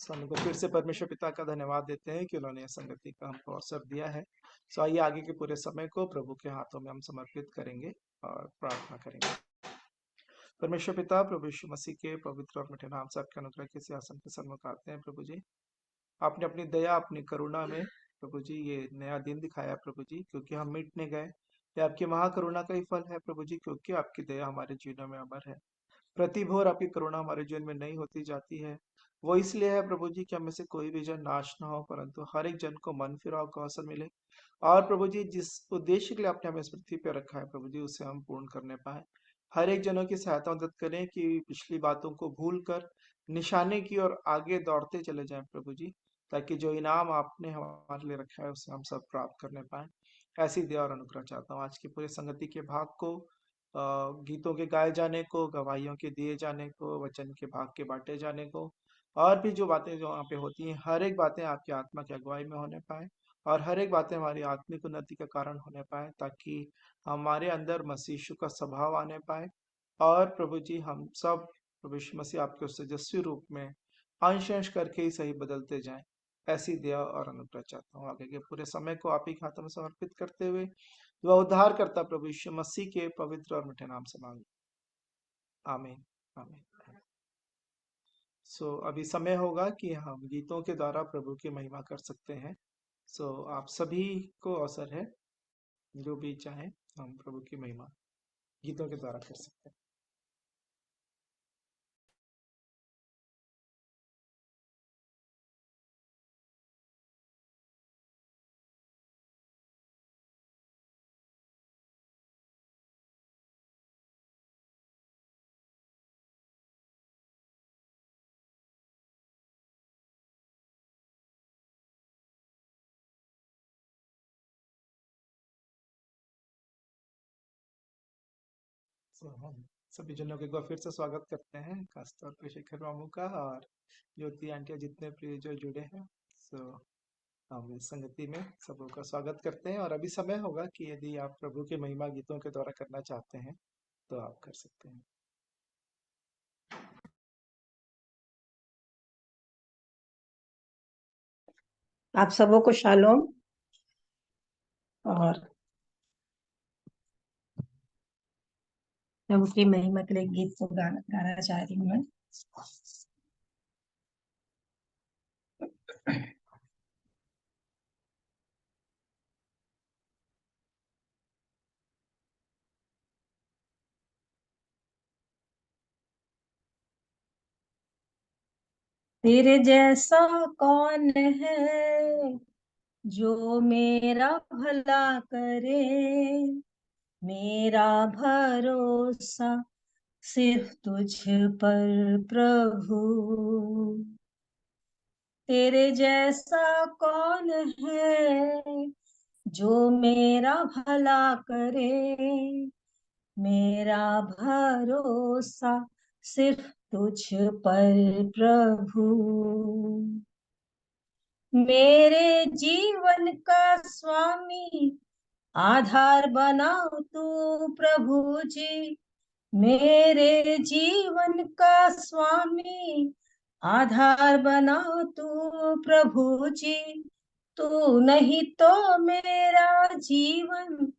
स्वामी को फिर से परमेश्वर पिता का धन्यवाद देते हैं कि उन्होंने इस संगति का हमको अवसर दिया है। सो आइए आगे के पूरे समय को प्रभु के हाथों में हम समर्पित करेंगे और प्रार्थना करेंगे। परमेश्वर पिता, प्रभु यीशु मसीह के पवित्र और मिठे नाम से आपके अनुग्रह के सिंहासन के सन्मुख आते हैं प्रभु जी। आपने अपनी दया, अपनी करुणा में प्रभु जी ये नया दिन दिखाया प्रभु जी, क्योंकि हम मिटने गए। ये आपकी महाकरुणा का ही फल है प्रभु जी, क्योंकि आपकी दया हमारे जीवनों में अमर है। प्रतिभोर आपकी करुणा हमारे जीवन में नहीं होती जाती है। वो इसलिए है प्रभु जी कि हम में से कोई भी जन नाश ना हो, परंतु हर एक जन को मन फिराव का अवसर मिले। और प्रभु जी जिस उद्देश्य के लिए आपने हमें इस पृथ्वी पर रखा है प्रभु जी, उसे हम पूर्ण करने पाए। हर एक जनों की सहायता मदद करें कि पिछली बातों को भूल कर निशाने की ओर आगे दौड़ते चले जाएं प्रभु जी, ताकि जो इनाम आपने हमारे लिए रखा है उसे हम सब प्राप्त करने पाए। ऐसी दया और अनुग्रह चाहता हूँ आज की पूरी संगति के भाग को, गीतों के गाए जाने को, गवाहियों के दिए जाने को, वचन के भाग के बांटे जाने को, और भी जो बातें जो वहाँ पे होती हैं, हर एक बातें आपकी आत्मा की अगुवाई में होने पाए, और हर एक बातें हमारी आत्मिक उन्नति का कारण होने पाए, ताकि हमारे अंदर मसीह यीशु का स्वभाव आने पाए। और प्रभु जी हम सब प्रभु यीशु मसीह आपके उस तेजस्वी रूप में अंश अंश करके ही सही बदलते जाएं। ऐसी दया और अनुग्रह चाहता हूँ। आगे के पूरे समय को आप ही के हाथों में समर्पित करते हुए वह उद्धार करता प्रभु यीशु मसीह के पवित्र और मिठे नाम से मांगे, आमीन आमीन। अभी समय होगा कि हम गीतों के द्वारा प्रभु की महिमा कर सकते हैं। आप सभी को अवसर है, जो भी चाहे हम प्रभु की महिमा गीतों के द्वारा कर सकते हैं। हम सभी जनों के फिर से स्वागत करते हैं, खासतौर पे शेखर मामू का और ज्योति आंटिया, जितने प्रिय जो जुड़े हैं। सो हम इस संगति में सबों का स्वागत करते हैं, और अभी समय होगा कि यदि आप प्रभु की महिमा गीतों के द्वारा करना चाहते हैं तो आप कर सकते हैं। आप सबों को शालोम। और प्रभु की महिमा के लिए गीत को गाना चाह रही हूँ मैं। तेरे जैसा कौन है जो मेरा भला करे, मेरा भरोसा सिर्फ तुझ पर प्रभु। तेरे जैसा कौन है जो मेरा भला करे, मेरा भरोसा सिर्फ तुझ पर प्रभु। मेरे जीवन का स्वामी आधार बनाओ तू प्रभु जी, मेरे जीवन का स्वामी आधार बनाओ तू प्रभु जी। तू नहीं तो मेरा जीवन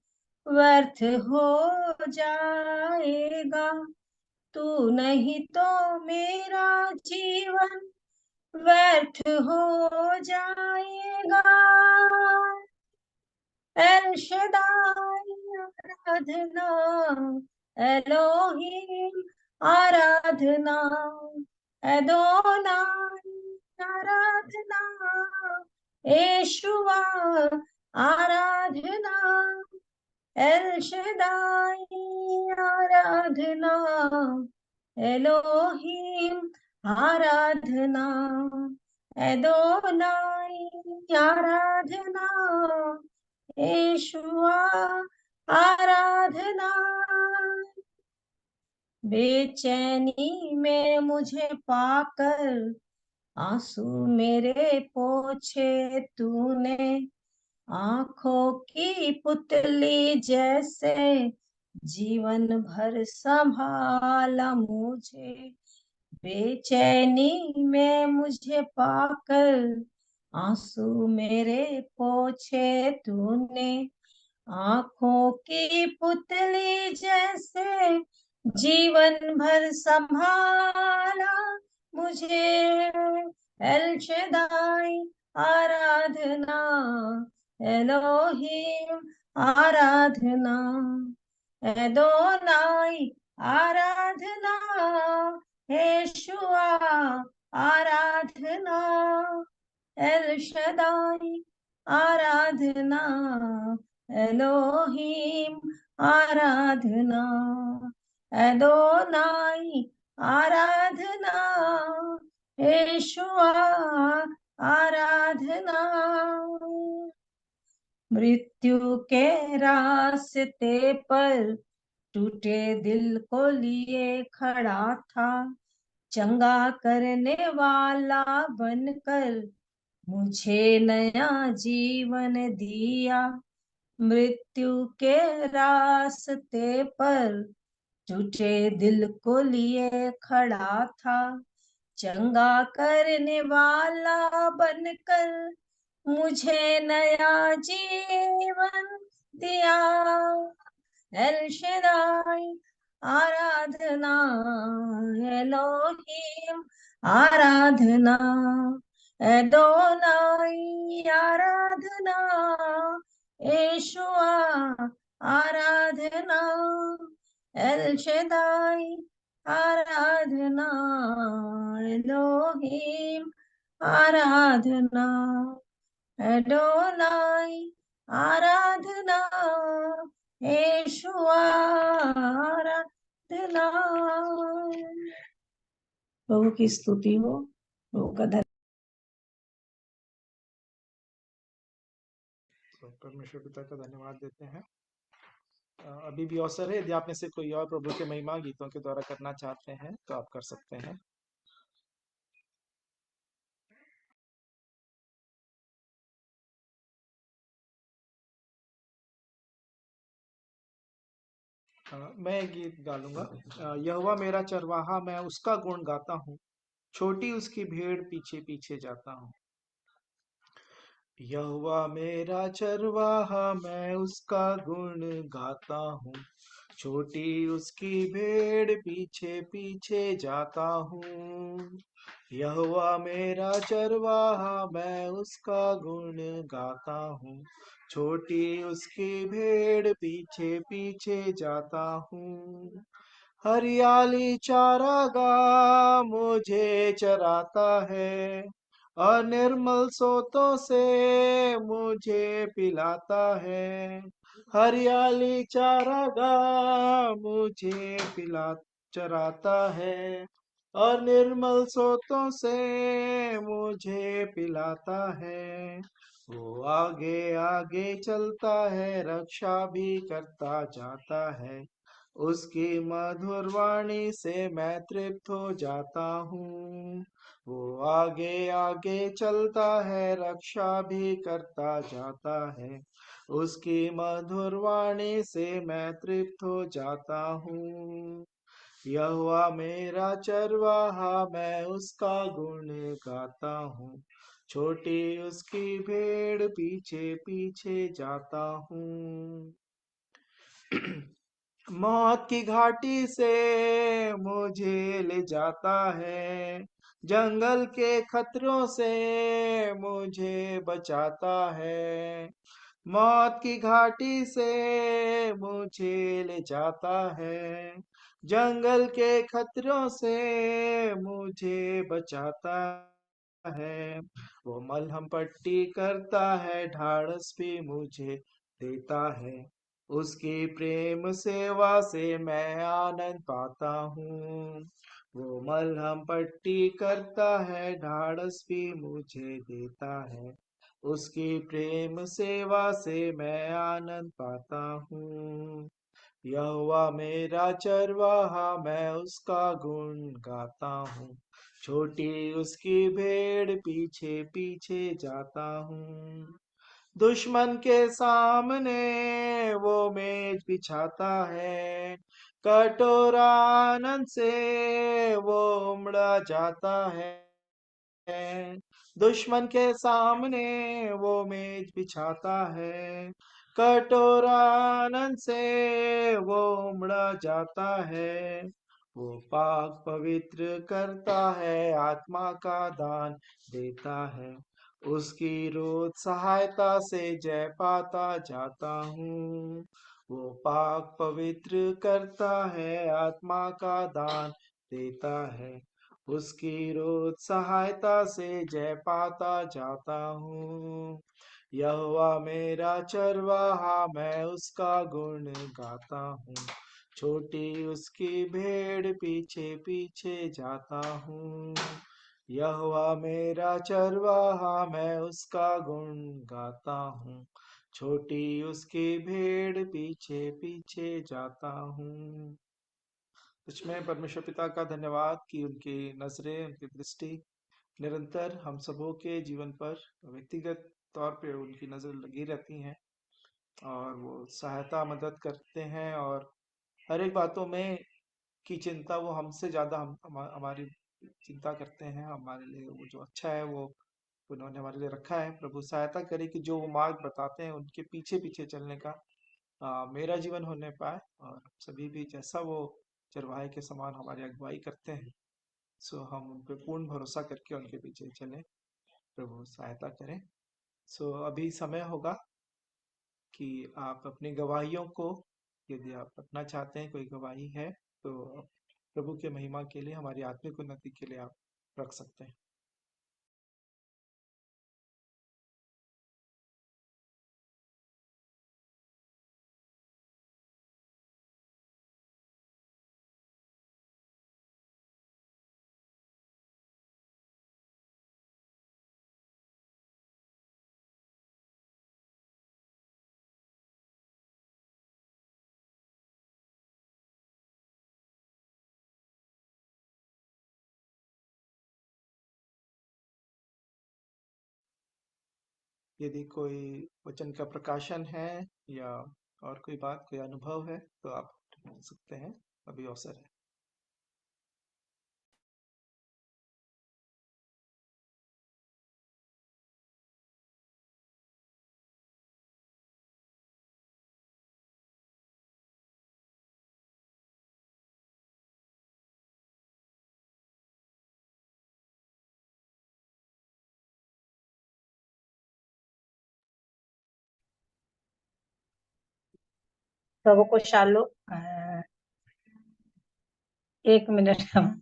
व्यर्थ हो जाएगा, तू नहीं तो मेरा जीवन व्यर्थ हो जाएगा। एल शदाई आराधना, एलोहीम आराधना, एदोनाई आराधना, यहोवा आराधना, एल शदाई आराधना, एलोहीम आराधना, एदोनाई आराधना, यहोवा आराधना। बेचैनी में मुझे पाकर आंसू मेरे पोछे तूने, आंखों की पुतली जैसे जीवन भर संभाला मुझे। बेचैनी में मुझे पाकर आंसू मेरे पोछे तूने, आंखों की पुतली जैसे जीवन भर संभाला मुझे। एल शदाई आराधना, एलोहिम आराधना, एदोनाई आराधना, यहोशुआ आराधना, एल शदाई आराधना, एलोहिम आराधना, एदोनाई आराधना, यहोशुआ आराधना। मृत्यु के रास्ते पर टूटे दिल को लिए खड़ा था, चंगा करने वाला बनकर मुझे नया जीवन दिया। मृत्यु के रास्ते पर टूटे दिल को लिए खड़ा था, चंगा करने वाला बनकर मुझे नया जीवन दिया। एल शदाई आराधना, एलोहिम आराधना, एदोनाई आराधना, यहोशुआ आराधना, एल शदाई आराधना, एलोहिम आराधना, एडोनाई आराधना, यहोशुआ आराधना। प्रभु की स्तुति हो, प्रभु का धन्यवाद। तो परमेश्वर पिता का धन्यवाद देते हैं। अभी भी अवसर है, यदि आप में से कोई और प्रभु के महिमा गीतों के द्वारा करना चाहते हैं तो आप कर सकते हैं। मैं एक गीत गा लूंगा। यहोवा मेरा चरवाहा, मैं उसका गुण गाता हूँ, छोटी उसकी भेड़ पीछे पीछे जाता हूँ। यहोवा मेरा चरवाहा, मैं उसका गुण गाता हूँ, छोटी उसकी भेड़ पीछे पीछे जाता हूँ। यहोवा मेरा चरवाहा, मैं उसका गुण गाता हूँ, छोटी उसकी भेड़ पीछे पीछे जाता हूँ। हरियाली चारागाह मुझे चराता है, और निर्मल सोतों से मुझे पिलाता है। हरियाली चारागाह मुझे चराता है, और निर्मल सोतों से मुझे पिलाता है। वो आगे आगे चलता है, रक्षा भी करता जाता है, उसकी मधुर वाणी से मैं तृप्त हो जाता हूँ। वो आगे आगे चलता है, रक्षा भी करता जाता है, उसकी मधुर वाणी से मैं तृप्त हो जाता हूँ। यहोवा मेरा चरवाहा, मैं उसका गुण गाता हूँ, छोटी उसकी भेड़ पीछे पीछे जाता हूँ। मौत की घाटी से मुझे ले जाता है, जंगल के खतरों से मुझे बचाता है। मौत की घाटी से मुझे ले जाता है, जंगल के खतरों से मुझे बचाता है। वो मलहम पट्टी करता है, ढाढ़स भी मुझे देता है, उसकी प्रेम सेवा से मैं आनंद पाता हूँ। वो मलहम पट्टी करता है, ढाढ़स भी मुझे देता है, उसकी प्रेम सेवा से मैं आनंद पाता हूँ। यहोवा मेरा चरवाहा, मैं उसका गुण गाता हूँ, छोटी उसकी भेड़ पीछे पीछे जाता हूँ। दुश्मन के सामने वो मेज बिछाता है, कटोरानंद से वो उमड़ा जाता है। दुश्मन के सामने वो मेज बिछाता है। कटोरानंद से वो उमड़ा जाता है। वो पाक पवित्र करता है, आत्मा का दान देता है। उसकी रोज सहायता से जय पाता जाता हूँ। वो पाक पवित्र करता है, आत्मा का दान देता है। उसकी रोज सहायता से जय पाता जाता हूँ। यहोवा मेरा चरवाहा, मैं उसका गुण गाता हूँ। छोटी उसकी भेड़ पीछे पीछे जाता हूँ। यहोवा मेरा चरवाहा, मैं उसका गुण गाता हूँ। छोटी उसकी भेड़ पीछे पीछे जाता हूँ। इसमें परमेश्वर पिता का धन्यवाद कि उनकी नजरें, उनकी दृष्टि निरंतर हम सबों के जीवन पर व्यक्तिगत तौर पे उनकी नजर लगी रहती हैं, और वो सहायता मदद करते हैं, और हर एक बातों में की चिंता वो हमसे ज्यादा हमारी चिंता करते हैं। हमारे लिए वो जो अच्छा है वो उन्होंने हमारे लिए रखा है। प्रभु सहायता करे कि जो वो मार्ग बताते हैं उनके पीछे पीछे चलने का मेरा जीवन होने पाए, और सभी भी जैसा वो चरवाहे के समान हमारी अगुवाई करते हैं, सो हम उन पे पूर्ण भरोसा करके उनके पीछे चलें। प्रभु सहायता करें। सो अभी समय होगा कि आप अपनी गवाहियों को, यदि आप रखना चाहते हैं, कोई गवाही है तो प्रभु के महिमा के लिए, हमारी आत्मिक उन्नति के लिए आप रख सकते हैं। यदि कोई वचन का प्रकाशन है या और कोई बात, कोई अनुभव है, तो आप बोल सकते हैं। अभी अवसर है। प्रभु को शालो 1 मिनट हम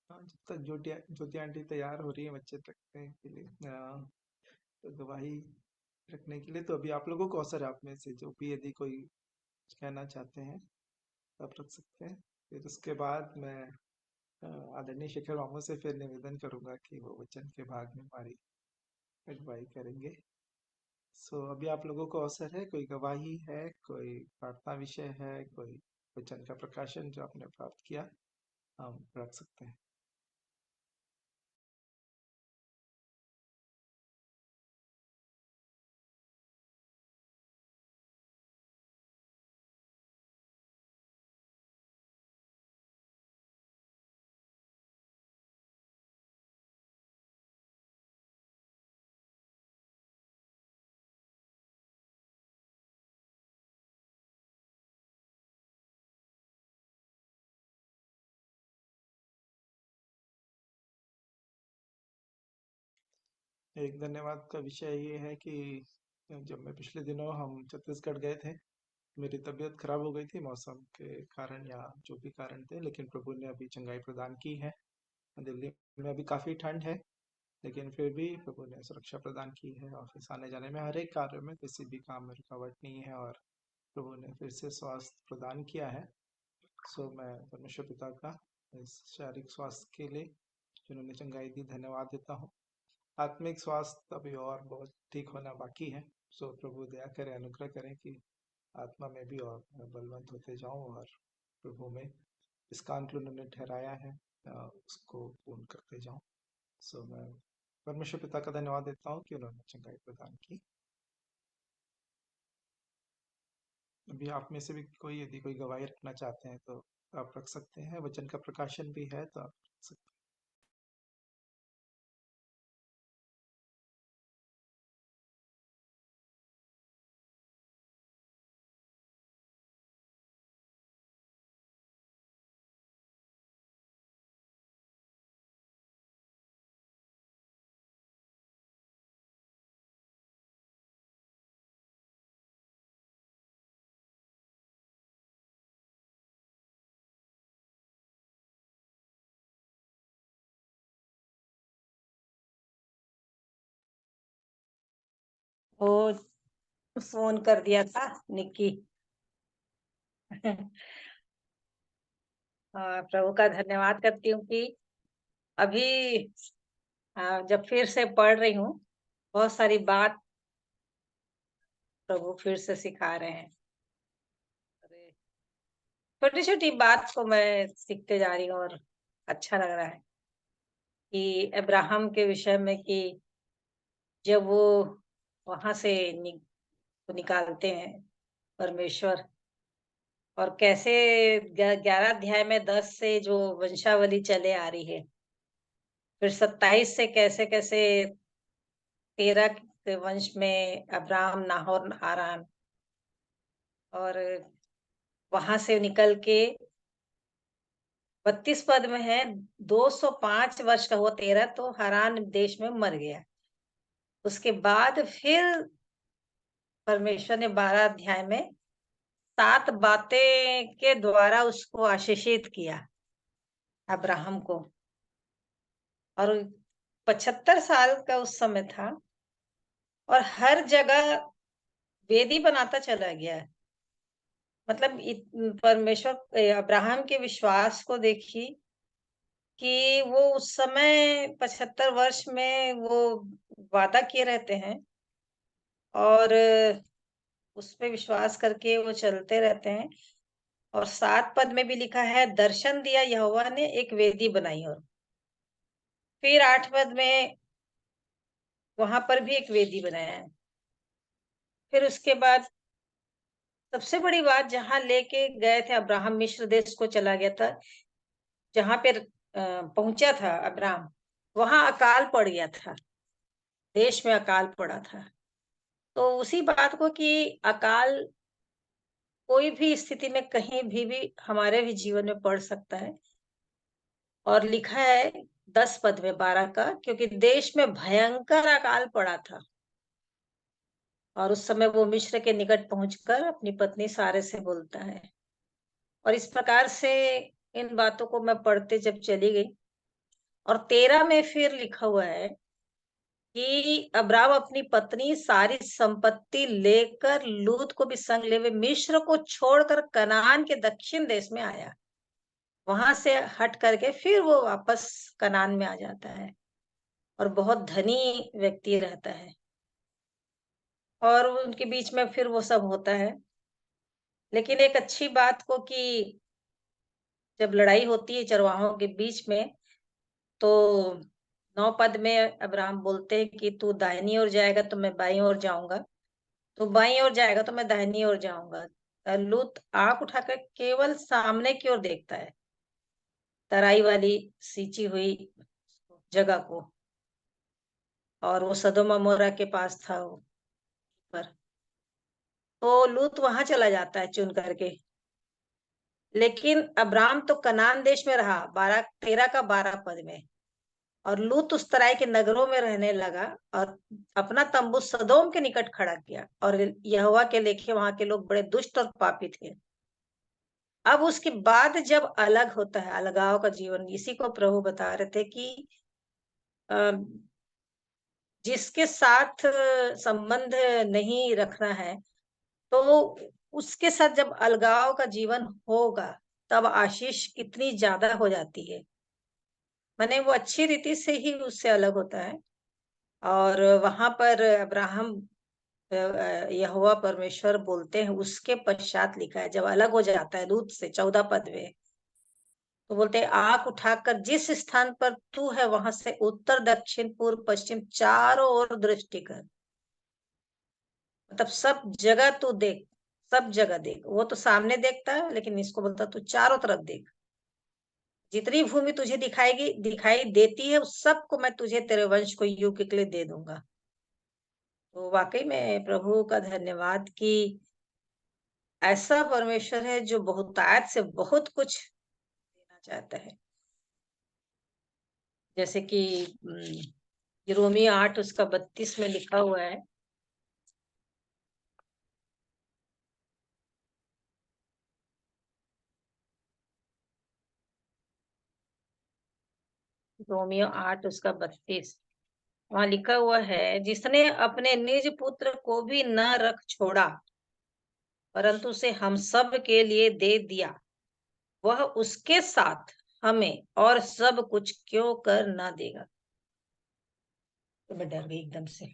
हाँ, जब तक ज्योति आंटी तैयार हो रही है बच्चे रखने के लिए, तो गवाही रखने के लिए, तो अभी आप लोगों को अवसर है। आप में से जो भी यदि कोई कुछ कहना चाहते हैं, तो आप रख सकते हैं। फिर उसके बाद मैं आदरणीय शेखर मामू से फिर निवेदन करूंगा कि वो वचन के भाग में हमारी अगुवाई करेंगे। सो अभी आप लोगों को अवसर है। कोई गवाही है, कोई प्रार्थना विषय है, कोई वचन का प्रकाशन जो आपने प्राप्त किया, हम रख सकते हैं। एक धन्यवाद का विषय ये है कि जब मैं पिछले दिनों हम छत्तीसगढ़ गए थे, मेरी तबीयत खराब हो गई थी मौसम के कारण या जो भी कारण थे, लेकिन प्रभु ने अभी चंगाई प्रदान की है। दिल्ली में अभी काफ़ी ठंड है, लेकिन फिर भी प्रभु ने सुरक्षा प्रदान की है। ऑफिस आने जाने में हर एक कार्य में किसी भी काम में रुकावट नहीं है और प्रभु ने फिर से स्वास्थ्य प्रदान किया है। सो मैं परमेश्वर पिता का इस शारीरिक स्वास्थ्य के लिए जिन्होंने चंगाई दी धन्यवाद देता हूँ। आत्मिक स्वास्थ्य अभी और बहुत ठीक होना बाकी है। सो प्रभु दया करें, अनुग्रह करें कि आत्मा में भी और मैं बलवंत होते जाऊं और प्रभु में इस काम के लिए उन्होंने ठहराया है उसको पूर्ण करते जाऊं। सो मैं परमेश्वर पिता का धन्यवाद देता हूँ कि उन्होंने चंगाई प्रदान की। अभी आप में से भी कोई यदि कोई गवाही रखना चाहते हैं तो आप रख सकते हैं। वचन का प्रकाशन भी है तो आप रख सकते वो फोन कर दिया था निक्की। प्रभु का धन्यवाद करती हूँ कि अभी जब फिर से पढ़ रही हूँ, बहुत सारी बात प्रभु फिर से सिखा रहे हैं। छोटी छोटी बात को मैं सीखते जा रही हूँ और अच्छा लग रहा है कि अब्राहम के विषय में कि जब वो वहां से निकालते हैं परमेश्वर, और कैसे 11 अध्याय में 10 से जो वंशावली चले आ रही है, फिर 27 से कैसे कैसे 13 के वंश में अब्राहम, नाहोर, हारान, और वहां से निकल के 32 पद में है 205 वर्ष का हुआ, 13 तो हारान देश में मर गया। उसके बाद फिर परमेश्वर ने 12 अध्याय में 7 बातें के द्वारा उसको आशीषित किया, अब्राहम को। और 75 साल का उस समय था और हर जगह वेदी बनाता चला गया। मतलब परमेश्वर अब्राहम के विश्वास को देखी कि वो उस समय 75 वर्ष में वो वादा किए रहते हैं और उस पे विश्वास करके वो चलते रहते हैं। और 7 पद में भी लिखा है, दर्शन दिया यहोवा ने, एक वेदी बनाई। और फिर 8 पद में वहां पर भी एक वेदी बनाया है। फिर उसके बाद सबसे बड़ी बात, जहां लेके गए थे अब्राहम, मिस्र देश को चला गया था, जहां पे पहुंचा था अब्राहम, वहां अकाल पड़ गया था, देश में अकाल पड़ा था। तो उसी बात को कि अकाल कोई भी स्थिति में कहीं भी हमारे भी जीवन में पड़ सकता है। और लिखा है 10 पद में 12 का, क्योंकि देश में भयंकर अकाल पड़ा था। और उस समय वो मिस्र के निकट पहुंचकर अपनी पत्नी सारे से बोलता है। और इस प्रकार से इन बातों को मैं पढ़ते जब चली गई, और 13 में फिर लिखा हुआ है कि अब्राम अपनी पत्नी सारी संपत्ति लेकर लूत को भी संग ले हुए मिस्र को छोड़कर कनान के दक्षिण देश में आया। वहां से हट करके फिर वो वापस कनान में आ जाता है और बहुत धनी व्यक्ति रहता है। और उनके बीच में फिर वो सब होता है। लेकिन एक अच्छी बात को कि जब लड़ाई होती है चरवाहों के बीच में, तो 9 पद में अब्राहम बोलते हैं कि तू दाहिनी ओर जाएगा तो मैं बाईं ओर जाऊंगा, तू बाईं ओर जाएगा तो मैं दाहिनी ओर जाऊंगा। लूत आंख उठाकर केवल सामने की ओर देखता है, तराई वाली सींची हुई जगह को। और वो सदोम अमोरा के पास था वो पर। तो लूत वहां चला जाता है चुन करके। लेकिन अब्राम तो कनान देश में रहा, 13 का 12 पद में। और लूत उस तराई के नगरों में रहने लगा और अपना तंबू सदोम के निकट खड़ा किया, और यहोवा के लेखे वहां के लोग बड़े दुष्ट और पापी थे। अब उसके बाद जब अलग होता है, अलगाव का जीवन, इसी को प्रभु बता रहे थे कि अ, जिसके साथ संबंध नहीं रखना है, तो उसके साथ जब अलगाव का जीवन होगा, तब आशीष कितनी ज्यादा हो जाती है। माने वो अच्छी रीति से ही उससे अलग होता है। और वहां पर अब्राहम यहोवा परमेश्वर बोलते हैं, उसके पश्चात लिखा है जब अलग हो जाता है लूत से, 14 पद में, तो बोलते हैं आंख उठाकर जिस स्थान पर तू है वहां से उत्तर दक्षिण पूर्व पश्चिम चारों ओर दृष्टि कर। मतलब सब जगह तू देख, सब जगह देख। वो तो सामने देखता है, लेकिन इसको बोलता तू चारों तरफ देख। जितनी भूमि तुझे दिखाई देती है, उस सबको मैं तुझे तेरे वंश को युग के लिए दे दूंगा। तो वाकई में प्रभु का धन्यवाद कि ऐसा परमेश्वर है जो बहुतायत से बहुत कुछ देना चाहता है। जैसे कि रोमी 8 उसका 32 में लिखा हुआ है। रोमियो 8 उसका 32, वहां लिखा हुआ है, जिसने अपने निज पुत्र को भी न रख छोड़ा, परंतु उसे हम सब के लिए दे दिया, वह उसके साथ हमें और सब कुछ क्यों कर ना देगा। तो मैं डर गई एकदम से।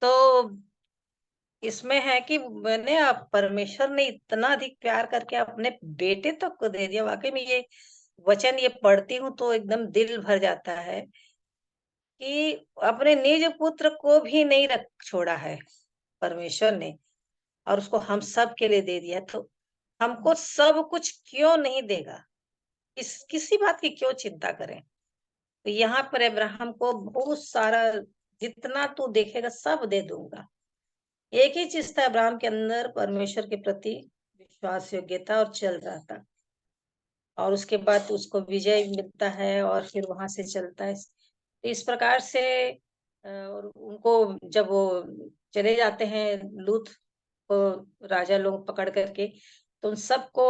तो इसमें है कि मैंने, अब परमेश्वर ने इतना अधिक प्यार करके अपने बेटे तक को दे दिया। वाकई में ये वचन ये पढ़ती हूँ तो एकदम दिल भर जाता है कि अपने निज पुत्र को भी नहीं रख छोड़ा है परमेश्वर ने, और उसको हम सब के लिए दे दिया। तो हमको सब कुछ क्यों नहीं देगा, किसी बात की क्यों चिंता करें। तो यहाँ पर अब्राहम को बहुत सारा, जितना तू देखेगा सब दे दूंगा। एक ही चीज था अब्राहम के अंदर, परमेश्वर के प्रति विश्वास योग्यता, और चल रहा था। और उसके बाद उसको विजय मिलता है और फिर वहां से चलता है। तो इस प्रकार से और उनको जब वो चले जाते हैं लूत को राजा लोग पकड़ करके, तो उन सबको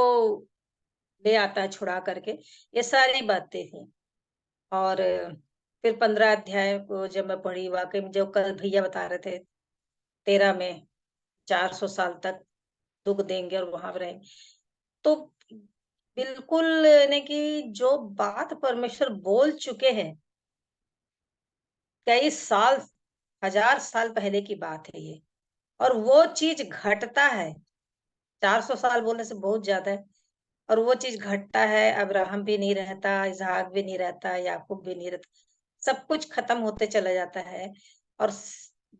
ले आता है छुड़ा करके। ये सारी बातें थी। और फिर 15 अध्याय को जब मैं पढ़ी, वाकई में जो कल भैया बता रहे थे, 13 में 400 साल तक दुख देंगे और वहां रहेंगे। तो बिल्कुल यानी कि जो बात परमेश्वर बोल चुके हैं, कई साल, 1000 साल पहले की बात है ये, और वो चीज घटता है। 400 साल बोलने से बहुत ज्यादा है। और वो चीज घटता है, अब्राहम भी नहीं रहता, इसहाक भी नहीं रहता, याकूब भी नहीं रहता, सब कुछ खत्म होते चला जाता है। और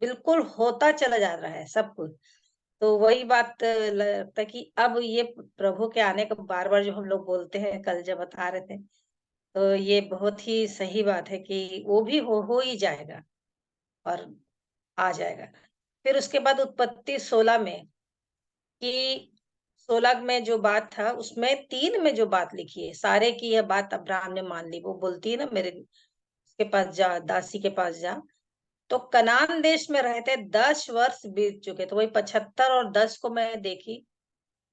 बिल्कुल होता चला जा रहा है सब कुछ। तो वही बात लगता है कि अब ये प्रभु के आने का बार बार जो हम लोग बोलते हैं, कल जब बता रहे थे, तो ये बहुत ही सही बात है कि वो भी हो ही जाएगा और आ जाएगा। फिर उसके बाद उत्पत्ति 16 में, कि 16 में जो बात था उसमें 3 में जो बात लिखी है, सारे की यह बात अब्राहम ने मान ली। वो बोलती है ना, मेरे के पास जा, दासी के पास जा। तो कनान देश में रहते 10 वर्ष बीत चुके, तो वही 75 और 10 को मैं देखी,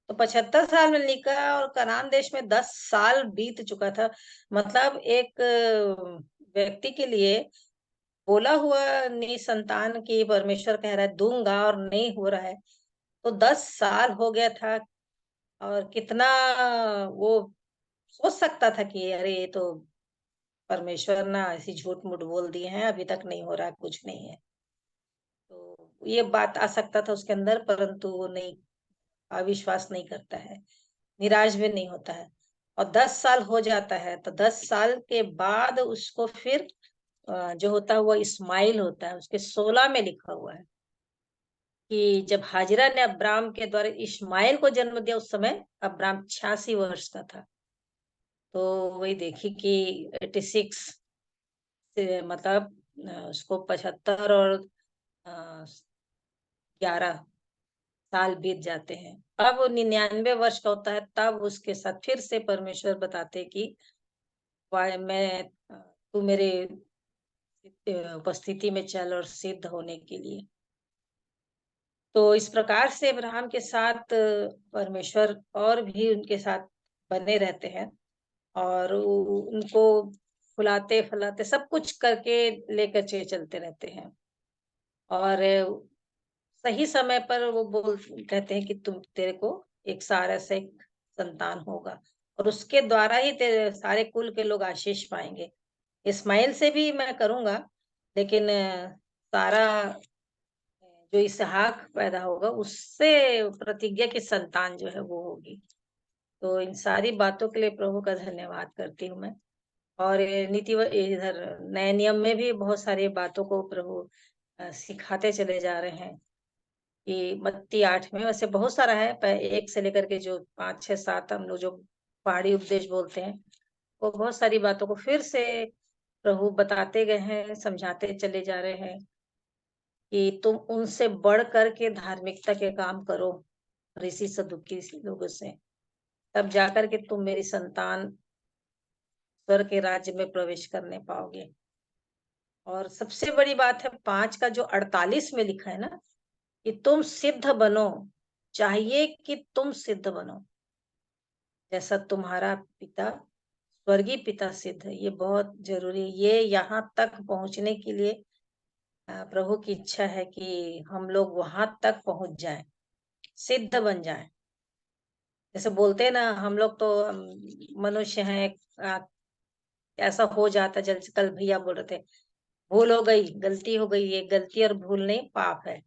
तो 75 साल में लिखा, और कनान देश में 10 साल बीत चुका था। मतलब एक व्यक्ति के लिए बोला हुआ निसंतान की परमेश्वर कह रहा है दूंगा, और नहीं हो रहा है। तो 10 साल हो गया था। और कितना वो सोच सकता था कि अरे ये तो परमेश्वर ना ऐसी झूठ मूठ बोल दिए हैं, अभी तक नहीं हो रहा, कुछ नहीं है। तो ये बात आ सकता था उसके अंदर, परंतु वो नहीं, अविश्वास नहीं करता है, निराश भी नहीं होता है। और 10 साल हो जाता है, तो 10 साल के बाद उसको फिर जो होता है वो इस्माइल होता है। उसके 16 में लिखा हुआ है कि जब हाजिरा ने अब्राम के द्वारा इस्माइल को जन्म दिया, उस समय अब्राम 86 वर्ष का था। तो वही देखी कि 86 से मतलब उसको 75 और 11 साल बीत जाते हैं। अब वो 99 वर्ष का होता है, तब उसके साथ फिर से परमेश्वर बताते हैं कि वाय मैं तू मेरे उपस्थिति में चल और सिद्ध होने के लिए। तो इस प्रकार से अब्राहम के साथ परमेश्वर और भी उनके साथ बने रहते हैं और उनको फुलाते-फलाते सब कुछ करके लेकर चलते रहते हैं। और सही समय पर वो बोल कहते हैं कि तेरे को एक सारा से एक संतान होगा और उसके द्वारा ही तेरे सारे कुल के लोग आशीष पाएंगे। इस्माइल से भी मैं करूंगा, लेकिन सारा जो इसहाक पैदा होगा उससे प्रतिज्ञा की संतान जो है वो होगी। तो इन सारी बातों के लिए प्रभु का धन्यवाद करती हूँ मैं। और ये इधर नए नियम में भी बहुत सारी बातों को प्रभु सिखाते चले जा रहे हैं कि मत्ती 8 में वैसे बहुत सारा है, 1 से लेकर के जो 5, 6, 7 हम लोग जो पहाड़ी उपदेश बोलते हैं, वो बहुत सारी बातों को फिर से प्रभु बताते गए हैं, समझाते चले जा रहे हैं कि तुम उनसे बढ़ कर के धार्मिकता के काम करो, ऋषि सदुकी लोगों से, तब जाकर के तुम मेरी संतान स्वर्ग के राज्य में प्रवेश करने पाओगे। और सबसे बड़ी बात है 5 का जो 48 में लिखा है ना, कि तुम सिद्ध बनो, चाहिए कि तुम सिद्ध बनो जैसा तुम्हारा पिता स्वर्गीय पिता सिद्ध है। ये बहुत जरूरी है। ये यहाँ तक पहुंचने के लिए प्रभु की इच्छा है कि हम लोग वहां तक पहुंच जाएं, सिद्ध बन जाएं। जैसे बोलते हैं ना, हम लोग तो मनुष्य हैं, आ, ऐसा हो जाता। जैसे कल भैया बोल रहे थे, भूल हो गई, गलती हो गई। ये गलती और भूल नहीं, पाप है।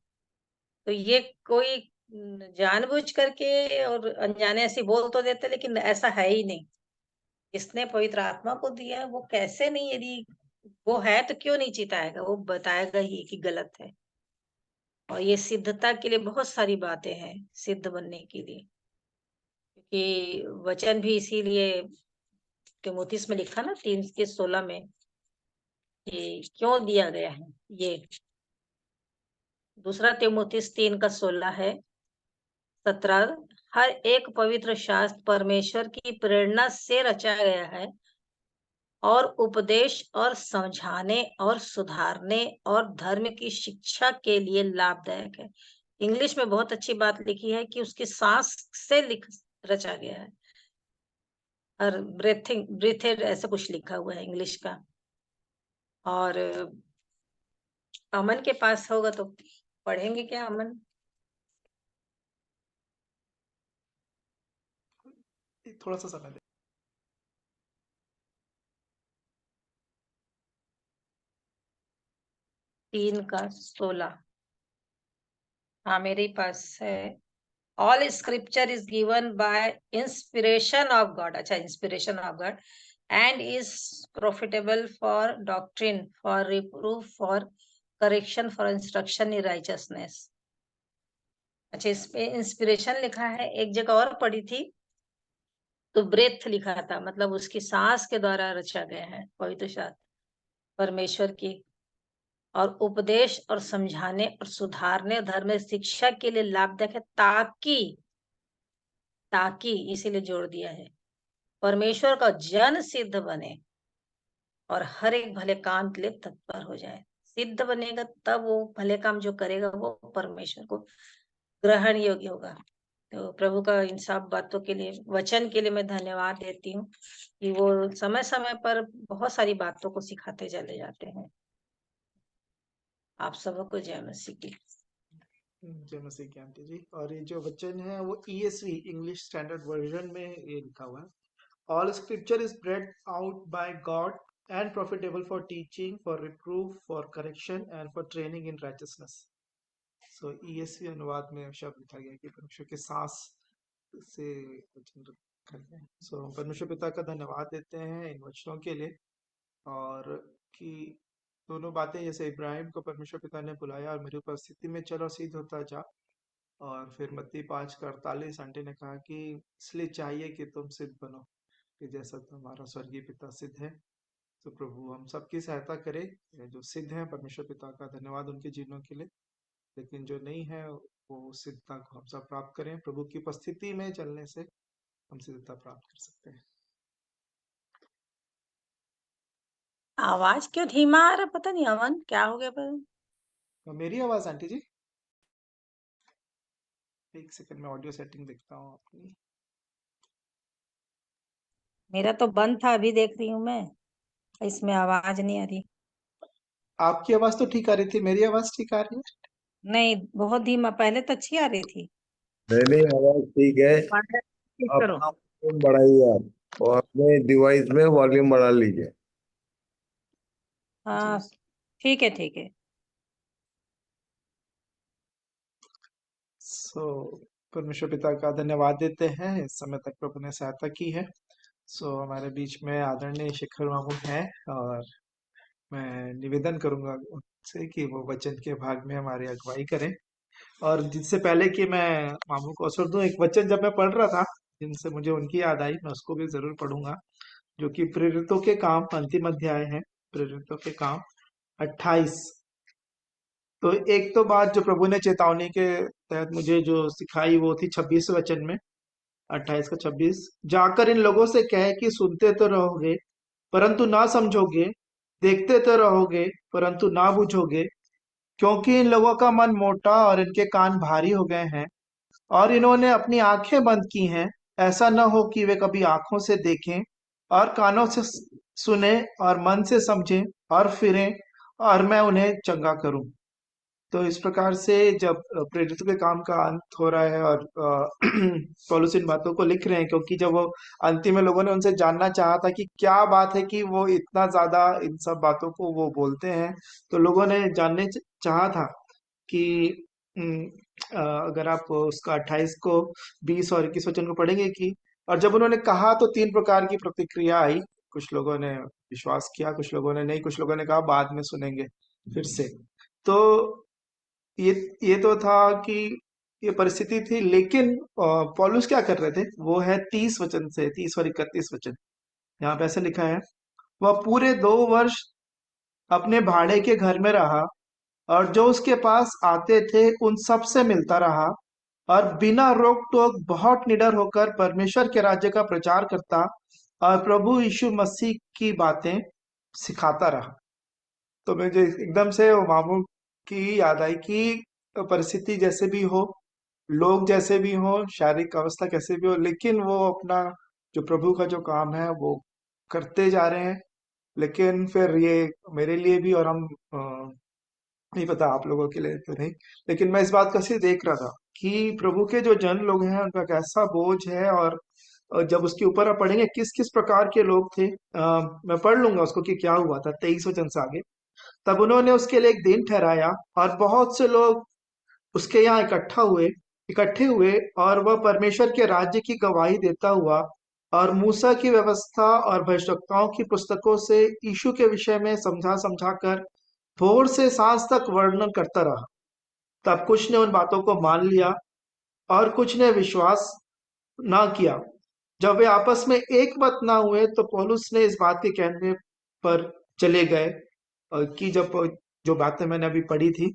तो ये कोई जानबूझ करके और अनजाने ऐसे बोल तो देते, लेकिन ऐसा है ही नहीं। इसने पवित्र आत्मा को दिया है, वो कैसे नहीं, यदि वो है तो क्यों नहीं चिताएगा, वो बताएगा ही कि गलत है। और ये सिद्धता के लिए बहुत सारी बातें हैं, सिद्ध बनने के लिए, क्योंकि वचन भी इसीलिए तीमुथियुस में लिखा ना 3:16 में कि क्यों दिया गया है। ये दूसरा तीमुथियुस 3:16 है, 17। हर एक पवित्र शास्त्र परमेश्वर की प्रेरणा से रचा गया है और उपदेश और समझाने और सुधारने और धर्म की शिक्षा के लिए लाभदायक है। इंग्लिश में बहुत अच्छी बात लिखी है कि उसकी सांस से रचा गया है, और ब्रीथेड ऐसा कुछ लिखा हुआ है इंग्लिश का। और अमन के पास होगा तो पढ़ेंगे क्या, अमन? थोड़ा सा समय 3:16। हाँ, मेरे पास है। All scripture is given by inspiration of God. अच्छा, inspiration of God and is profitable for doctrine, for reproof, for correction, for instruction in righteousness. अच्छा, इस पे इंस्पिरेशन लिखा है। एक जगह और पढ़ी थी तो ब्रेथ लिखा था, मतलब उसकी सांस के द्वारा रचा गया है पवित्र शास्त्र परमेश्वर की। और उपदेश और समझाने और सुधारने, धर्म में शिक्षा के लिए लाभदायक है, ताकि इसीलिए जोड़ दिया है परमेश्वर का जन सिद्ध बने और हर एक भले काम के लिए तत्पर हो जाए। सिद्ध बनेगा तब वो भले काम जो करेगा वो परमेश्वर को ग्रहण योग्य होगा। तो प्रभु का इन सब बातों के लिए, वचन के लिए मैं धन्यवाद देती हूँ कि वो समय समय पर बहुत सारी बातों को सिखाते चले जाते हैं। आप सबको जय मसीह की। जय मसीह की आंटी जी। और ये जो वचन है वो ESV इंग्लिश स्टैंडर्ड वर्जन में ये लिखा हुआ है। All scripture is breathed out by God and profitable for teaching, for reproof, for correction and for training in righteousness. So ESV अनुवाद में शब्द लिखा गया कि परमेश्वर के सांस से वचन करते हैं। सो हम परमेश्वर पिता का धन्यवाद देते हैं इन वचनों के लिए। और कि दोनों बातें, जैसे इब्राहिम को परमेश्वर पिता ने बुलाया और मेरी उपस्थिति में चलो सिद्ध होता जा, और फिर मत्ती 5:48 आंटी ने कहा कि इसलिए चाहिए कि तुम सिद्ध बनो, कि जैसा तुम्हारा स्वर्गीय पिता सिद्ध है। तो प्रभु हम सबकी सहायता करे, ये जो सिद्ध है परमेश्वर पिता का धन्यवाद उनके जीवनों के लिए। लेकिन जो नहीं है वो सिद्धता को हम सब प्राप्त करें। प्रभु की उपस्थिति में चलने से हम सिद्धता प्राप्त कर सकते हैं। आवाज क्यों धीमा आ रहा, पता नहीं अमन क्या हो गया पर। तो मेरी आवाज आंटी जी, एक सेकंड में ऑडियो सेटिंग देखता हूँ अपनी। मेरा तो बंद था, अभी देख रही हूँ मैं, इसमें आवाज नहीं आ रही। आपकी आवाज तो ठीक आ रही थी, मेरी आवाज ठीक आ रही है? नहीं, बहुत धीमा, पहले तो अच्छी आ रही थी। नहीं नहीं, आवाज ठीक है। ठीक करो। अपना वॉल्यूम बढ़ाइए आप, और अपने डिवाइस में वॉल्यूम बढ़ा लीजिए। हाँ, ठीक है ठीक है। सो परमेश्वर पिता का धन्यवाद देते हैं, इस समय तक प्रभु ने सहायता की है। हमारे बीच में आदरणीय शिखर मामू हैं, और मैं निवेदन करूंगा उनसे कि वो वचन के भाग में हमारी अगुवाई करें। और जिससे पहले कि मैं मामू को अवसर दूं, एक वचन जब मैं पढ़ रहा था जिनसे मुझे उनकी याद आई, मैं उसको भी जरूर पढ़ूंगा, जो कि प्रेरितों के काम अंतिम अध्याय है, प्रेरितों के काम 28। तो एक तो बात जो प्रभु ने चेतावनी के तहत मुझे जो सिखाई वो थी 26 वचन में, 28 का 26, जाकर इन लोगों से कहे कि सुनते तो रहोगे परंतु ना समझोगे, देखते तो रहोगे परंतु ना बूझोगे, क्योंकि इन लोगों का मन मोटा और इनके कान भारी हो गए हैं, और इन्होंने अपनी आंखें बंद की हैं, ऐसा न हो कि वे कभी आंखों से देखें और कानों से सुने और मन से समझें और फिरें और मैं उन्हें चंगा करूं। तो इस प्रकार से जब प्रेरितों के काम का अंत हो रहा है, और पौलुस इन बातों को लिख रहे हैं, क्योंकि जब वो अंतिम में लोगों ने उनसे जानना चाहा था कि क्या बात है कि वो इतना ज्यादा इन सब बातों को वो बोलते हैं, तो लोगों ने जानने चाहा था कि उम, अगर आप उसका 28 को 20 और 21 वचन को पढ़ेंगे कि, और जब उन्होंने कहा तो 3 प्रकार की प्रतिक्रिया आई। कुछ लोगों ने विश्वास किया, कुछ लोगों ने नहीं, कुछ लोगों ने कहा बाद में सुनेंगे फिर से। तो ये ये तो था कि ये परिस्थिति थी, लेकिन पौलुस क्या कर रहे थे, वो है 30 वचन से 30 और 31 वचन। यहाँ पे ऐसे लिखा है, वह पूरे 2 वर्ष अपने भाड़े के घर में रहा और जो उसके पास आते थे उन सब से मिलता रहा, और बिना रोक टोक बहुत निडर होकर परमेश्वर के राज्य का प्रचार करता और प्रभु यीशु मसीह की बातें सिखाता रहा। तो मुझे एकदम से वो मामू की याद आई कि परिस्थिति जैसे भी हो, लोग जैसे भी हो, शारीरिक अवस्था कैसे भी हो, लेकिन वो अपना जो प्रभु का जो काम है वो करते जा रहे हैं। लेकिन फिर ये मेरे लिए भी, और हम नहीं पता आप लोगों के लिए तो नहीं, लेकिन मैं इस बात का सिर्फ देख रहा था कि प्रभु के जो जन लोग हैं उनका कैसा बोझ है। और जब उसके ऊपर आप पढ़ेंगे किस किस प्रकार के लोग थे, मैं पढ़ लूंगा उसको कि क्या हुआ था 23 वचन से आगे। तब उन्होंने उसके लिए एक दिन ठहराया और बहुत से लोग उसके यहाँ इकट्ठे हुए, और वह परमेश्वर के राज्य की गवाही देता हुआ और मूसा की व्यवस्था और भविष्यवक्ताओं की पुस्तकों से यीशु के विषय में समझा समझा कर भोर से सांझ तक वर्णन करता रहा। तब कुछ ने उन बातों को मान लिया और कुछ ने विश्वास ना किया। जब वे आपस में एक मत ना हुए तो पौलुस ने इस बात के कहने पर चले गए, कि जब जो बातें मैंने अभी पढ़ी थी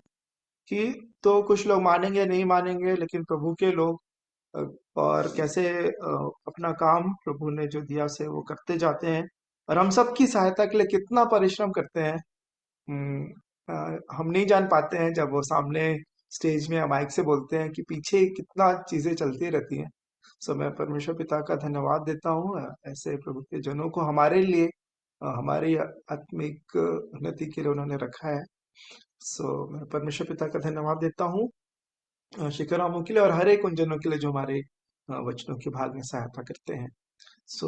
कि, तो कुछ लोग मानेंगे नहीं मानेंगे, लेकिन प्रभु के लोग अ, और कैसे अपना काम प्रभु ने जो दिया से वो करते जाते हैं, और हम सब की सहायता के लिए कितना परिश्रम करते हैं। हम नहीं जान पाते हैं जब वो सामने स्टेज में माइक से बोलते हैं कि पीछे कितना चीजें चलती रहती हैं। मैं परमेश्वर पिता का धन्यवाद देता हूँ, ऐसे प्रभु के जनों को हमारे लिए, हमारी आत्मिक उन्नति के लिए उन्होंने रखा है। मैं परमेश्वर पिता का धन्यवाद देता हूँ शिखर मामू के लिए, और हर एक उन जनों के लिए जो हमारे वचनों के भाग में सहायता करते हैं।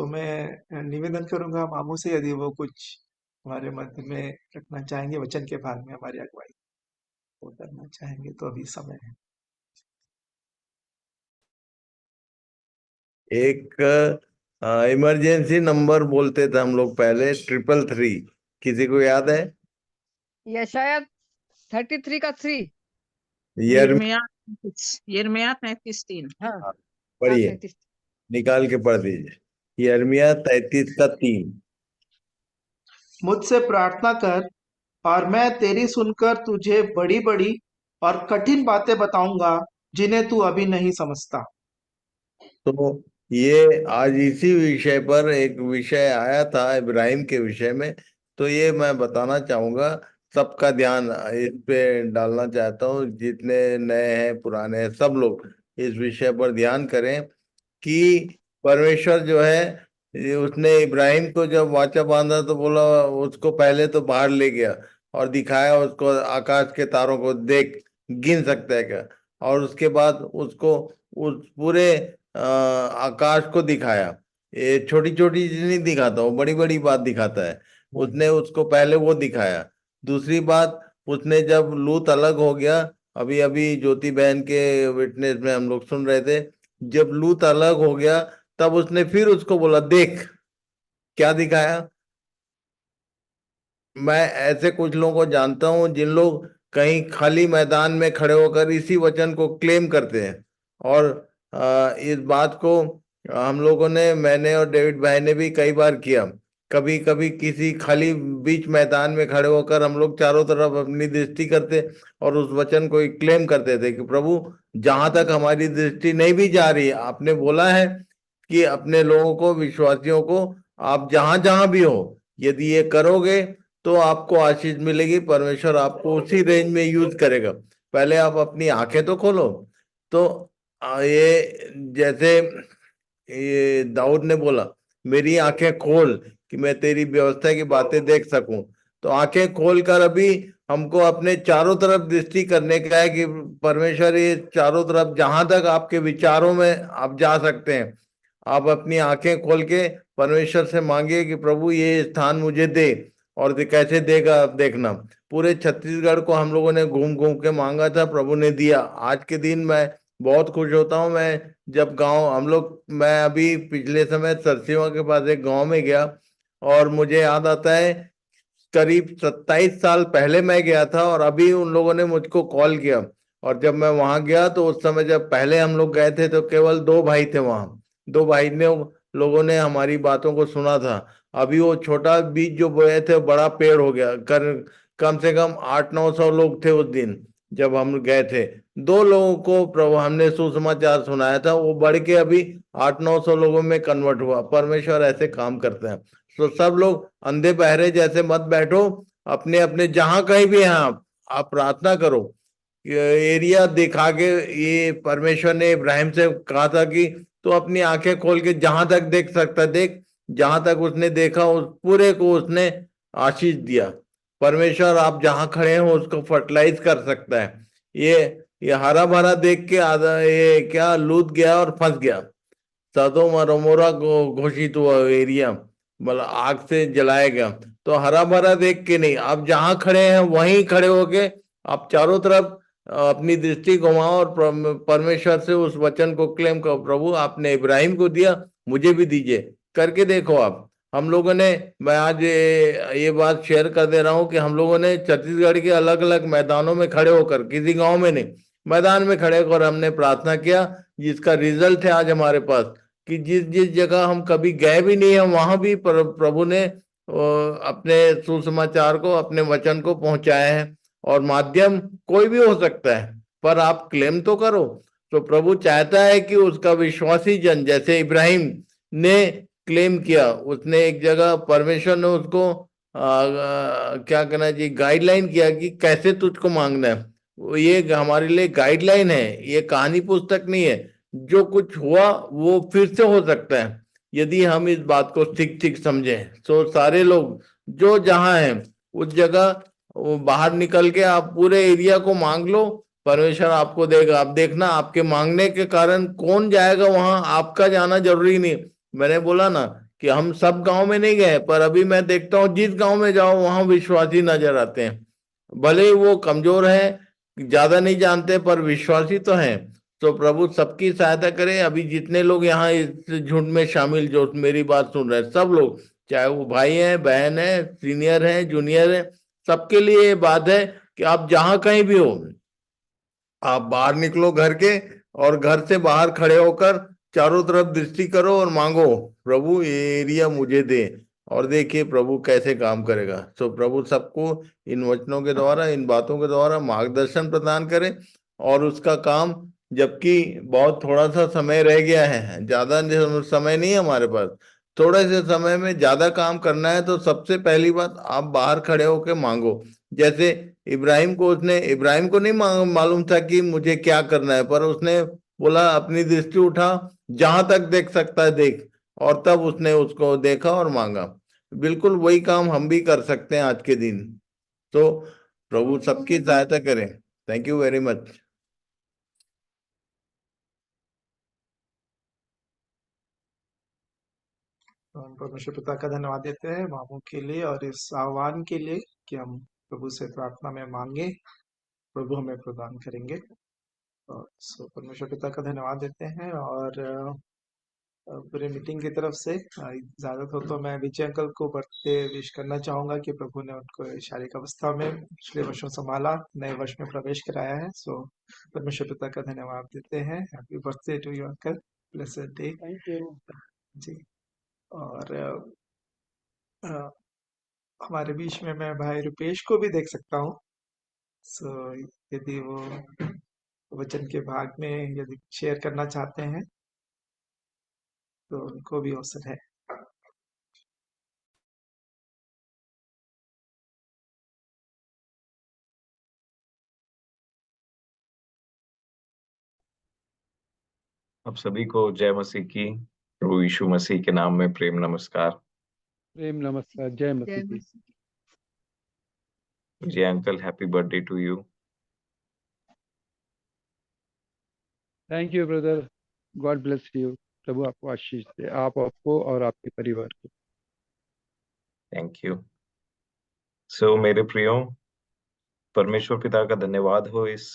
मैं निवेदन करूंगा मामू से, यदि वो कुछ हमारे मध्य में रखना चाहेंगे, वचन के भाग में हमारी अगुवाई वो करना चाहेंगे, तो अभी समय है। एक इमरजेंसी नंबर बोलते थे हम लोग पहले, 333, किसी को याद है? या शायद 33 का 3। यिर्मयाह, यिर्मयाह 33:3। हाँ हाँ, पढ़िए, 33। निकाल के पढ़ दीजिए। यिर्मयाह 33 का 3। मुझसे प्रार्थना कर और मैं तेरी सुनकर तुझे बड़ी बड़ी और कठिन बातें बताऊंगा, जिन्हें तू अभी नहीं समझता। तो ये आज इसी विषय पर एक विषय आया था इब्राहिम के विषय में, तो ये मैं बताना चाहूंगा, सबका ध्यान इस पे डालना चाहता हूँ, जितने नए हैं पुराने हैं सब लोग इस विषय पर ध्यान करें कि परमेश्वर जो है, उसने इब्राहिम को जब वाचा बांधा तो बोला, उसको पहले तो बाहर ले गया और दिखाया उसको आकाश के तारों को, देख गिन सकता है क्या, और उसके बाद उसको उस पूरे आकाश को दिखाया। ये छोटी छोटी चीज नहीं दिखाता, वो बड़ी बड़ी बात दिखाता है। उसने उसको पहले वो दिखाया। दूसरी बात, उसने जब लूत अलग हो गया, अभी अभी ज्योति बहन के विटनेस में हम लोग सुन रहे थे, जब लूत अलग हो गया तब उसने फिर उसको बोला, देख क्या दिखाया। मैं ऐसे कुछ लोगों को जानता हूं जिन लोग कहीं खाली मैदान में खड़े होकर इसी वचन को क्लेम करते हैं, और इस बात को हम लोगों ने, मैंने और डेविड भाई ने भी कई बार किया। कभी कभी किसी खाली बीच मैदान में खड़े होकर हम लोग चारों तरफ अपनी दृष्टि करते और उस वचन को क्लेम करते थे कि प्रभु, जहां तक हमारी दृष्टि नहीं भी जा रही, आपने बोला है कि अपने लोगों को, विश्वासियों को, आप जहां जहां भी हो यदि ये करोगे तो आपको आशीष मिलेगी, परमेश्वर आपको उसी रेंज में यूज करेगा। पहले आप अपनी आंखें तो खोलो। तो ये जैसे ये दाऊद ने बोला, मेरी आंखें खोल कि मैं तेरी व्यवस्था की बातें देख सकूं। तो आंखें खोलकर अभी हमको अपने चारों तरफ दृष्टि करने का है कि परमेश्वर ये चारों तरफ जहां तक आपके विचारों में आप जा सकते हैं, आप अपनी आंखें खोल के परमेश्वर से मांगिए कि प्रभु ये स्थान मुझे दे, और कैसे देगा आप देखना। पूरे छत्तीसगढ़ को हम लोगों ने घूम घूम के मांगा था, प्रभु ने दिया। आज के दिन मैं बहुत खुश होता हूँ, मैं जब गांव हम लोग, मैं अभी पिछले समय सरसीवा के पास एक गांव में गया, और मुझे याद आता है करीब 27 साल पहले मैं गया था, और अभी उन लोगों ने मुझको कॉल किया। और जब मैं वहां गया तो उस समय जब पहले हम लोग गए थे तो केवल 2 भाई थे वहां। 2 भाई ने, लोगों ने हमारी बातों को सुना था। अभी वो छोटा बीज जो बोए थे वो बड़ा पेड़ हो गया। कम से कम 800-900 लोग थे उस दिन जब हम गए थे। 2 लोगों को प्रभु हमने सुसमाचार सुनाया था, वो बढ़ के अभी 800-900 लोगों में कन्वर्ट हुआ। परमेश्वर ऐसे काम करते हैं। तो सब लोग अंधे बहरे जैसे मत बैठो, अपने अपने जहां कहीं भी हैं आप प्रार्थना करो। ये एरिया दिखा के, ये परमेश्वर ने इब्राहिम से कहा था कि तो अपनी आंखें खोल के जहां तक देख सकता देख। जहां तक उसने देखा उस पूरे को उसने आशीष दिया। परमेश्वर आप जहां खड़े हैं उसको फर्टिलाइज कर सकता है। ये ये हरा भरा देख के आधा ये क्या लूट गया और फंस गया। सदोम और अमोरा को घोषित हुआ एरिया, मतलब आग से जलाया गया। तो हरा भरा देख के नहीं, आप जहां खड़े हैं वहीं खड़े होके आप चारों तरफ अपनी दृष्टि घुमाओ और परमेश्वर से उस वचन को क्लेम करो, प्रभु आपने इब्राहिम को दिया, मुझे भी दीजिए। करके देखो आप। हम लोगों ने, मैं आज ये बात शेयर कर दे रहा हूँ कि हम लोगों ने छत्तीसगढ़ के अलग अलग मैदानों में खड़े होकर, किसी गांव में नहीं, मैदान में खड़े होकर हमने प्रार्थना किया, जिसका रिजल्ट है आज हमारे पास। कि जिस जिस जगह हम कभी गए भी नहीं है वहां भी प्रभु ने अपने सुसमाचार को, अपने वचन को पहुंचाया है। और माध्यम कोई भी हो सकता है, पर आप क्लेम तो करो। तो प्रभु चाहता है कि उसका विश्वासी जन, जैसे इब्राहिम ने क्लेम किया, उसने एक जगह परमेश्वर ने उसको क्या कहना चाहिए, गाइडलाइन किया कि कैसे तुझको मांगना है। ये हमारे लिए गाइडलाइन है, ये कहानी पुस्तक नहीं है। जो कुछ हुआ वो फिर से हो सकता है यदि हम इस बात को ठीक ठीक समझें। तो सारे लोग जो जहां हैं उस जगह वो बाहर निकल के आप पूरे एरिया को मांग लो, परमेश्वर आपको देगा। आप देखना, आपके मांगने के कारण कौन जाएगा वहां, आपका जाना जरूरी नहीं। मैंने बोला ना कि हम सब गांव में नहीं गए, पर अभी मैं देखता हूँ जिस गांव में जाओ वहां विश्वासी नजर आते हैं। भले वो कमजोर है, ज्यादा नहीं जानते, पर विश्वासी तो हैं। तो प्रभु सबकी सहायता करे। अभी जितने लोग यहाँ इस झुंड में शामिल जो मेरी बात सुन रहे हैं, सब लोग, चाहे वो भाई हैं, बहन है, सीनियर हैं, जूनियर हैं, सबके लिए ये बात है कि आप जहां कहीं भी हो, आप बाहर निकलो घर के, और घर से बाहर खड़े होकर चारों तरफ दृष्टि करो और मांगो, प्रभु ये एरिया मुझे दे। और देखिए प्रभु कैसे काम करेगा। तो प्रभु सबको इन वचनों के द्वारा, इन बातों के द्वारा मार्गदर्शन प्रदान करे, और उसका काम जबकि बहुत थोड़ा सा समय रह गया है, ज्यादा समय नहीं है हमारे पास। थोड़े से समय में ज्यादा काम करना है तो सबसे पहली बात आप बाहर खड़े होके मांगो। जैसे इब्राहिम को नहीं मालूम था कि मुझे क्या करना है, पर उसने बोला अपनी दृष्टि उठा, जहां तक देख सकता है देख, और तब उसने उसको देखा और मांगा। बिल्कुल वही काम हम भी कर सकते हैं आज के दिन। तो प्रभु सबकी सहायता करें। Thank you very much. तो हम परमेश्वर पिता का धन्यवाद देते हैं मामू के लिए और इस आह्वान के लिए कि हम प्रभु से प्रार्थना में मांगे, प्रभु हमें प्रदान करेंगे। और सो परमेश्वर पिता का धन्यवाद देते हैं। और पूरे मीटिंग की तरफ से इजाजत हो तो मैं विजय अंकल को बर्थडे विश करना चाहूंगा कि प्रभु ने उनको शारीरिक अवस्था में पिछले वर्षों संभाला, नए वर्ष में प्रवेश कराया है। सो परमेश्वर पिता का धन्यवाद देते हैं। Happy birthday to you uncle, blessed day. Thank you. जी। और अ, हमारे बीच में मैं भाई रुपेश को भी देख सकता हूँ। सो यदि वो वचन के भाग में यदि शेयर करना चाहते हैं तो उनको भी अवसर है। आप सभी को जय मसीह की, प्रभु यीशु मसीह के नाम में प्रेम नमस्कार। प्रेम नमस्कार, जय मसीह की। जय uncle, happy birthday to you. Thank you brother, God bless you. प्रभु आपको आशीष दे, आपको और आपके परिवार को। Thank you. सो मेरे प्रियो, परमेश्वर पिता का धन्यवाद हो इस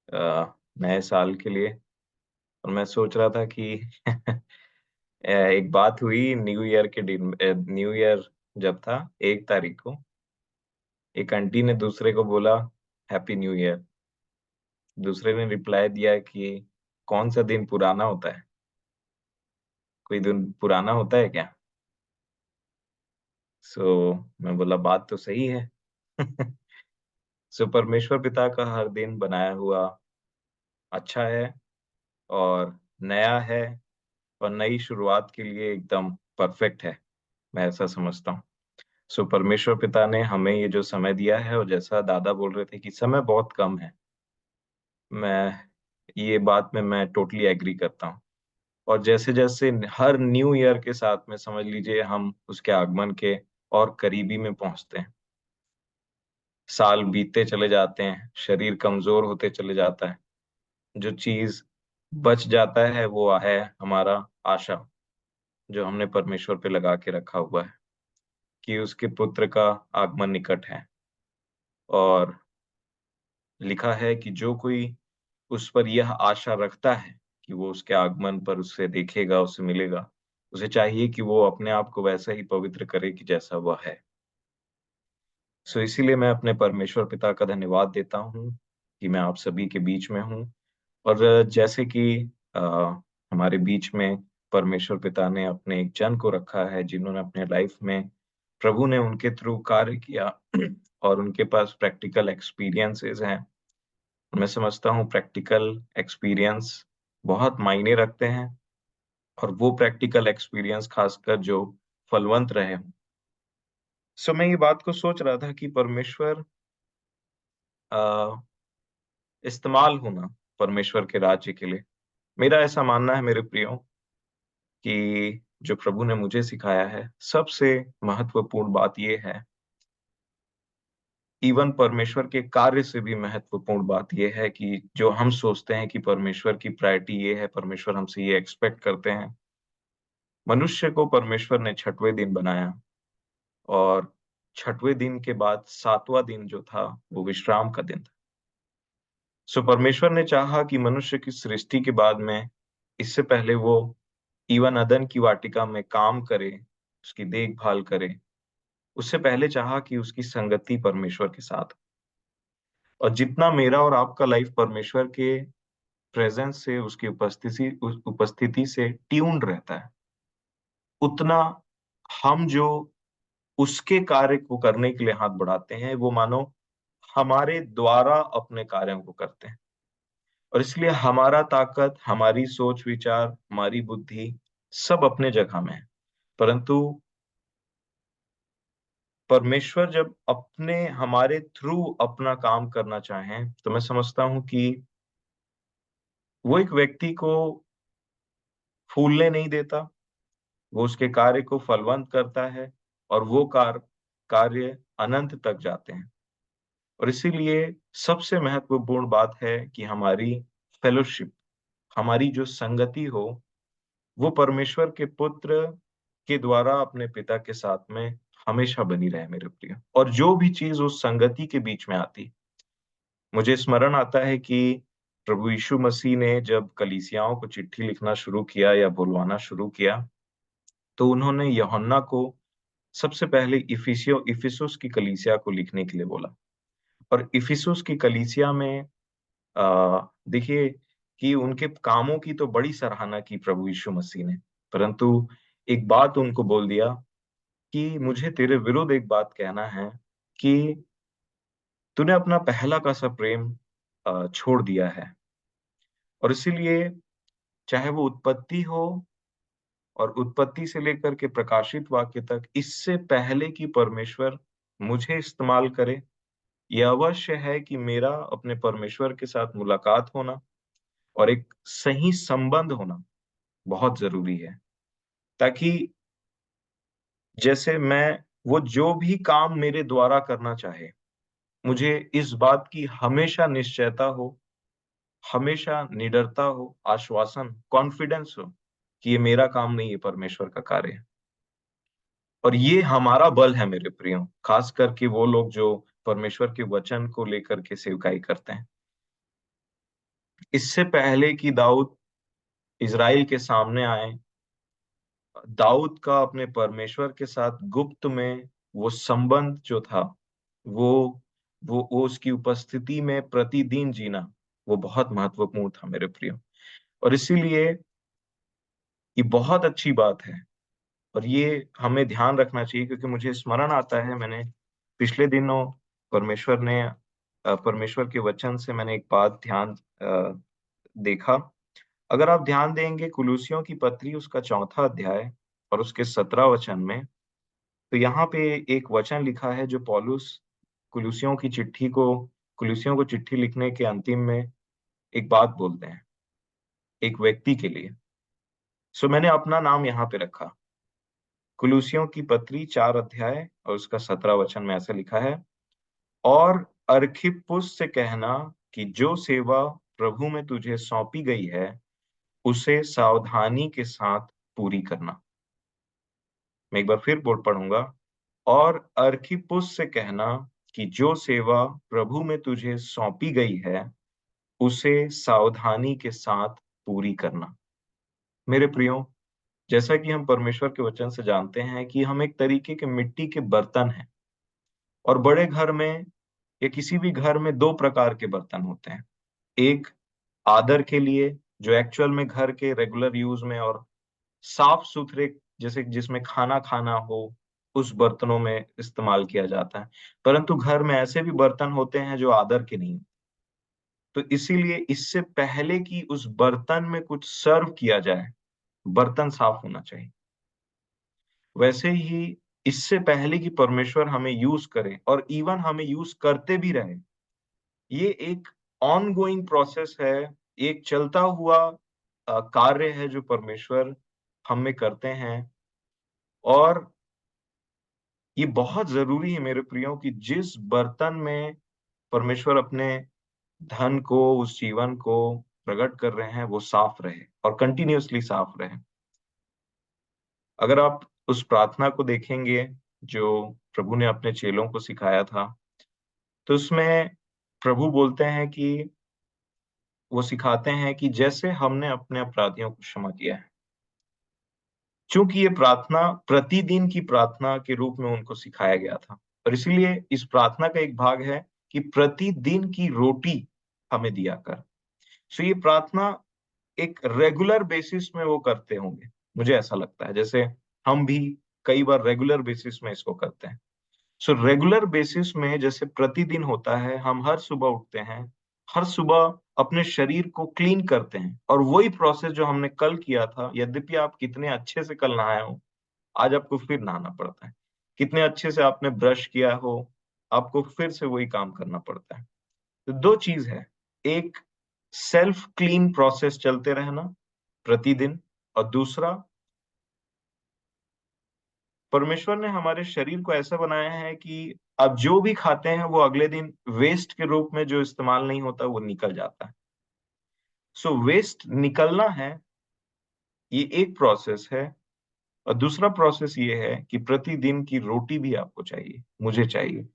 नए साल के लिए। और मैं सोच रहा था कि एक बात हुई न्यू ईयर के दिन, न्यू ईयर जब था 1 तारीख को, एक आंटी ने दूसरे को बोला हैप्पी न्यू ईयर। दूसरे ने रिप्लाई दिया कि कौन सा दिन पुराना होता है, कोई दिन पुराना होता है क्या? सो मैं बोला बात तो सही है। सो परमेश्वर पिता का हर दिन बनाया हुआ अच्छा है और नया है और नई शुरुआत के लिए एकदम परफेक्ट है, मैं ऐसा समझता हूँ। सो परमेश्वर पिता ने हमें ये जो समय दिया है, और जैसा दादा बोल रहे थे कि समय बहुत कम है, मैं ये बात में मैं टोटली एग्री करता हूँ। और जैसे जैसे हर न्यू ईयर के साथ में समझ लीजिए हम उसके आगमन के और करीबी में पहुंचते हैं। साल बीतते चले जाते हैं, शरीर कमजोर होते चले जाता है, जो चीज बच जाता है वो है हमारा आशा, जो हमने परमेश्वर पे लगा के रखा हुआ है कि उसके पुत्र का आगमन निकट है। और लिखा है कि जो कोई उस पर यह आशा रखता है कि वो उसके आगमन पर उससे देखेगा, उससे मिलेगा, उसे चाहिए कि वो अपने आप को वैसा ही पवित्र करे कि जैसा वह है। सो इसीलिए मैं अपने परमेश्वर पिता का धन्यवाद देता हूँ कि मैं आप सभी के बीच में हूँ। और जैसे कि अ, हमारे बीच में परमेश्वर पिता ने अपने एक जन को रखा है जिन्होंने अपने लाइफ में प्रभु ने उनके थ्रू कार्य किया और उनके पास प्रैक्टिकल एक्सपीरियंसेस हैं। मैं समझता हूँ प्रैक्टिकल एक्सपीरियंस बहुत मायने रखते हैं, और वो प्रैक्टिकल एक्सपीरियंस खासकर जो फलवंत रहे हों। सो मैं ये बात को सोच रहा था कि परमेश्वर इस्तेमाल होना परमेश्वर के राज्य के लिए। मेरा ऐसा मानना है मेरे प्रियो कि जो प्रभु ने मुझे सिखाया है, सबसे महत्वपूर्ण बात यह है, इवन परमेश्वर के कार्य से भी महत्वपूर्ण बात यह है कि जो हम सोचते हैं कि परमेश्वर की प्रायोरिटी ये है, परमेश्वर हमसे ये एक्सपेक्ट करते हैं। मनुष्य को परमेश्वर ने 6वें दिन बनाया, और 6वें दिन के बाद 7वां दिन जो था वो विश्राम का दिन था। सो परमेश्वर ने चाहा कि मनुष्य की सृष्टि के बाद में, इससे पहले वो इवन अदन की वाटिका में काम करे, उसकी देखभाल करे, उससे पहले चाहा कि उसकी संगति परमेश्वर के साथ। और जितना मेरा और आपका लाइफ परमेश्वर के प्रेजेंस से, उसकी उपस्थिति से ट्यून्ड रहता है, उतना हम जो उसके कार्य को करने के लिए हाथ बढ़ाते हैं, वो मानो हमारे द्वारा अपने कार्यों को करते हैं। और इसलिए हमारा ताकत, हमारी सोच विचार, हमारी बुद्धि सब अपने जगह में है। परंतु परमेश्वर जब अपने हमारे थ्रू अपना काम करना चाहें, तो मैं समझता हूं कि वो एक व्यक्ति को फूलने नहीं देता, वो उसके कार्य को फलवंत करता है, और वो कार्य अनंत तक जाते हैं। और इसीलिए सबसे महत्वपूर्ण बात है कि हमारी फेलोशिप, हमारी जो संगति हो, वो परमेश्वर के पुत्र के द्वारा अपने पिता के साथ में हमेशा बनी रहे मेरे प्रिय। और जो भी चीज उस संगति के बीच में आती, मुझे स्मरण आता है कि प्रभु यीशु मसीह ने जब कलीसियाओं को चिट्ठी लिखना शुरू किया या बुलवाना शुरू किया, तो उन्होंने यूहन्ना को सबसे पहले इफिसुस की कलीसिया को लिखने के लिए बोला। और इफिसुस की कलीसिया में देखिए कि उनके कामों की तो बड़ी सराहना की प्रभु यीशु मसीह ने, परंतु एक बात उनको बोल दिया कि मुझे तेरे विरुद्ध एक बात कहना है कि तूने अपना पहला का सा प्रेम छोड़ दिया है। और इसीलिए चाहे वो उत्पत्ति हो, और उत्पत्ति से लेकर के प्रकाशित वाक्य तक, इससे पहले कि परमेश्वर मुझे इस्तेमाल करे, यह अवश्य है कि मेरा अपने परमेश्वर के साथ मुलाकात होना और एक सही संबंध होना बहुत जरूरी है, ताकि जैसे वो जो भी काम मेरे द्वारा करना चाहे, मुझे इस बात की हमेशा निश्चयता हो, हमेशा निडरता हो, आश्वासन, कॉन्फिडेंस हो कि ये मेरा काम नहीं, ये परमेश्वर का कार्य है। और ये हमारा बल है मेरे प्रियो, खास करके वो लोग जो परमेश्वर के वचन को लेकर के सेवकाई करते हैं। इससे पहले कि दाऊद इज़राइल के सामने आए, दाऊद का अपने परमेश्वर के साथ गुप्त में वो संबंध जो था, वो उसकी उपस्थिति में प्रतिदिन जीना, वो बहुत महत्वपूर्ण था मेरे प्रियो। और इसीलिए ये बहुत अच्छी बात है, और ये हमें ध्यान रखना चाहिए, क्योंकि मुझे स्मरण आता है, मैंने पिछले दिनों परमेश्वर के वचन से मैंने एक बात देखा। अगर आप ध्यान देंगे कुलुसियों की पत्री, उसका 4था अध्याय और उसके 17 वचन में, तो यहाँ पे एक वचन लिखा है जो पौलुस कुलुसियों को चिट्ठी लिखने के अंतिम में एक बात बोलते हैं एक व्यक्ति के लिए। सो मैंने अपना नाम यहाँ पे रखा। कुलुसियों की पत्री 4 अध्याय और उसका 17 वचन में ऐसा लिखा है, और अर्खिप्पुस से कहना कि जो सेवा प्रभु में तुझे सौंपी गई है, उसे सावधानी के साथ पूरी करना। मैं एक बार फिर बोल पढ़ूंगा, और अर्खिप्पुस से कहना कि जो सेवा प्रभु में तुझे सौंपी गई है, उसे सावधानी के साथ पूरी करना। मेरे प्रियो, जैसा कि हम परमेश्वर के वचन से जानते हैं कि हम एक तरीके के मिट्टी के बर्तन हैं, और बड़े घर में या किसी भी घर में 2 प्रकार के बर्तन होते हैं। एक आदर के लिए, जो एक्चुअल में घर के रेगुलर यूज में और साफ सुथरे, जैसे जिसमें खाना खाना हो, उस बर्तनों में इस्तेमाल किया जाता है। परंतु घर में ऐसे भी बर्तन होते हैं जो आदर के नहीं, तो इसीलिए इससे पहले कि उस बर्तन में कुछ सर्व किया जाए, बर्तन साफ होना चाहिए। वैसे ही इससे पहले कि परमेश्वर हमें यूज करे और इवन हमें यूज करते भी रहे, ये एक ऑन गोइंग प्रोसेस है, एक चलता हुआ कार्य है जो परमेश्वर हम में करते हैं। और ये बहुत जरूरी है मेरे प्रियो कि जिस बर्तन में परमेश्वर अपने धन को, उस जीवन को प्रकट कर रहे हैं, वो साफ रहे और कंटिन्यूअसली साफ रहे। अगर आप उस प्रार्थना को देखेंगे जो प्रभु ने अपने चेलों को सिखाया था, तो उसमें प्रभु बोलते हैं कि वो सिखाते हैं कि जैसे हमने अपने अपराधियों को क्षमा किया है। चूंकि ये प्रार्थना प्रतिदिन की प्रार्थना के रूप में उनको सिखाया गया था, और इसीलिए इस प्रार्थना का एक भाग है कि प्रतिदिन की रोटी हमें दिया कर। सो ये प्रार्थना एक रेगुलर बेसिस में वो करते होंगे, मुझे ऐसा लगता है, जैसे हम भी कई बार रेगुलर बेसिस में इसको करते हैं। सो रेगुलर बेसिस में जैसे प्रतिदिन होता है, हम हर सुबह उठते हैं, हर सुबह अपने शरीर को क्लीन करते हैं। और वही प्रोसेस जो हमने कल किया था, यद्यपि आप कितने अच्छे से कल नहाए हो, आज आपको फिर नहाना पड़ता है। कितने अच्छे से आपने ब्रश किया हो, आपको फिर से वही काम करना पड़ता है। तो दो चीज है, एक सेल्फ क्लीन प्रोसेस चलते रहना प्रतिदिन, और दूसरा परमेश्वर ने हमारे शरीर को ऐसा बनाया है कि अब जो भी खाते हैं वो अगले दिन वेस्ट के रूप में जो इस्तेमाल नहीं होता वो निकल जाता है। सो वेस्ट निकलना है, ये एक प्रोसेस है। और दूसरा प्रोसेस ये है कि प्रतिदिन की रोटी भी आपको चाहिए, मुझे चाहिए।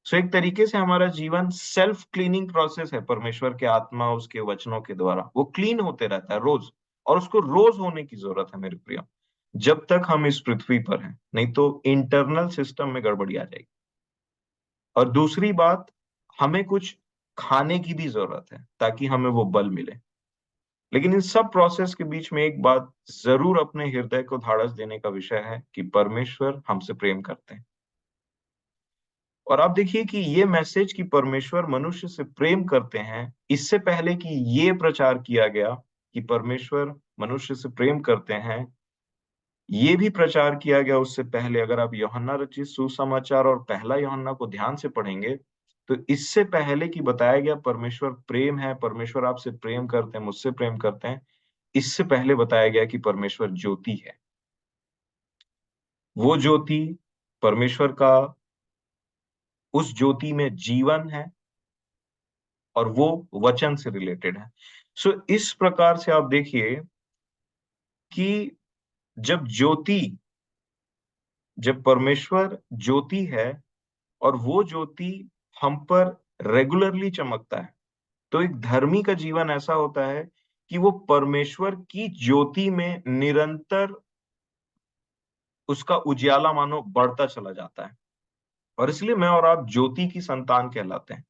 सो एक तरीके से हमारा जीवन सेल्फ क्लीनिंग प्रोसेस है। परमेश्वर के आत्मा उसके वचनों के द्वारा वो क्लीन होते रहता है रोज, और उसको रोज होने की जरूरत है मेरे प्रिय, जब तक हम इस पृथ्वी पर हैं, नहीं तो इंटरनल सिस्टम में गड़बड़ी आ जाएगी। और दूसरी बात, हमें कुछ खाने की भी जरूरत है ताकि हमें वो बल मिले। लेकिन इन सब प्रोसेस के बीच में एक बात जरूर अपने हृदय को धाड़स देने का विषय है कि परमेश्वर हमसे प्रेम करते हैं। और आप देखिए कि ये मैसेज कि परमेश्वर मनुष्य से प्रेम करते हैं, इससे पहले कि ये प्रचार किया गया कि परमेश्वर मनुष्य से प्रेम करते हैं, ये भी प्रचार किया गया उससे पहले। अगर आप यूहन्ना रचित सुसमाचार और पहला यूहन्ना को ध्यान से पढ़ेंगे तो इससे पहले कि बताया गया परमेश्वर प्रेम है, परमेश्वर आपसे प्रेम करते हैं, मुझसे प्रेम करते हैं, इससे पहले बताया गया कि परमेश्वर ज्योति है। वो ज्योति परमेश्वर का, उस ज्योति में जीवन है और वो वचन से रिलेटेड है। सो इस प्रकार से आप देखिए कि जब परमेश्वर ज्योति है और वो ज्योति हम पर रेगुलरली चमकता है, तो एक धर्मी का जीवन ऐसा होता है कि वो परमेश्वर की ज्योति में निरंतर उसका उजियाला मानो बढ़ता चला जाता है। और इसलिए मैं और आप ज्योति की संतान कहलाते हैं।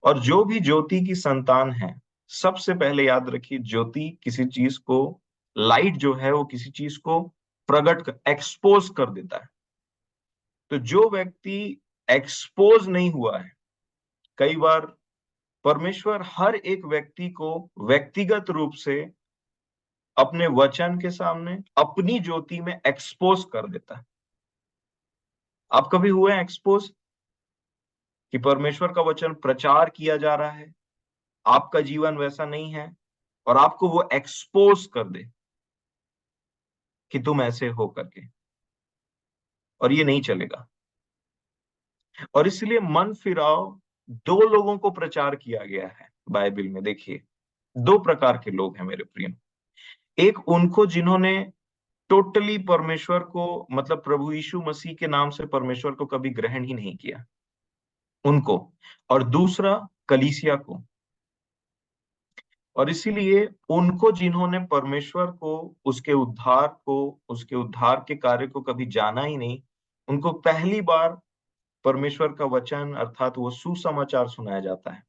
और जो भी ज्योति की संतान है, सबसे पहले याद रखिए, ज्योति किसी चीज को, लाइट जो है वो किसी चीज को एक्सपोज कर देता है। तो जो व्यक्ति एक्सपोज नहीं हुआ है, कई बार परमेश्वर हर एक व्यक्ति को व्यक्तिगत रूप से अपने वचन के सामने अपनी ज्योति में एक्सपोज कर देता है। आप कभी हुए एक्सपोज कि परमेश्वर का वचन प्रचार किया जा रहा है, आपका जीवन वैसा नहीं है, और आपको वो एक्सपोज कर दे कि तुम ऐसे हो करके, और ये नहीं चलेगा। और इसलिए मन फिराओ दो लोगों को प्रचार किया गया है बाइबल में। देखिए, दो प्रकार के लोग हैं मेरे प्रिय। एक उनको जिन्होंने टोटली परमेश्वर को, मतलब प्रभु यीशु मसीह के नाम से परमेश्वर को कभी ग्रहण ही नहीं किया, उनको। और दूसरा कलीसिया को। और इसीलिए उनको जिन्होंने परमेश्वर को, उसके उद्धार के कार्य को कभी जाना ही नहीं, उनको पहली बार परमेश्वर का वचन अर्थात वो सुसमाचार सुनाया जाता है,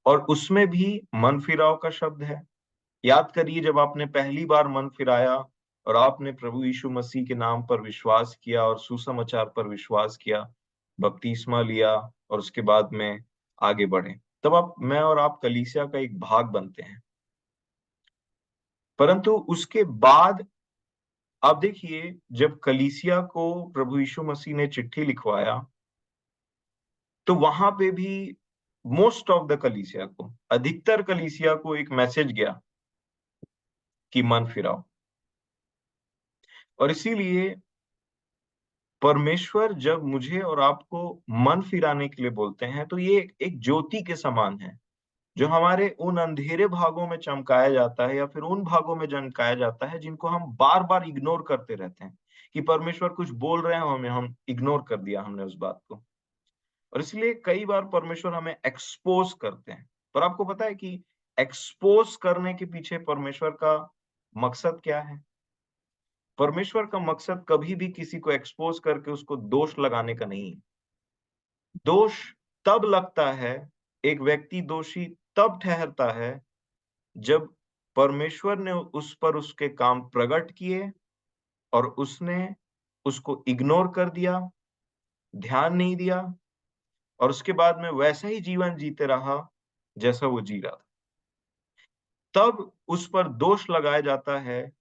और उसमें भी मन फिराव का शब्द है। याद करिए, जब आपने पहली बार मन फिराया और आपने प्रभु यीशु मसीह के नाम पर विश्वास किया और सुसमाचार पर विश्वास किया, बपतिस्मा लिया और उसके बाद में आगे बढ़े, तब मैं और आप कलीसिया का एक भाग बनते हैं। परंतु उसके बाद आप देखिए, जब कलीसिया को प्रभु यीशु मसीह ने चिट्ठी लिखवाया, तो वहां पे भी मोस्ट ऑफ द कलीसिया को, अधिकतर कलीसिया को एक मैसेज गया कि मन फिराओ। और इसीलिए परमेश्वर जब मुझे और आपको मन फिराने के लिए बोलते हैं, तो ये एक ज्योति के समान है, जो हमारे उन अंधेरे भागों में चमकाया जाता है, या फिर उन भागों में चमकाया जाता है जिनको हम बार बार इग्नोर करते रहते हैं, कि परमेश्वर कुछ बोल रहे हैं, हमें हम इग्नोर कर दिया हमने उस बात को। और इसलिए कई बार परमेश्वर हमें एक्सपोज करते हैं। पर आपको पता है कि एक्सपोज करने के पीछे परमेश्वर का मकसद क्या है? परमेश्वर का मकसद कभी भी किसी को एक्सपोज करके उसको दोष लगाने का नहीं है। दोष तब लगता है, एक व्यक्ति दोषी तब ठहरता है जब परमेश्वर ने उस पर उसके काम प्रकट किए और उसने उसको इग्नोर कर दिया, ध्यान नहीं दिया, और उसके बाद में वैसा ही जीवन जीते रहा जैसा वो जी रहा था। तब उस पर दोष लगाया जाता है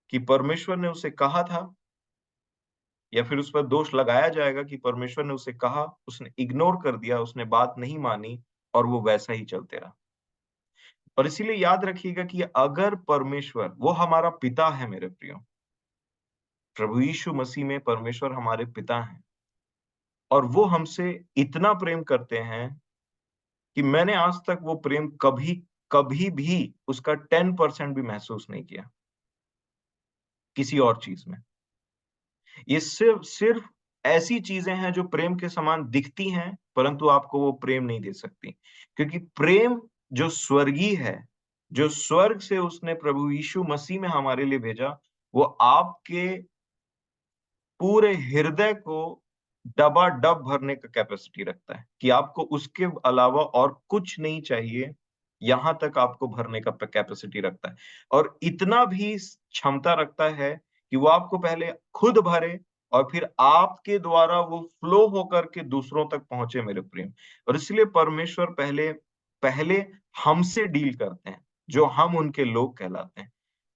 कि परमेश्वर ने उसे कहा था, या फिर उस पर दोष लगाया जाएगा कि परमेश्वर ने उसे कहा, उसने इग्नोर कर दिया, उसने बात नहीं मानी और वो वैसा ही चलते रहा। और इसीलिए याद रखिएगा कि अगर परमेश्वर, वो हमारा पिता है मेरे प्रियो, प्रभु यीशु मसीह में परमेश्वर हमारे पिता हैं, और वो हमसे इतना प्रेम करते हैं कि मैंने आज तक वो प्रेम कभी कभी भी उसका 10% भी महसूस नहीं किया किसी और चीज में। ये सिर्फ सिर्फ ऐसी चीजें हैं जो प्रेम के समान दिखती हैं, परंतु आपको वो प्रेम नहीं दे सकती, क्योंकि प्रेम जो स्वर्गीय है, जो स्वर्ग से उसने प्रभु यीशु मसीह में हमारे लिए भेजा, वो आपके पूरे हृदय को डबाडब भरने का कैपेसिटी रखता है कि आपको उसके अलावा और कुछ नहीं चाहिए, यहां तक आपको भरने का कैपेसिटी रखता है। और इतना भी क्षमता रखता है कि वो आपको पहले खुद भरे और फिर आपके द्वारा वो फ्लो होकर के दूसरों तक पहुंचे मेरे प्रेम। और इसलिए परमेश्वर पहले पहले हमसे डील करते हैं, जो हम उनके लोग कहलाते हैं,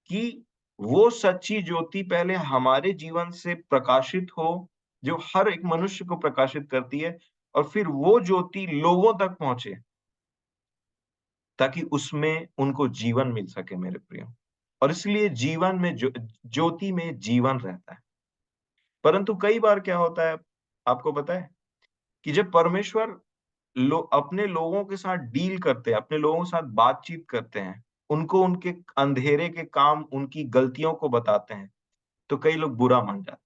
कि वो सच्ची ज्योति पहले हमारे जीवन से प्रकाशित हो, जो हर एक मनुष्य को प्रकाशित करती है, और फिर वो ज्योति लोगों तक पहुंचे ताकि उसमें उनको जीवन मिल सके मेरे प्रियो। और इसलिए जीवन में ज्योति में जीवन रहता है। परंतु कई बार क्या होता है, आपको पता है कि जब परमेश्वर अपने लोगों के साथ डील करते हैं, अपने लोगों के साथ बातचीत करते हैं, उनको उनके अंधेरे के काम, उनकी गलतियों को बताते हैं, तो कई लोग बुरा मान जाते हैं,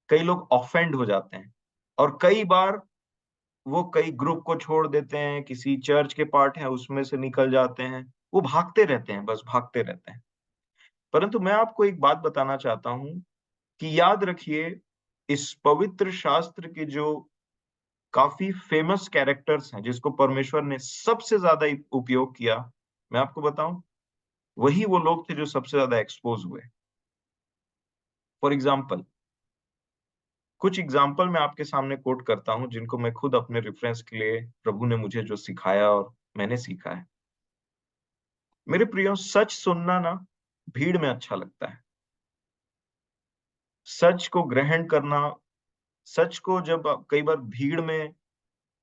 कई लोग ऑफेंड हो जाते हैं, और कई बार वो कई ग्रुप को छोड़ देते हैं, किसी चर्च के पार्ट है उसमें से निकल जाते हैं, वो भागते रहते हैं, बस भागते रहते हैं। परंतु मैं आपको एक बात बताना चाहता हूं कि याद रखिए, इस पवित्र शास्त्र के जो काफी फेमस कैरेक्टर्स हैं, जिसको परमेश्वर ने सबसे ज्यादा उपयोग किया, मैं आपको बताऊं, वही वो लोग थे जो सबसे ज्यादा एक्सपोज हुए। फॉर एग्जाम्पल, कुछ एग्जाम्पल मैं आपके सामने कोट करता हूं, जिनको मैं खुद अपने रेफरेंस के लिए, प्रभु ने मुझे जो सिखाया और मैंने सीखा है। मेरे प्रियो, सच सुनना ना भीड़ में अच्छा लगता है। सच को ग्रहण करना, सच को जब कई बार भीड़ में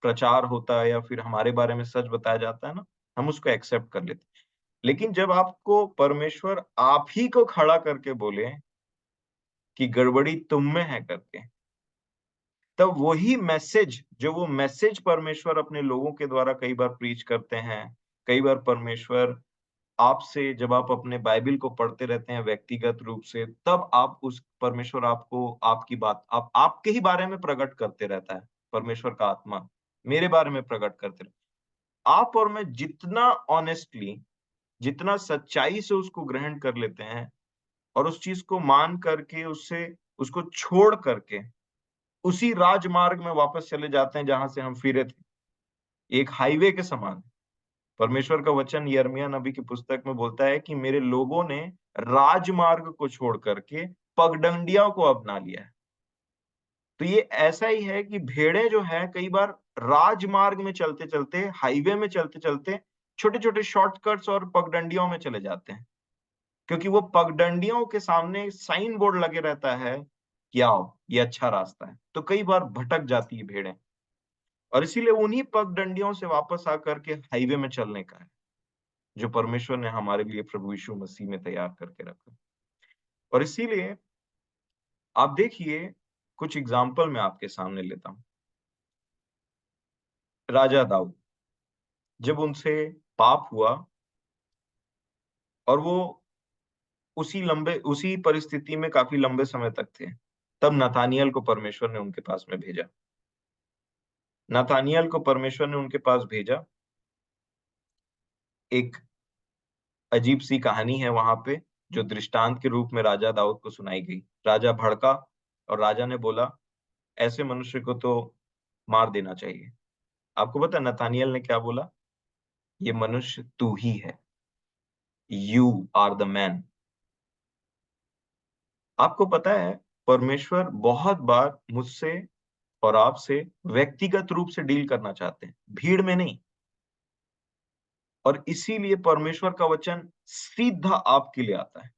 प्रचार होता है या फिर हमारे बारे में सच बताया जाता है ना, हम उसको एक्सेप्ट कर लेते हैं। लेकिन जब आपको परमेश्वर आप ही को खड़ा करके बोले कि गड़बड़ी तुम में है करके, तब वही मैसेज, जो वो मैसेज परमेश्वर अपने लोगों के द्वारा कई बार प्रीच करते हैं, कई बार परमेश्वर आपसे, जब आप अपने बाइबल को पढ़ते रहते हैं व्यक्तिगत रूप से, तब आप उस परमेश्वर आपको आपकी बात आपके ही बारे में प्रकट करते रहता है। परमेश्वर का आत्मा मेरे बारे में प्रकट करते रहता है। आप और मैं जितना ऑनेस्टली, जितना सच्चाई से उसको ग्रहण कर लेते हैं और उस चीज को मान करके, उससे उसको छोड़ करके उसी राजमार्ग में वापस चले जाते हैं जहां से हम फिरे थे, एक हाईवे के समान। परमेश्वर का वचन यिर्मयाह नबी की पुस्तक में बोलता है कि मेरे लोगों ने राजमार्ग को छोड़ करके पगडंडियों को अपना लिया है। तो ये ऐसा ही है कि भेड़ें जो है, कई बार राजमार्ग में चलते चलते, हाईवे में चलते चलते छोटे छोटे शॉर्टकट्स और पगडंडियों में चले जाते हैं, क्योंकि वो पगडंडियों के सामने साइन बोर्ड लगे रहता है कि आओ, ये अच्छा रास्ता है। तो कई बार भटक जाती है भेड़ें, और इसीलिए उन्हीं पगडंडियों से वापस आकर के हाईवे में चलने का है, जो परमेश्वर ने हमारे लिए प्रभु यीशु मसीह में तैयार करके रखा। और इसीलिए आप देखिए, कुछ एग्जाम्पल मैं आपके सामने लेता हूं। राजा दाऊद, जब उनसे पाप हुआ और वो उसी परिस्थिति में काफी लंबे समय तक थे, तब नतानियल को परमेश्वर ने उनके पास में भेजा। नतानियल को परमेश्वर ने उनके पास भेजा। एक अजीब सी कहानी है वहां पे, जो दृष्टांत के रूप में राजा दाऊद को सुनाई गई। राजा भड़का और राजा ने बोला, ऐसे मनुष्य को तो मार देना चाहिए। आपको पता है नतानियल ने क्या बोला? ये मनुष्य तू ही है, यू आर द मैन। आपको पता है, परमेश्वर बहुत बार मुझसे और आपसे व्यक्तिगत रूप से डील करना चाहते हैं, भीड़ में नहीं। और इसीलिए परमेश्वर का वचन सीधा आपके लिए आता है।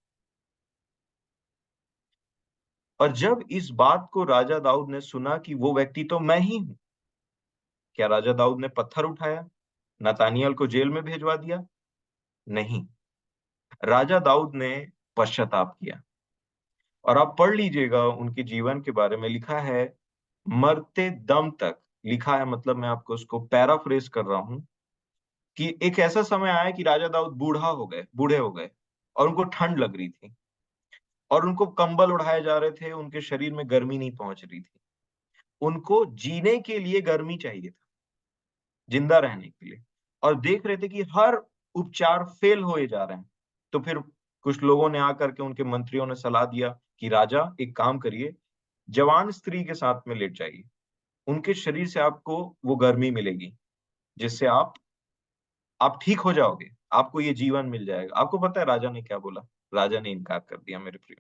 और जब इस बात को राजा दाऊद ने सुना कि वो व्यक्ति तो मैं ही हूं, क्या राजा दाऊद ने पत्थर उठाया, नतानियल को जेल में भेजवा दिया? नहीं, राजा दाऊद ने पश्चाताप किया। और आप पढ़ लीजिएगा उनके जीवन के बारे में, लिखा है मरते दम तक, लिखा है, मतलब मैं आपको उसको पैराफ्रेज कर रहा हूं, कि एक ऐसा समय आया कि राजा दाऊद बूढ़े हो गए और उनको ठंड लग रही थी और उनको कंबल उड़ाए जा रहे थे, उनके शरीर में गर्मी नहीं पहुंच रही थी। उनको जीने के लिए गर्मी चाहिए था, जिंदा रहने के लिए, और देख रहे थे कि हर उपचार फेल होए जा रहे हैं। तो फिर कुछ लोगों ने आकर के, उनके मंत्रियों ने सलाह दिया कि राजा एक काम करिए, जवान स्त्री के साथ में लेट जाइए, उनके शरीर से आपको वो गर्मी मिलेगी जिससे आप ठीक हो जाओगे, आपको ये जीवन मिल जाएगा। आपको पता है राजा ने क्या बोला? राजा ने इनकार कर दिया मेरे प्रिय।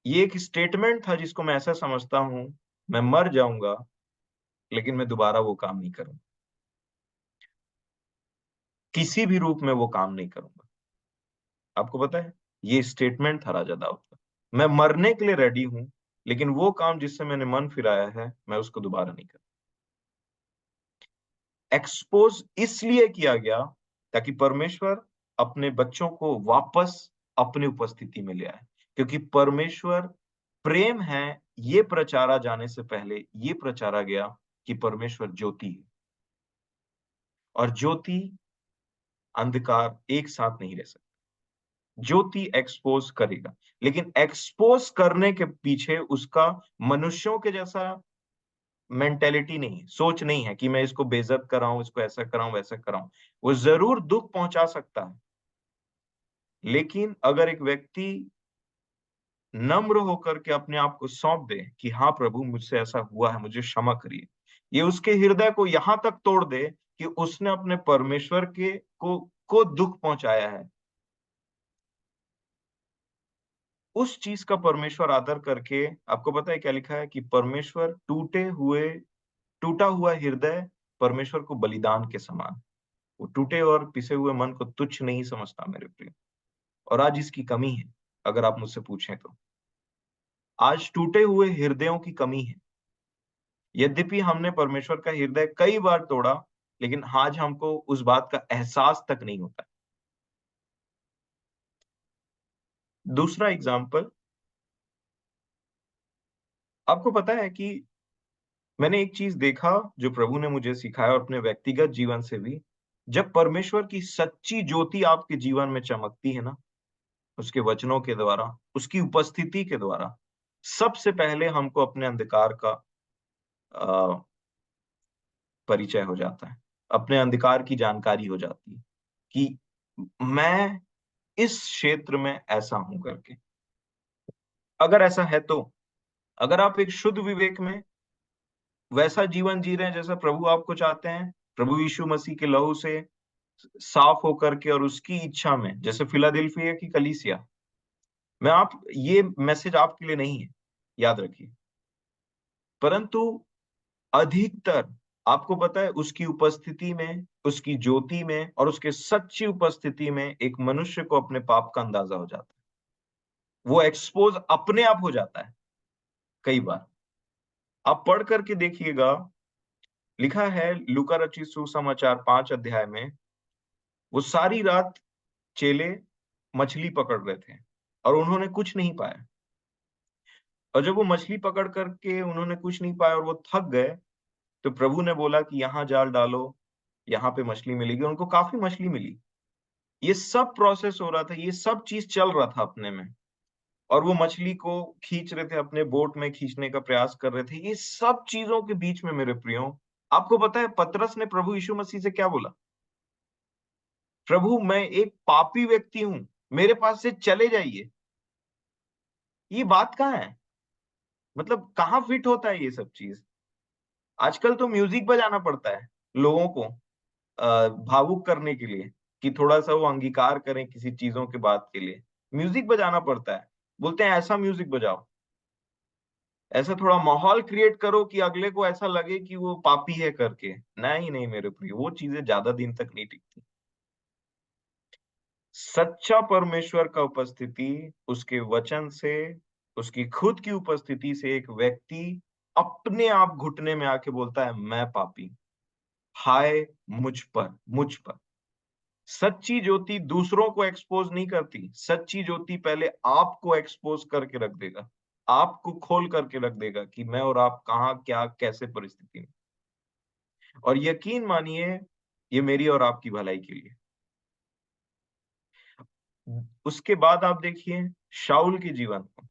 ये एक स्टेटमेंट था जिसको मैं ऐसा समझता हूं, मैं मर जाऊंगा लेकिन मैं दोबारा वो काम नहीं करूंगा, किसी भी रूप में वो काम नहीं करूंगा। आपको पता है, ये स्टेटमेंट था राजा दाऊद का, मैं मरने के लिए रेडी हूं लेकिन वो काम जिससे मैंने मन फिराया है मैं उसको दोबारा नहीं करूंगा। एक्सपोज इसलिए किया गया ताकि परमेश्वर अपने बच्चों को वापस अपनी उपस्थिति में ले आए, क्योंकि परमेश्वर प्रेम है। ये प्रचारा जाने से पहले ये प्रचारा गया कि परमेश्वर ज्योति है और ज्योति अंधकार एक साथ नहीं रह सकते। ज्योति एक्सपोज करेगा, लेकिन एक्सपोज करने के पीछे उसका मनुष्यों के जैसा मेंटेलिटी नहीं है, सोच नहीं है कि मैं इसको बेइज्जत कराऊं, इसको ऐसा कराऊं, वैसा कराऊं। वो जरूर दुख पहुंचा सकता है, लेकिन अगर एक व्यक्ति नम्र होकर के अपने आप को सौंप दे कि हाँ प्रभु मुझसे ऐसा हुआ है, मुझे क्षमा करिए, ये उसके हृदय को यहां तक तोड़ दे कि उसने अपने परमेश्वर को दुख पहुंचाया है, उस चीज का परमेश्वर आदर करके, आपको पता है क्या लिखा है कि परमेश्वर टूटा हुआ हृदय परमेश्वर को बलिदान के समान, वो टूटे और पिसे हुए मन को तुच्छ नहीं समझता मेरे प्रिय। और आज इसकी कमी है, अगर आप मुझसे पूछें तो आज टूटे हुए हृदयों की कमी है। यद्यपि हमने परमेश्वर का हृदय कई बार तोड़ा, लेकिन आज हमको उस बात का एहसास तक नहीं होता। दूसरा एग्जाम्पल, आपको पता है कि मैंने एक चीज देखा जो प्रभु ने मुझे सिखाया और अपने व्यक्तिगत जीवन से भी, जब परमेश्वर की सच्ची ज्योति आपके जीवन में चमकती है ना, उसके वचनों के द्वारा, उसकी उपस्थिति के द्वारा, सबसे पहले हमको अपने अंधकार का परिचय हो जाता है, अपने अंधकार की जानकारी हो जाती है कि मैं इस क्षेत्र में ऐसा हूं करके। अगर ऐसा है तो, अगर आप एक शुद्ध विवेक में वैसा जीवन जी रहे हैं जैसा प्रभु आपको चाहते हैं, प्रभु यीशु मसीह के लहू से साफ होकर के और उसकी इच्छा में, जैसे फिलाडेल्फिया की कलीसिया में, आप, ये मैसेज आपके लिए नहीं है, याद रखिए। परंतु अधिकतर आपको पता है उसकी उपस्थिति में, उसकी ज्योति में और उसके सच्ची उपस्थिति में एक मनुष्य को अपने पाप का अंदाजा हो जाता है, वो एक्सपोज अपने आप हो जाता है। कई बार आप पढ़ करके देखिएगा, लिखा है लूका रचित सुसमाचार 5 अध्याय में, वो सारी रात चेले मछली पकड़ रहे थे और उन्होंने कुछ नहीं पाया। और जब वो मछली पकड़ करके उन्होंने कुछ नहीं पाया और वो थक गए, तो प्रभु ने बोला कि यहाँ जाल डालो, यहाँ पे मछली मिलेगी। उनको काफी मछली मिली। ये सब प्रोसेस हो रहा था, ये सब चीज चल रहा था अपने में, और वो मछली को खींच रहे थे, अपने बोट में खींचने का प्रयास कर रहे थे। ये सब चीजों के बीच में मेरे प्रियो, आपको पता है पतरस ने प्रभु यीशु मसीह से क्या बोला? प्रभु मैं एक पापी व्यक्ति हूं, मेरे पास से चले जाइए। ये बात कहाँ है? मतलब कहाँ फिट होता है ये सब चीज? आजकल तो म्यूजिक बजाना पड़ता है लोगों को भावुक करने के लिए, कि थोड़ा सा वो अंगीकार करें किसी चीजों के बात के लिए। म्यूजिक बजाना पड़ता है, बोलते हैं ऐसा म्यूजिक बजाओ, ऐसा थोड़ा माहौल क्रिएट करो कि अगले को ऐसा लगे कि वो पापी है करके। नहीं नहीं मेरे प्रिय, वो चीजें ज्यादा दिन तक नहीं टिकती। सच्चा परमेश्वर का उपस्थिति, उसके वचन से, उसकी खुद की उपस्थिति से एक व्यक्ति अपने आप घुटने में आके बोलता है, मैं पापी, हाय मुझ पर। सच्ची ज्योति दूसरों को एक्सपोज नहीं करती, सच्ची ज्योति पहले आपको एक्सपोज करके रख देगा, आपको खोल करके रख देगा कि मैं और आप कहाँ, क्या, कैसे परिस्थिति में। और यकीन मानिए, ये मेरी और आपकी भलाई के लिए। उसके बाद आप देखिए शाऊल के जीवन को,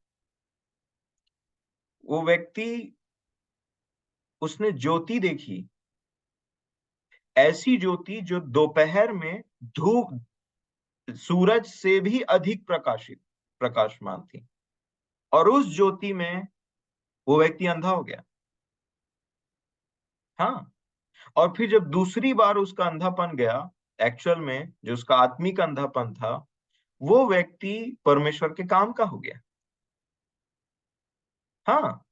वो व्यक्ति, उसने ज्योति देखी, ऐसी ज्योति जो दोपहर में धूप, सूरज से भी अधिक प्रकाशमान थी, और उस ज्योति में वो व्यक्ति अंधा हो गया। हाँ, और फिर जब दूसरी बार उसका अंधापन गया, एक्चुअल में जो उसका आत्मिक अंधापन था, वो व्यक्ति परमेश्वर के काम का हो गया। हाँ,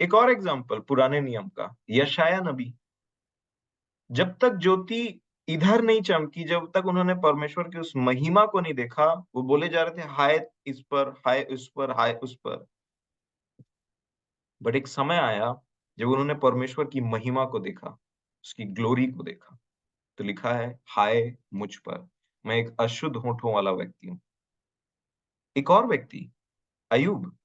एक और एग्जांपल पुराने नियम का, यशाया नबी, जब तक ज्योति इधर नहीं चमकी, जब तक उन्होंने परमेश्वर की उस महिमा को नहीं देखा, वो बोले जा रहे थे हाय इस पर, हाय उस पर, हाय उस पर। बट एक समय आया जब उन्होंने परमेश्वर की महिमा को देखा, उसकी ग्लोरी को देखा, तो लिखा है हाय मुझ पर, मैं एक अशुद्ध होठों वाला व्यक्ति हूं। एक और व्यक्ति, अयूब,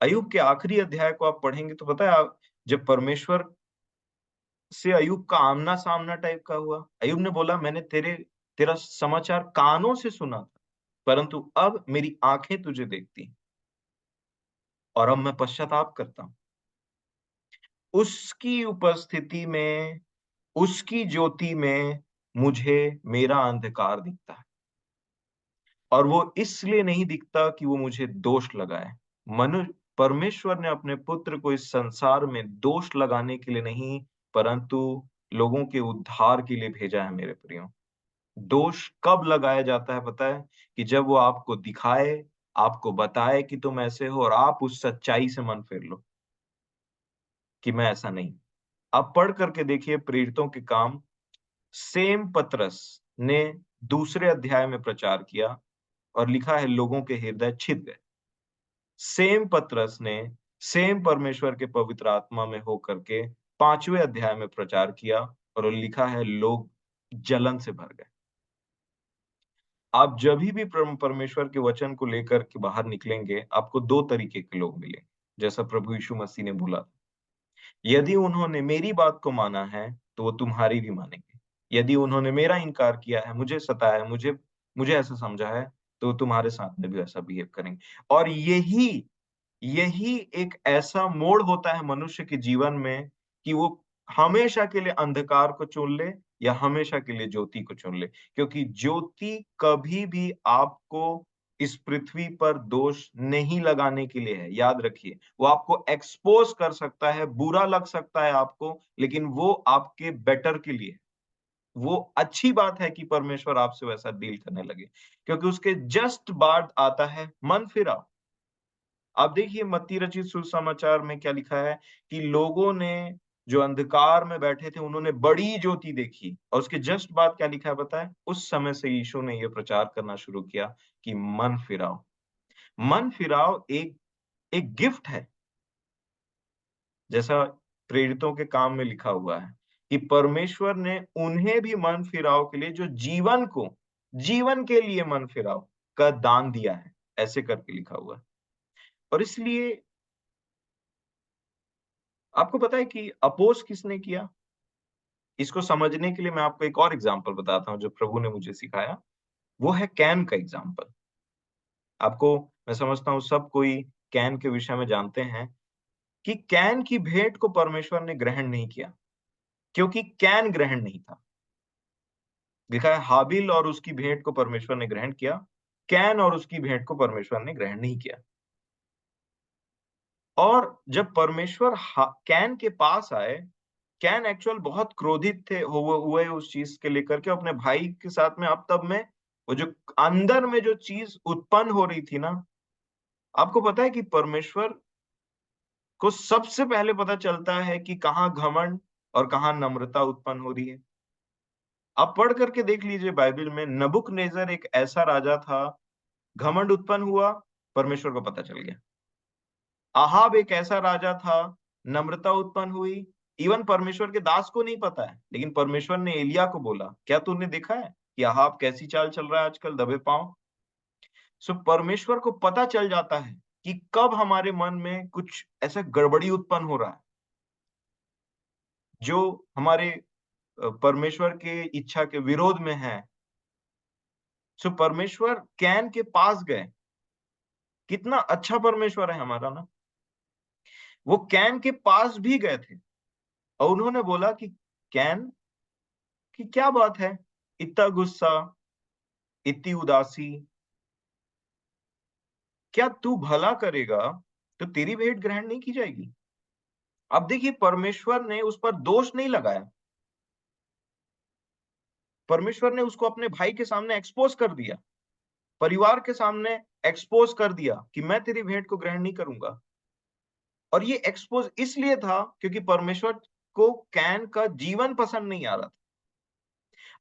अयूब के आखिरी अध्याय को आप पढ़ेंगे तो पता है, जब परमेश्वर से अयूब का आमना सामना टाइप का हुआ, अयूब ने बोला मैंने तेरा समाचार कानों से सुना था, परंतु अब मेरी आंखें तुझे देखती और अब मैं पश्चाताप करता हूं। उसकी उपस्थिति में, उसकी ज्योति में मुझे मेरा अंधकार दिखता है, और वो इसलिए नहीं दिखता कि वो मुझे दोष लगाए। परमेश्वर ने अपने पुत्र को इस संसार में दोष लगाने के लिए नहीं, परंतु लोगों के उद्धार के लिए भेजा है। मेरे प्रियो, दोष कब लगाया जाता है पता है? कि जब वो आपको दिखाए, आपको बताए कि तुम ऐसे हो, और आप उस सच्चाई से मन फेर लो कि मैं ऐसा नहीं। आप पढ़ करके देखिए प्रेरितों के काम, सेम पतरस ने दूसरे अध्याय में प्रचार किया और लिखा है लोगों के हृदय छिद गए। सेम पतरस ने सेम परमेश्वर के पवित्र आत्मा में होकर के 5वें अध्याय में प्रचार किया और लिखा है लोग जलन से भर गए। आप जब भी परमेश्वर के वचन को लेकर के बाहर निकलेंगे, आपको 2 तरीके के लोग मिलेंगे, जैसा प्रभु यीशु मसीह ने बोला। यदि उन्होंने मेरी बात को माना है तो वो तुम्हारी भी मानेंगे, यदि उन्होंने मेरा इनकार किया है, मुझे सताया, मुझे ऐसा समझा है, तो तुम्हारे साथ में भी ऐसा बिहेव करेंगे। और यही एक ऐसा मोड़ होता है मनुष्य के जीवन में कि वो हमेशा के लिए अंधकार को चुन ले या हमेशा के लिए ज्योति को चुन ले, क्योंकि ज्योति कभी भी आपको इस पृथ्वी पर दोष नहीं लगाने के लिए है। याद रखिए, वो आपको एक्सपोज कर सकता है, बुरा लग सकता है आपको, लेकिन वो आपके बेटर के लिए। वो अच्छी बात है कि परमेश्वर आपसे वैसा डील करने लगे, क्योंकि उसके जस्ट बाद आता है मन फिराओ। आप देखिए मत्ती रचित सुसमाचार में क्या लिखा है कि लोगों ने जो अंधकार में बैठे थे, उन्होंने बड़ी ज्योति देखी, और उसके जस्ट बाद क्या लिखा है बताए? उस समय से यीशु ने यह प्रचार करना शुरू किया कि मन फिराओ। मन फिराओ एक एक गिफ्ट है, जैसा प्रेरितों के काम में लिखा हुआ है कि परमेश्वर ने उन्हें भी मन फिराव के लिए, जो जीवन के लिए मन फिराव का दान दिया है, ऐसे करके लिखा हुआ है। और इसलिए आपको पता है कि अपोज किसने किया? इसको समझने के लिए मैं आपको एक और एग्जांपल बताता हूं जो प्रभु ने मुझे सिखाया। वो है कैन का एग्जांपल। आपको, मैं समझता हूं सब कोई कैन के विषय में जानते हैं कि कैन की भेंट को परमेश्वर ने ग्रहण नहीं किया, क्योंकि कैन ग्रहण नहीं था। लिखा है हाबिल और उसकी भेंट को परमेश्वर ने ग्रहण किया, कैन और उसकी भेंट को परमेश्वर ने ग्रहण नहीं किया। और जब परमेश्वर कैन के पास आए, कैन एक्चुअल बहुत क्रोधित थे हुए उस चीज के लेकर के अपने भाई के साथ में। अब तब में वो जो अंदर में जो चीज उत्पन्न हो रही थी ना, आपको पता है कि परमेश्वर को सबसे पहले पता चलता है कि कहाँ घमंड और कहाँ नम्रता उत्पन्न हो रही है। आप पढ़ करके देख लीजिए बाइबल में, नबूकदनेस्सर एक ऐसा राजा था, घमंड उत्पन्न हुआ, परमेश्वर को पता चल गया। आहाब एक ऐसा राजा था, नम्रता उत्पन्न हुई, इवन परमेश्वर के दास को नहीं पता है, लेकिन परमेश्वर ने एलिया को बोला, क्या तूने देखा है कि आहाब कैसी चाल चल रहा है आजकल, दबे पांव। सो परमेश्वर को पता चल जाता है कि कब हमारे मन में कुछ ऐसा गड़बड़ी उत्पन्न हो रहा है जो हमारे परमेश्वर के इच्छा के विरोध में है। सो परमेश्वर कैन के पास गए। कितना अच्छा परमेश्वर है हमारा ना। वो कैन के पास भी गए थे और उन्होंने बोला कि कैन की क्या बात है, इतना गुस्सा, इतनी उदासी, क्या तू भला करेगा तो तेरी भेंट ग्रहण नहीं की जाएगी। अब देखिए, परमेश्वर ने उस पर दोष नहीं लगाया, परमेश्वर ने उसको अपने भाई के सामने एक्सपोज कर दिया, परिवार के सामने एक्सपोज कर दिया कि मैं तेरी भेंट को ग्रहण नहीं करूंगा। और ये एक्सपोज इसलिए था क्योंकि परमेश्वर को कैन का जीवन पसंद नहीं आ रहा था,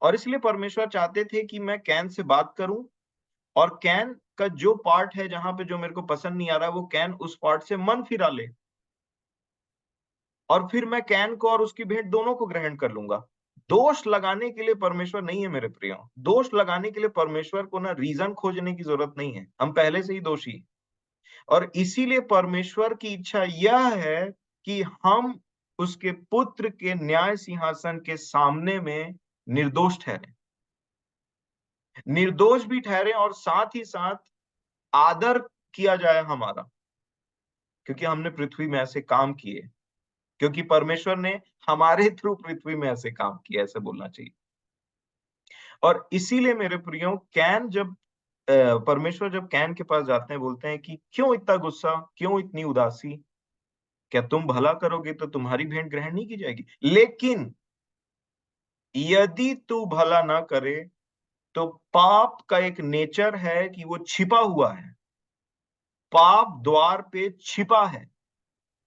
और इसलिए परमेश्वर चाहते थे कि मैं कैन से बात करूं, और कैन का जो पार्ट है जहां पे जो मेरे को पसंद नहीं आ रहा, वो कैन उस पार्ट से मन फिरा ले, और फिर मैं कैन को और उसकी भेंट दोनों को ग्रहण कर लूंगा। दोष लगाने के लिए परमेश्वर नहीं है मेरे प्रियो। दोष लगाने के लिए परमेश्वर को ना रीजन खोजने की जरूरत नहीं है, हम पहले से ही दोषी हैं। और इसीलिए परमेश्वर की इच्छा यह है कि हम उसके पुत्र के न्याय सिंहासन के सामने में निर्दोष ठहरे, निर्दोष भी ठहरे, और साथ ही साथ आदर किया जाए हमारा, क्योंकि हमने पृथ्वी में ऐसे काम किए, क्योंकि परमेश्वर ने हमारे थ्रू पृथ्वी में ऐसे काम किए, ऐसे बोलना चाहिए। और इसीलिए मेरे प्रियो, कैन जब परमेश्वर जब कैन के पास जाते हैं, बोलते हैं कि क्यों इतना गुस्सा, क्यों इतनी उदासी, क्या तुम भला करोगे तो तुम्हारी भेंट ग्रहण नहीं की जाएगी, लेकिन यदि तू भला ना करे तो पाप का एक नेचर है कि वो छिपा हुआ है, पाप द्वार पे छिपा है,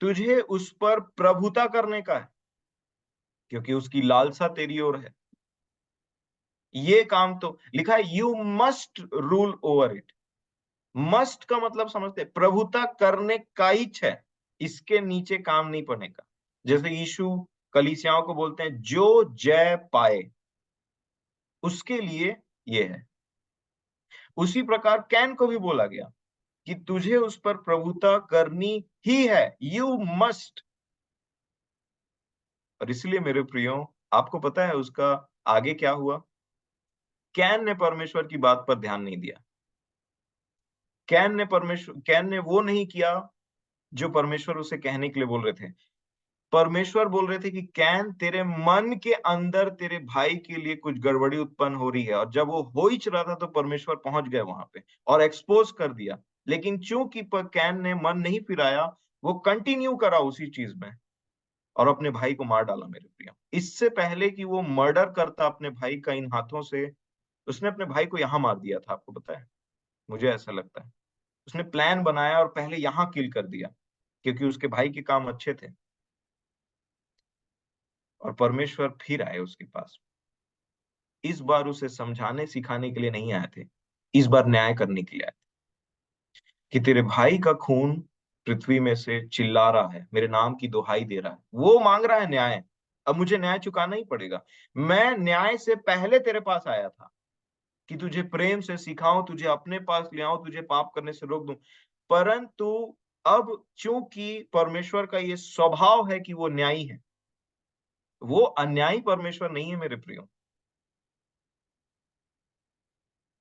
तुझे उस पर प्रभुता करने का है, क्योंकि उसकी लालसा तेरी ओर है। ये काम तो लिखा है, you must rule over it. Must का मतलब समझते हैं, प्रभुता करने का ही है, इसके नीचे काम नहीं पड़ेगा। जैसे यीशु कलीसियाओं को बोलते हैं, जो जय पाए उसके लिए ये है, उसी प्रकार कैन को भी बोला गया कि तुझे उस पर प्रभुता करनी ही है, यू मस्ट। और इसलिए मेरे प्रियो, आपको पता है उसका आगे क्या हुआ? कैन ने परमेश्वर की बात पर ध्यान नहीं दिया। कैन ने वो नहीं किया जो परमेश्वर उसे कहने के लिए बोल रहे थे। परमेश्वर बोल रहे थे कि कैन, तेरे मन के अंदर तेरे भाई के लिए कुछ गड़बड़ी उत्पन्न हो रही है, और जब वो हो ही रहा था तो परमेश्वर पहुंच गए वहां पे और एक्सपोज कर दिया। लेकिन चूंकि कैन ने मन नहीं फिराया, वो कंटिन्यू करा उसी चीज में और अपने भाई को मार डाला। मेरे प्रिय, इससे पहले कि वो मर्डर करता अपने भाई का इन हाथों से, उसने अपने भाई को यहां मार दिया था। आपको पता है, मुझे ऐसा लगता है उसने प्लान बनाया और पहले यहां किल कर दिया, क्योंकि उसके भाई के काम अच्छे थे। और परमेश्वर फिर आए उसके पास। इस बार उसे समझाने सिखाने के लिए नहीं आए थे, इस बार न्याय करने के लिए आए थे कि तेरे भाई का खून पृथ्वी में से चिल्ला रहा है, मेरे नाम की दुहाई दे रहा है, वो मांग रहा है न्याय। अब मुझे न्याय चुकाना ही पड़ेगा। मैं न्याय से पहले तेरे पास आया था कि तुझे प्रेम से सिखाऊं, तुझे अपने पास ले आऊं, तुझे पाप करने से रोक दूं। परंतु अब चूंकि परमेश्वर का ये स्वभाव है कि वो न्यायी है, वो अन्यायी परमेश्वर नहीं है मेरे प्रियो।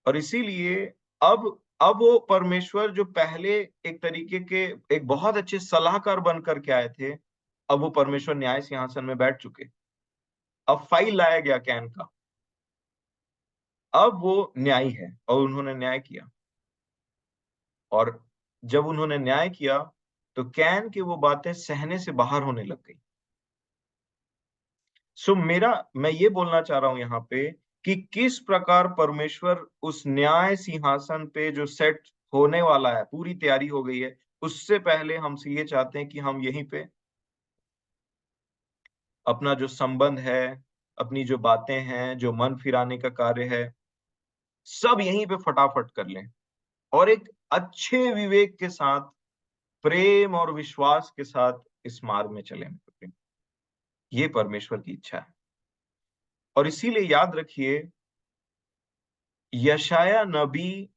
और इसीलिए अब वो परमेश्वर जो पहले एक तरीके के एक बहुत अच्छे सलाहकार बनकर के आए थे, अब वो परमेश्वर न्याय सिंहासन में बैठ चुके। अब फाइल लाया गया कैन का, अब वो न्यायी है और उन्होंने न्याय किया। और जब उन्होंने न्याय किया तो कैन की वो बातें सहने से बाहर होने लग गई। सो मैं ये बोलना चाह रहा हूं यहाँ पे कि किस प्रकार परमेश्वर उस न्याय सिंहासन पे जो सेट होने वाला है, पूरी तैयारी हो गई है, उससे पहले हमसे ये चाहते हैं कि हम यहीं पे अपना जो संबंध है, अपनी जो बातें हैं, जो मन फिराने का कार्य है, सब यहीं पे फटाफट कर लें और एक अच्छे विवेक के साथ, प्रेम और विश्वास के साथ इस मार्ग में चलें। ये परमेश्वर की इच्छा है। और इसीलिए याद रखिए, यशायाह नबी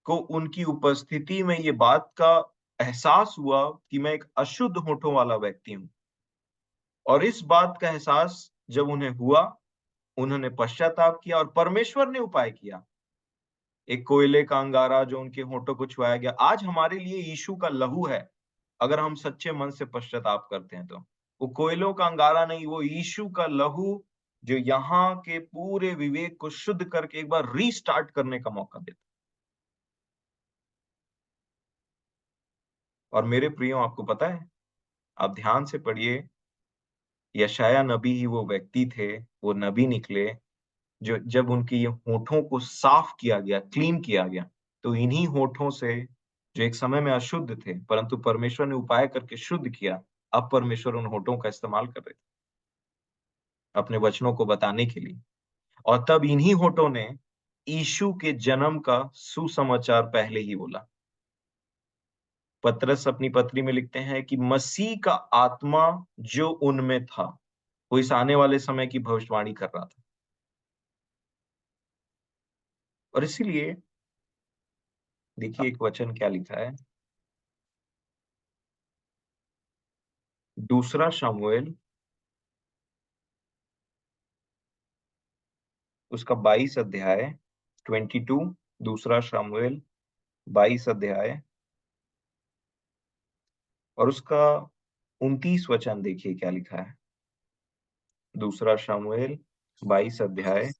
को उनकी उपस्थिति में ये बात का एहसास हुआ कि मैं एक अशुद्ध होठों वाला व्यक्ति हूं। और इस बात का एहसास जब उन्हें हुआ, उन्होंने पश्चाताप किया और परमेश्वर ने उपाय किया। एक कोयले का अंगारा जो उनके होठों को छुआया गया, आज हमारे लिए यीशु का लहू है। अगर हम सच्चे मन से पश्चाताप करते हैं तो वो कोयलों का अंगारा नहीं, वो यीशु का लहू जो यहाँ के पूरे विवेक को शुद्ध करके एक बार रीस्टार्ट करने का मौका देता। और मेरे प्रियो, आपको पता है, आप ध्यान से पढ़िए, यशायाह नबी ही वो व्यक्ति थे, वो नबी निकले जो जब उनके ये होठों को साफ किया गया, क्लीन किया गया, तो इन्हीं होठों से जो एक समय में अशुद्ध थे, परंतु परमेश्वर ने उपाय करके शुद्ध किया, अब परमेश्वर उन होठों का इस्तेमाल कर रहे थे अपने वचनों को बताने के लिए। और तब इन्हीं होठों ने यीशु के जन्म का सुसमाचार पहले ही बोला। पतरस अपनी पत्री में लिखते हैं कि मसीह का आत्मा जो उनमें था, वो इस आने वाले समय की भविष्यवाणी कर रहा था। और इसीलिए देखिए एक वचन क्या लिखा है, 2 शमूएल उसका 22 अध्याय 22, 2 शमूएल 22 अध्याय और उसका 29 वचन देखिए क्या लिखा है। 2 शमूएल 22 अध्याय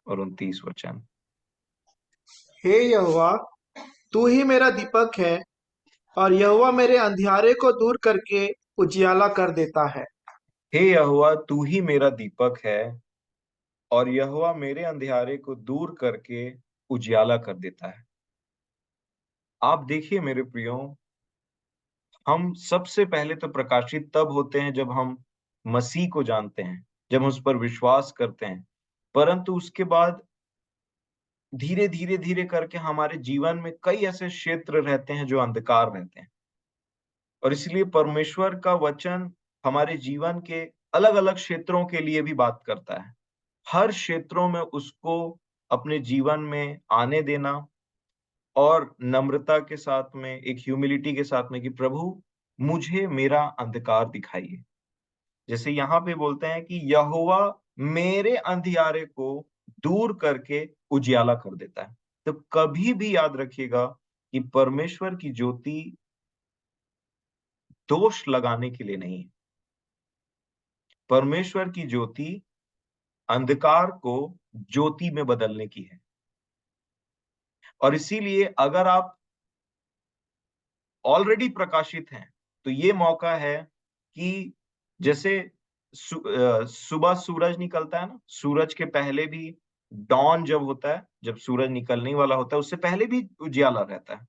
और 29 वचन। हे यहोवा, तू ही मेरा दीपक है, और यहोवा मेरे अंधियारे को दूर करके उजियाला कर देता है। हे यहोवा, तू ही मेरा दीपक है और यहोवा मेरे अंधियारे को दूर करके उजियाला कर देता है। आप देखिए मेरे प्रियो, हम सबसे पहले तो प्रकाशित तब होते हैं जब हम मसीह को जानते हैं, जब हम उस पर विश्वास करते हैं, परंतु उसके बाद धीरे धीरे धीरे करके हमारे जीवन में कई ऐसे क्षेत्र रहते हैं जो अंधकार रहते हैं। और इसलिए परमेश्वर का वचन हमारे जीवन के अलग अलग क्षेत्रों के लिए भी बात करता है। हर क्षेत्रों में उसको अपने जीवन में आने देना और नम्रता के साथ में, एक ह्यूमिलिटी के साथ में कि प्रभु मुझे मेरा अंधकार दिखाइए। जैसे यहाँ पे बोलते हैं कि यहोवा मेरे अंधियारे को दूर करके उजियाला कर देता है। तो कभी भी याद रखिएगा कि परमेश्वर की ज्योति दोष लगाने के लिए नहीं है। परमेश्वर की ज्योति अंधकार को ज्योति में बदलने की है। और इसीलिए अगर आप ऑलरेडी प्रकाशित हैं तो ये मौका है कि जैसे सुबह सूरज निकलता है ना, सूरज के पहले भी डॉन जब होता है, जब सूरज निकलने वाला होता है, उससे पहले भी उजियाला रहता है।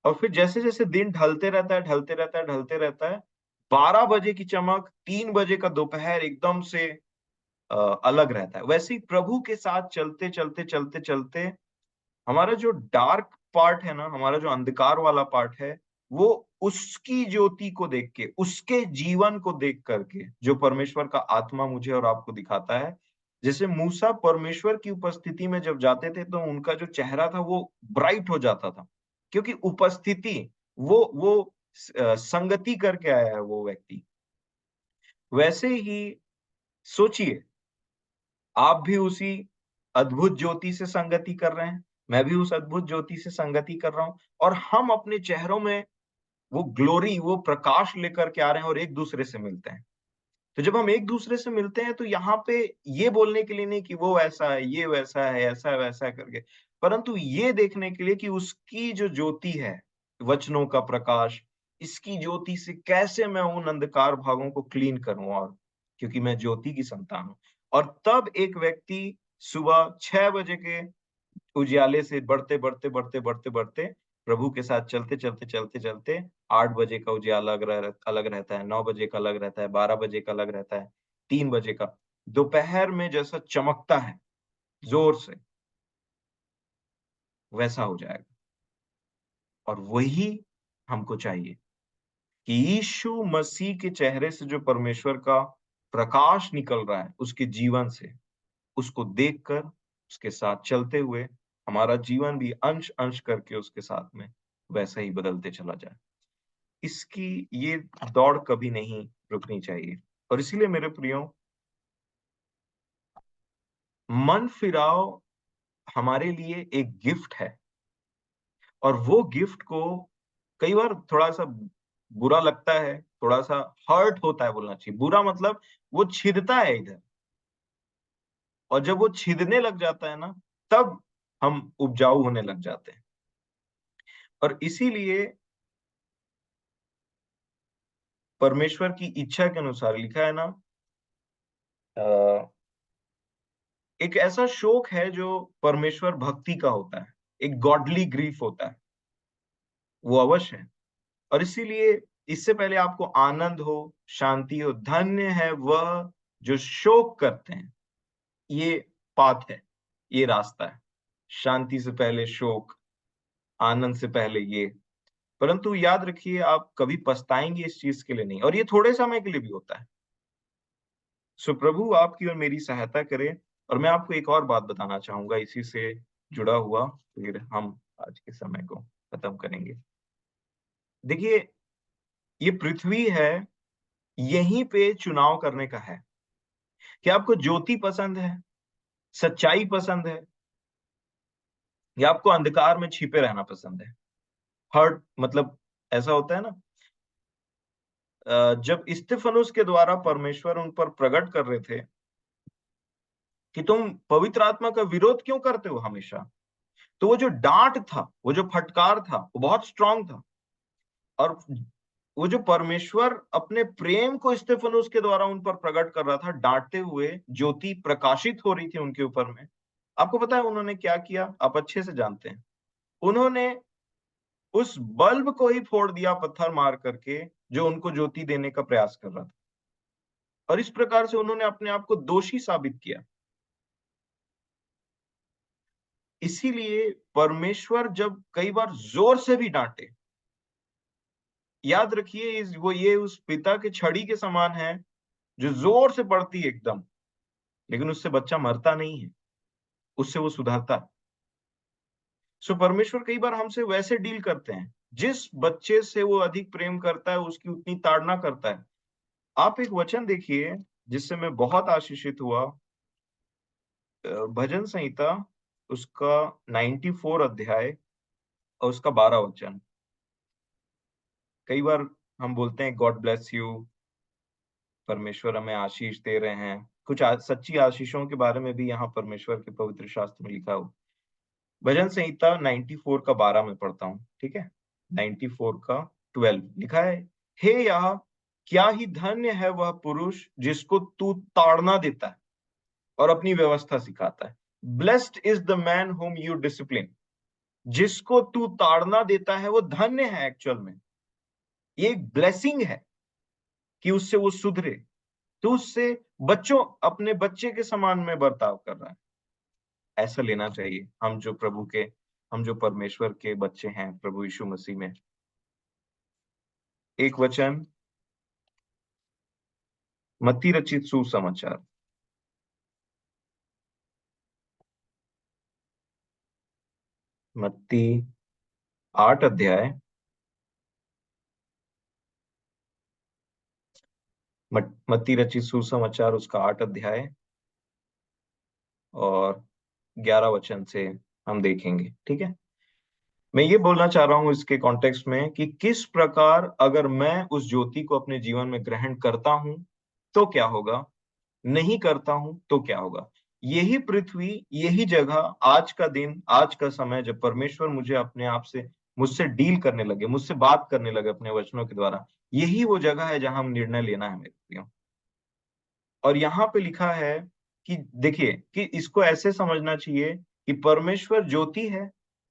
और फिर जैसे जैसे दिन ढलते रहता है, ढलते रहता है, ढलते रहता है, 12 बजे की चमक 3 बजे का दोपहर एकदम से अलग रहता है। वैसे ही प्रभु के साथ चलते चलते चलते चलते हमारा जो डार्क पार्ट है ना, हमारा जो अंधकार वाला पार्ट है, वो उसकी ज्योति को देख के, उसके जीवन को देख करके, जो परमेश्वर का आत्मा मुझे और आपको दिखाता है। जैसे मूसा परमेश्वर की उपस्थिति में जब जाते थे तो उनका जो चेहरा था वो ब्राइट हो जाता था, क्योंकि उपस्थिति, वो संगति करके आया है वो व्यक्ति। वैसे ही सोचिए, आप भी उसी अद्भुत ज्योति से संगति कर रहे हैं, मैं भी उस अद्भुत ज्योति से संगति कर रहा हूं, और हम अपने चेहरों में वो ग्लोरी, वो प्रकाश लेकर के आ रहे हैं और एक दूसरे से मिलते हैं। तो जब हम एक दूसरे से मिलते हैं तो यहाँ पे ये बोलने के लिए नहीं कि वो ऐसा है, ये वैसा है, ऐसा है वैसा है करके, परंतु ये देखने के लिए कि उसकी जो ज्योति है, वचनों का प्रकाश, इसकी ज्योति से कैसे मैं उन अंधकार भागों को क्लीन करूं, और क्योंकि मैं ज्योति की संतान हूं। और तब एक व्यक्ति सुबह 6 बजे के उजियाले से बढ़ते बढ़ते बढ़ते बढ़ते बढ़ते प्रभु के साथ चलते चलते चलते चलते 8 बजे का उजियाला अलग रहता है, 9 बजे का अलग रहता है, 12 बजे का अलग रहता है, 3 बजे का। दोपहर में जैसा चमकता है जोर से, वैसा हो जाएगा। और वही हमको चाहिए कि यीशु मसीह के चेहरे से जो परमेश्वर का प्रकाश निकल रहा है उसके जीवन से, उसको देखकर उसके साथ चलते हुए हमारा जीवन भी अंश अंश करके उसके साथ में वैसा ही बदलते चला जाए। इसकी ये दौड़ कभी नहीं रुकनी चाहिए। और इसीलिए मेरे प्रियो, मन फिराव हमारे लिए एक गिफ्ट है, और वो गिफ्ट को कई बार थोड़ा सा बुरा लगता है, थोड़ा सा हर्ट होता है बोलना चाहिए। बुरा मतलब वो छिदता है इधर, और जब वो छिदने लग जाता है ना, तब हम उपजाऊ होने लग जाते हैं। और इसीलिए परमेश्वर की इच्छा के अनुसार लिखा है ना, एक ऐसा शोक है जो परमेश्वर भक्ति का होता है, एक गॉडली ग्रीफ होता है, वो अवश्य है। और इसीलिए इससे पहले आपको आनंद हो, शांति हो, धन्य है वह जो शोक करते हैं। ये पाथ है, ये रास्ता है। शांति से पहले शोक, आनंद से पहले ये। परंतु याद रखिए, आप कभी पछताएंगे इस चीज के लिए नहीं, और ये थोड़े समय के लिए भी होता है। सो प्रभु आपकी और मेरी सहायता करे। और मैं आपको एक और बात बताना चाहूंगा इसी से जुड़ा हुआ, फिर हम आज के समय को खत्म करेंगे। देखिए, ये पृथ्वी है, यहीं पे चुनाव करने का है कि आपको ज्योति पसंद है, सच्चाई पसंद है, या आपको अंधकार में छिपे रहना पसंद है। हर्ट मतलब ऐसा होता है ना, जब स्तिफनुस के द्वारा परमेश्वर उन पर प्रकट कर रहे थे कि तुम पवित्र आत्मा का विरोध क्यों करते हो हमेशा, तो वो जो डांट था, वो जो फटकार था, वो बहुत स्ट्रांग था। और वो जो परमेश्वर अपने प्रेम को स्तिफनुस के द्वारा उन पर प्रकट कर रहा था, डांटते हुए, ज्योति प्रकाशित हो रही थी उनके ऊपर में। आपको पता है उन्होंने क्या किया? आप अच्छे से जानते हैं। उन्होंने उस बल्ब को ही फोड़ दिया पत्थर मार करके, जो उनको ज्योति देने का प्रयास कर रहा था। और इस प्रकार से उन्होंने अपने आप को दोषी साबित किया। इसीलिए परमेश्वर जब कई बार जोर से भी डांटे, याद रखिए ये उस पिता के छड़ी के समान है जो जोर से पड़ती है एकदम, लेकिन उससे बच्चा मरता नहीं है, उससे वो सुधरता है। सो परमेश्वर कई बार हमसे वैसे डील करते हैं, जिस बच्चे से वो अधिक प्रेम करता है उसकी उतनी ताड़ना करता है। आप एक वचन देखिए जिससे मैं बहुत आशीषित हुआ, भजन संहिता उसका 94 अध्याय और उसका 12 वचन। कई बार हम बोलते हैं गॉड ब्लेस यू, परमेश्वर हमें आशीष दे रहे हैं। कुछ सच्ची आशीषों के बारे में भी यहाँ परमेश्वर के पवित्र शास्त्र में लिखा हो। भजन संहिता 94 का 12 में पढ़ता हूँ, ठीक है। 94 का 12 लिखा है, हे यह क्या ही धन्य है वह पुरुष जिसको तू ताड़ना देता है और अपनी व्यवस्था सिखाता है। Blessed is the man home you discipline. जिसको तू ताड़ना देता है वो धन्य है। एक्चुअल में ये एक ब्लेसिंग है कि उससे वो सुधरे, तो उससे बच्चों अपने बच्चे के समान में बर्ताव कर रहा है। ऐसा लेना चाहिए हम जो परमेश्वर के बच्चे हैं प्रभु यीशु मसीह में। एक वचन मत्ती रचित सुसमाचार, मत्ती 8 अध्याय, मत्ती रचित सुसमाचार उसका 8 अध्याय और 11 वचन से हम देखेंगे, ठीक है। मैं ये बोलना चाह रहा हूं इसके कॉन्टेक्स्ट में कि किस प्रकार अगर मैं उस ज्योति को अपने जीवन में ग्रहण करता हूं तो क्या होगा, नहीं करता हूं तो क्या होगा। यही पृथ्वी, यही जगह, आज का दिन, आज का समय, जब परमेश्वर मुझसे डील करने लगे, मुझसे बात करने लगे अपने वचनों के द्वारा, यही वो जगह है जहां हम निर्णय लेना है मेरे प्रियो। और यहाँ पे लिखा है कि देखिए कि इसको ऐसे समझना चाहिए कि परमेश्वर ज्योति है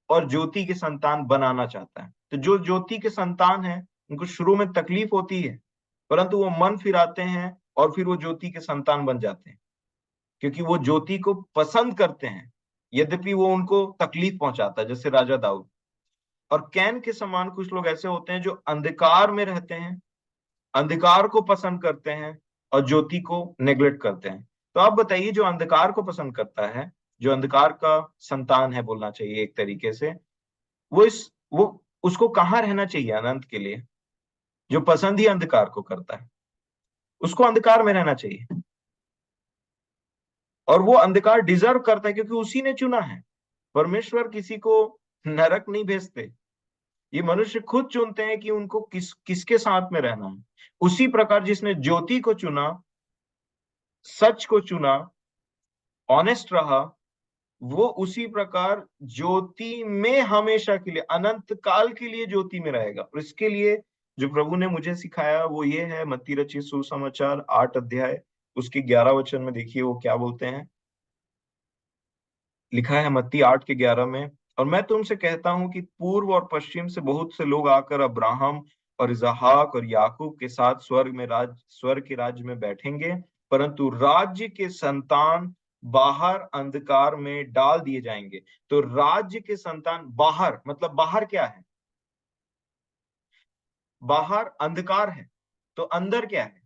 और ज्योति के संतान बनाना चाहता है। तो जो ज्योति के संतान है उनको शुरू में तकलीफ होती है, परंतु वो मन फिराते हैं और फिर वो ज्योति के संतान बन जाते हैं। क्योंकि वो ज्योति को पसंद करते हैं, यद्यपि वो उनको तकलीफ पहुंचाता है, जैसे राजा दाऊद। और कैन के समान कुछ लोग ऐसे होते हैं जो अंधकार में रहते हैं, अंधकार को पसंद करते हैं और ज्योति को नेग्लेक्ट करते हैं। तो आप बताइए, जो अंधकार को पसंद करता है, जो अंधकार का संतान है बोलना चाहिए एक तरीके से, वो उसको कहाँ रहना चाहिए अनंत के लिए? जो पसंद ही अंधकार को करता है, उसको अंधकार में रहना चाहिए। और वो अंधकार डिजर्व करता है, क्योंकि उसी ने चुना है। परमेश्वर किसी को नरक नहीं भेजते, ये मनुष्य खुद चुनते हैं कि उनको किसके साथ में रहना है। उसी प्रकार जिसने ज्योति को चुना, सच को चुना, ऑनेस्ट रहा, वो उसी प्रकार ज्योति में हमेशा के लिए, अनंत काल के लिए ज्योति में रहेगा। और इसके लिए जो प्रभु ने मुझे सिखाया वो ये है, मत्ती रचित सुसमाचार 8 अध्याय उसके 11 वचन में देखिए वो क्या बोलते हैं। लिखा है मत्ती 8 के 11 में, और मैं तुमसे कहता हूं कि पूर्व और पश्चिम से बहुत से लोग आकर अब्राहम और इसहाक और याकूब के साथ स्वर्ग के राज्य में बैठेंगे, परंतु राज्य के संतान बाहर अंधकार में डाल दिए जाएंगे। तो राज्य के संतान बाहर, मतलब बाहर क्या है? बाहर अंधकार है, तो अंदर क्या है?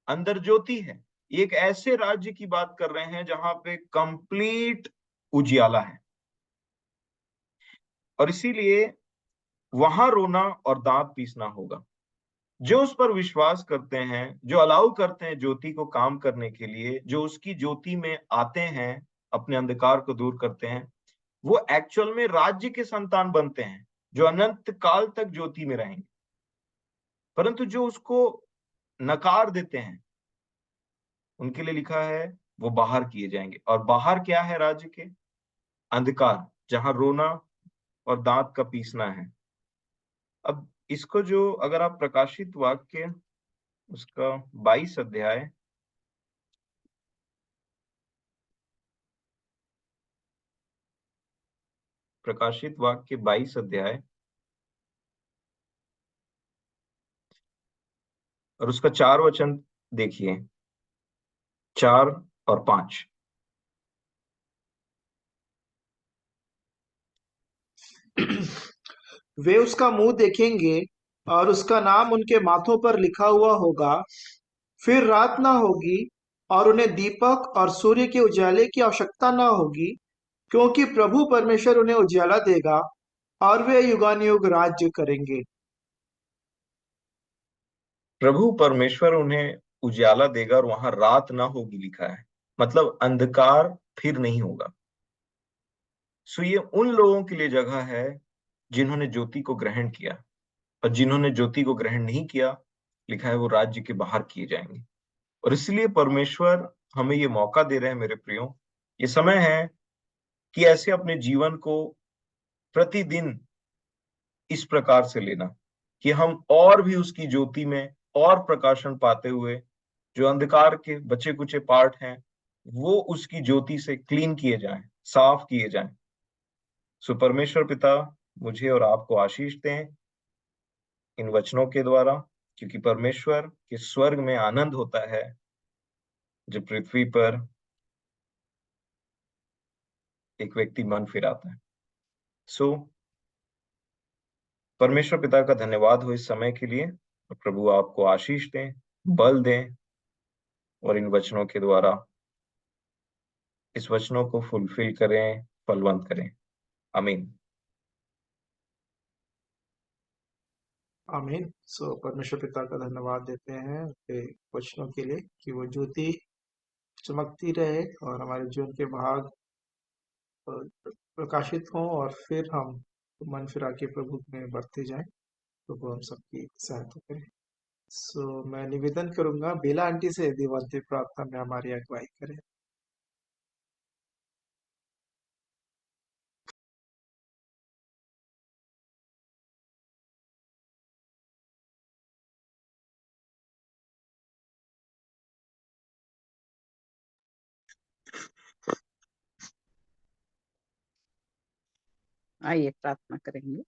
अंदर ज्योति है। एक ऐसे राज्य की बात कर रहे हैं जहां पे कंप्लीट उजियाला है। और इसीलिए वहां रोना और दांत पीसना होगा। जो उस पर विश्वास करते हैं, जो अलाउ करते हैं ज्योति को काम करने के लिए, जो उसकी ज्योति में आते हैं, अपने अंधकार को दूर करते हैं, वो एक्चुअल में राज्य के संतान बनते हैं, जो अनंत काल तक ज्योति में रहेंगे। परंतु जो उसको नकार देते हैं, उनके लिए लिखा है वो बाहर किए जाएंगे। और बाहर क्या है राज्य के? अंधकार, जहां रोना और दांत का पीसना है। अब इसको जो अगर आप प्रकाशित वाक्य उसका 22 अध्याय, प्रकाशित वाक्य 22 अध्याय और उसका 4 वचन देखिए, 4 और 5। वे उसका मुंह देखेंगे और उसका नाम उनके माथों पर लिखा हुआ होगा। फिर रात ना होगी और उन्हें दीपक और सूर्य के उजाले की आवश्यकता ना होगी, क्योंकि प्रभु परमेश्वर उन्हें उजाला देगा और वे युगानुयुग राज्य करेंगे। प्रभु परमेश्वर उन्हें उजाला देगा और वहां रात ना होगी लिखा है, मतलब अंधकार फिर नहीं होगा। सो ये उन लोगों के लिए जगह है जिन्होंने ज्योति को ग्रहण किया, और जिन्होंने ज्योति को ग्रहण नहीं किया, लिखा है वो राज्य के बाहर किए जाएंगे। और इसलिए परमेश्वर हमें ये मौका दे रहे हैं मेरे प्रियो, ये समय है कि ऐसे अपने जीवन को प्रतिदिन इस प्रकार से लेना कि हम और भी उसकी ज्योति में और प्रकाशन पाते हुए, जो अंधकार के बचे कुचे पार्ट हैं वो उसकी ज्योति से क्लीन किए जाएं, साफ किए जाएं। सो परमेश्वर पिता मुझे और आपको आशीष दें इन वचनों के द्वारा, क्योंकि परमेश्वर के स्वर्ग में आनंद होता है जब पृथ्वी पर एक व्यक्ति मन फिराता है। सो परमेश्वर पिता का धन्यवाद हो इस समय के लिए, और प्रभु आपको आशीष दें, बल दें, और इन वचनों के द्वारा इस वचनों को फुलफिल करें, फलवंत करें। आमीन। आमीन। सो परमेश्वर पिता का धन्यवाद देते हैं उनके वचनों के लिए कि वो ज्योति चमकती रहे और हमारे जीवन के भाग प्रकाशित हों, और फिर हम मन फिरा के प्रभु में बढ़ते जाएं। तो वो हम सबकी सहायता करें। सो मैं निवेदन करूंगा बेला आंटी से, यदि वो अंतिम प्रार्थना में हमारी अगुवाई करें। आइए प्रार्थना करेंगे।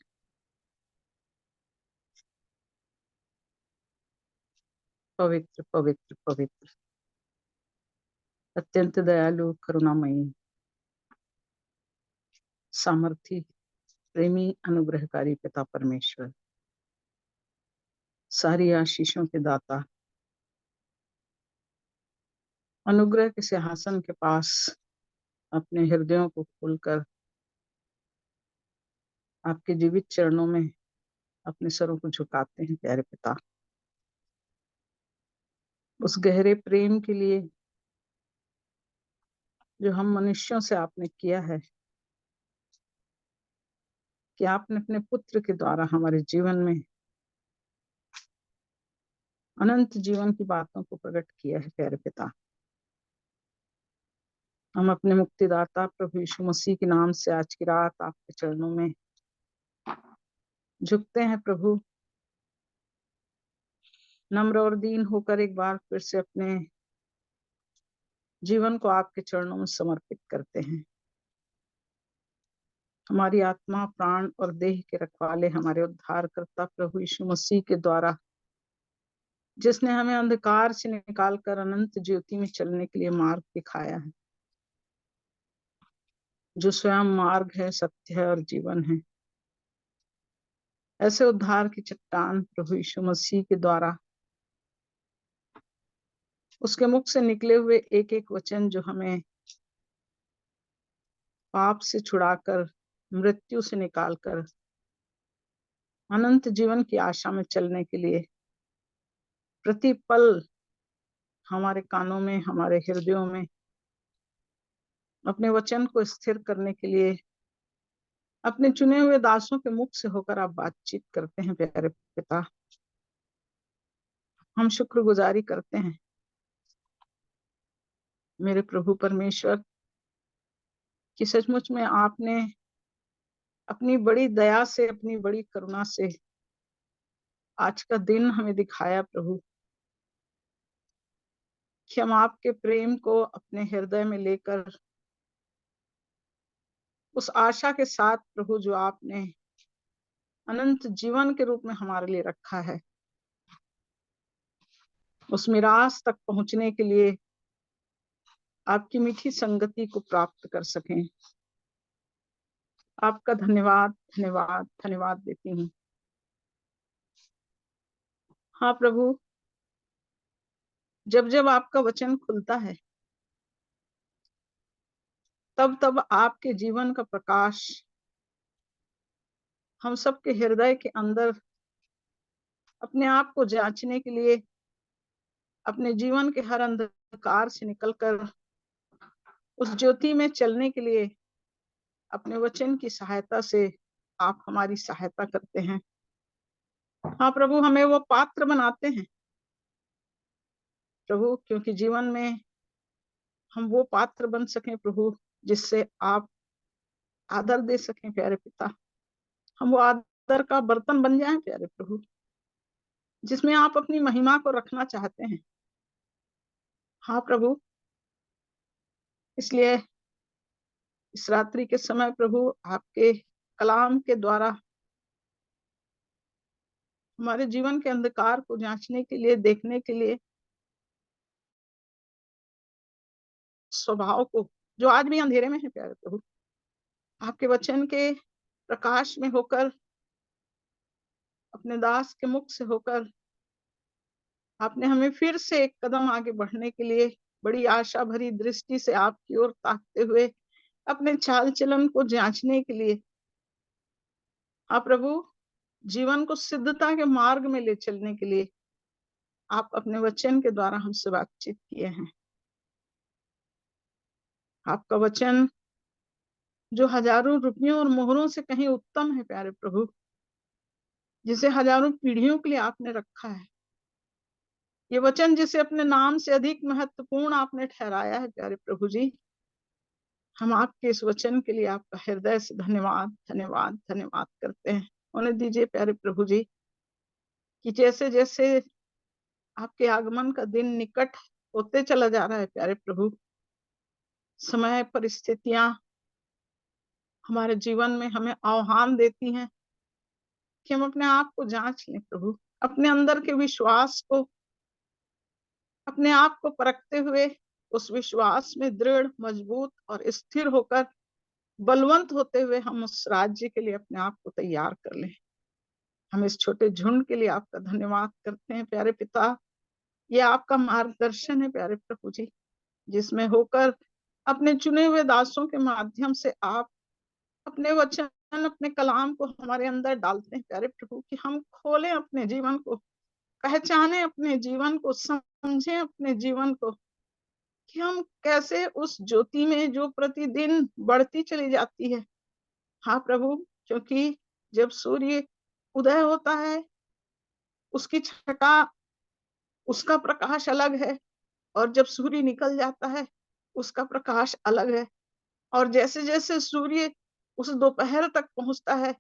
पवित्र पवित्र पवित्र अत्यंत दयालु, करुणामयी, सामर्थी, प्रेमी, अनुग्रहकारी पिता परमेश्वर, सारी आशीषों के दाता, अनुग्रह के सिंहासन के पास अपने हृदयों को खोलकर आपके जीवित चरणों में अपने सरों को झुकाते हैं प्यारे पिता। उस गहरे प्रेम के लिए जो हम मनुष्यों से आपने किया है, कि आपने अपने पुत्र के द्वारा हमारे जीवन में अनंत जीवन की बातों को प्रकट किया है प्यारे पिता। हम अपने मुक्तिदाता प्रभु यीशु मसीह के नाम से आज की रात आपके चरणों में झुकते हैं प्रभु, नम्र और दीन होकर एक बार फिर से अपने जीवन को आपके चरणों में समर्पित करते हैं। हमारी आत्मा, प्राण और देह के रखवाले हमारे उद्धारकर्ता प्रभु यीशु मसीह के द्वारा, जिसने हमें अंधकार से निकालकर अनंत ज्योति में चलने के लिए मार्ग दिखाया है, जो स्वयं मार्ग है, सत्य है और जीवन है। ऐसे उद्धार की चट्टान प्रभु यीशु मसीह के द्वारा, उसके मुख से निकले हुए एक एक वचन जो हमें पाप से छुड़ाकर, मृत्यु से निकालकर अनंत जीवन की आशा में चलने के लिए प्रति पल हमारे कानों में, हमारे हृदयों में अपने वचन को स्थिर करने के लिए अपने चुने हुए दासों के मुख से होकर आप बातचीत करते हैं प्यारे पिता। हम शुक्रगुजारी करते हैं मेरे प्रभु परमेश्वर, कि सचमुच में आपने अपनी बड़ी दया से, अपनी बड़ी करुणा से आज का दिन हमें दिखाया प्रभु, कि हम आपके प्रेम को अपने हृदय में लेकर उस आशा के साथ प्रभु, जो आपने अनंत जीवन के रूप में हमारे लिए रखा है, उस मिरास तक पहुंचने के लिए आपकी मीठी संगति को प्राप्त कर सकें। आपका धन्यवाद धन्यवाद धन्यवाद देती हूँ। हाँ प्रभु, जब जब आपका वचन खुलता है, तब तब आपके जीवन का प्रकाश हम सबके हृदय के अंदर अपने आप को जांचने के लिए, अपने जीवन के हर अंधकार से निकलकर उस ज्योति में चलने के लिए अपने वचन की सहायता से आप हमारी सहायता करते हैं। हाँ प्रभु, हमें वो पात्र बनाते हैं प्रभु, क्योंकि जीवन में हम वो पात्र बन सकें प्रभु, जिससे आप आदर दे सकें प्यारे पिता। हम वो आदर का बर्तन बन जाएं प्यारे प्रभु, जिसमें आप अपनी महिमा को रखना चाहते हैं। हाँ प्रभु, इसलिए इस रात्रि के समय प्रभु, आपके कलाम के द्वारा हमारे जीवन के अंधकार को जांचने के लिए, देखने के लिए, स्वभाव को जो आज भी अंधेरे में है प्यारे प्रभु, आपके वचन के प्रकाश में होकर, अपने दास के मुख से होकर आपने हमें फिर से एक कदम आगे बढ़ने के लिए बड़ी आशा भरी दृष्टि से आपकी ओर ताकते हुए अपने चाल चलन को जांचने के लिए, आप प्रभु जीवन को सिद्धता के मार्ग में ले चलने के लिए आप अपने वचन के द्वारा हमसे बातचीत किए हैं। आपका वचन जो हजारों रुपयों और मोहरों से कहीं उत्तम है प्यारे प्रभु, जिसे हजारों पीढ़ियों के लिए आपने रखा है, ये वचन जिसे अपने नाम से अधिक महत्वपूर्ण आपने ठहराया है प्यारे प्रभु जी, हम आपके इस वचन के लिए आपका हृदय से धन्यवाद धन्यवाद धन्यवाद करते हैं। उन्हें दीजिए प्यारे प्रभु जी, कि जैसे जैसे आपके आगमन का दिन निकट होते चला जा रहा है प्यारे प्रभु, समय परिस्थितियां हमारे जीवन में हमें आह्वान देती हैं कि हम अपने आप को जांच लें प्रभु, अपने अंदर के विश्वास को, अपने आप को परखते हुए उस विश्वास में दृढ़, मजबूत और स्थिर होकर बलवंत होते हुए हम उस राज्य के लिए अपने आप को तैयार कर लें। हम इस छोटे झुंड के लिए आपका धन्यवाद करते हैं प्यारे पिता। ये आपका मार्गदर्शन है प्यारे प्रभु जी, जिसमें होकर अपने चुने हुए दासों के माध्यम से आप अपने वचन, अपने कलाम को हमारे अंदर डालते हैं प्यारे प्रभु, कि हम खोलें अपने जीवन को, पहचाने अपने जीवन को, समझें अपने जीवन को, कि हम कैसे उस ज्योति में जो प्रतिदिन बढ़ती चली जाती है। हाँ प्रभु, क्योंकि जब सूर्य उदय होता है उसकी छटा, उसका प्रकाश अलग है, और जब सूर्य निकल जाता है उसका प्रकाश अलग है। और जैसे जैसे सूर्य उस दोपहर तक पहुंचता है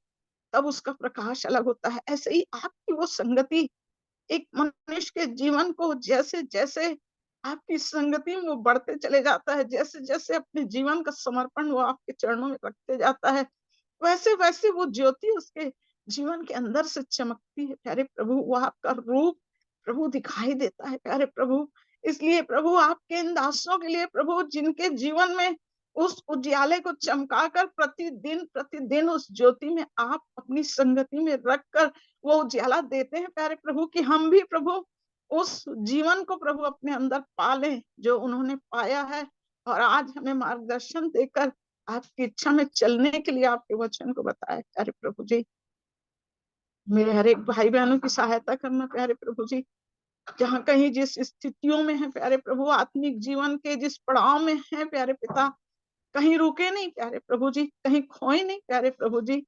तब उसका प्रकाश अलग होता है। ऐसे ही आपकी वो संगति एक मनुष्य के जीवन को जैसे जैसे आपकी संगति में वो बढ़ते चले जाता है, जैसे जैसे अपने जीवन का समर्पण वो आपके चरणों में रखते जाता है, वैसे वैसे वो ज्योति उसके जीवन के अंदर से चमकती है प्यारे प्रभु। वो आपका रूप प्रभु दिखाई देता है प्यारे प्रभु। इसलिए प्रभु आपके इन दासों के लिए प्रभु, जिनके जीवन में उस उजियाले को चमकाकर प्रतिदिन प्रतिदिन उस ज्योति में आप अपनी संगति में रखकर वो उजियाला देते हैं प्यारे प्रभु, कि हम भी प्रभु उस जीवन को प्रभु अपने अंदर पालें जो उन्होंने पाया है, और आज हमें मार्गदर्शन देकर आपकी इच्छा में चलने के लिए आपके वचन को बताया प्यारे प्रभु जी। मेरे हर एक भाई बहनों की सहायता करना प्यारे प्रभु जी, जहाँ कहीं जिस स्थितियों में है प्यारे प्रभु, आत्मिक जीवन के जिस पड़ाव में है प्यारे पिता, कहीं रुके नहीं प्यारे प्रभु जी, कहीं खोए नहीं प्यारे प्रभु जी,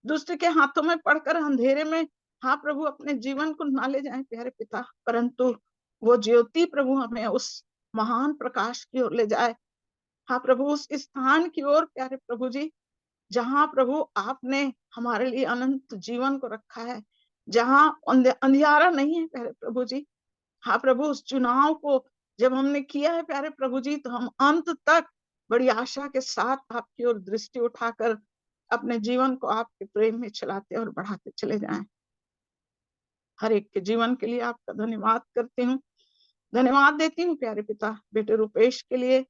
दुष्ट के हाथों में पड़कर अंधेरे में हाँ प्रभु अपने जीवन को ना ले जाए प्यारे पिता, परंतु वो ज्योति प्रभु हमें उस महान प्रकाश की ओर ले जाए। हाँ प्रभु, उस स्थान की ओर प्यारे प्रभु जी, जहाँ प्रभु आपने हमारे लिए अनंत जीवन को रखा है, जहाँ अंधियारा नहीं है प्यारे प्रभु जी। हाँ प्रभु, उस चुनाव को जब हमने किया है प्यारे प्रभु जी, तो हम अंत तक बड़ी आशा के साथ आपकी ओर दृष्टि उठाकर अपने जीवन को आपके प्रेम में चलाते और बढ़ाते चले जाएं। हर एक के जीवन के लिए आपका धन्यवाद करती हूँ, धन्यवाद देती हूँ प्यारे पिता, बेटे रुपेश के लिए,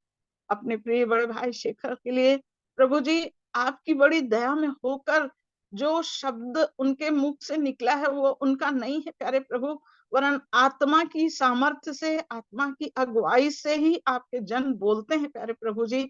अपने प्रिय बड़े भाई शेखर के लिए। प्रभु जी, आपकी बड़ी दया में होकर जो शब्द उनके मुख से निकला है वो उनका नहीं है प्यारे प्रभु, वरन आत्मा की सामर्थ्य से, आत्मा की अगुवाई से ही आपके जन बोलते हैं प्यारे प्रभु जी।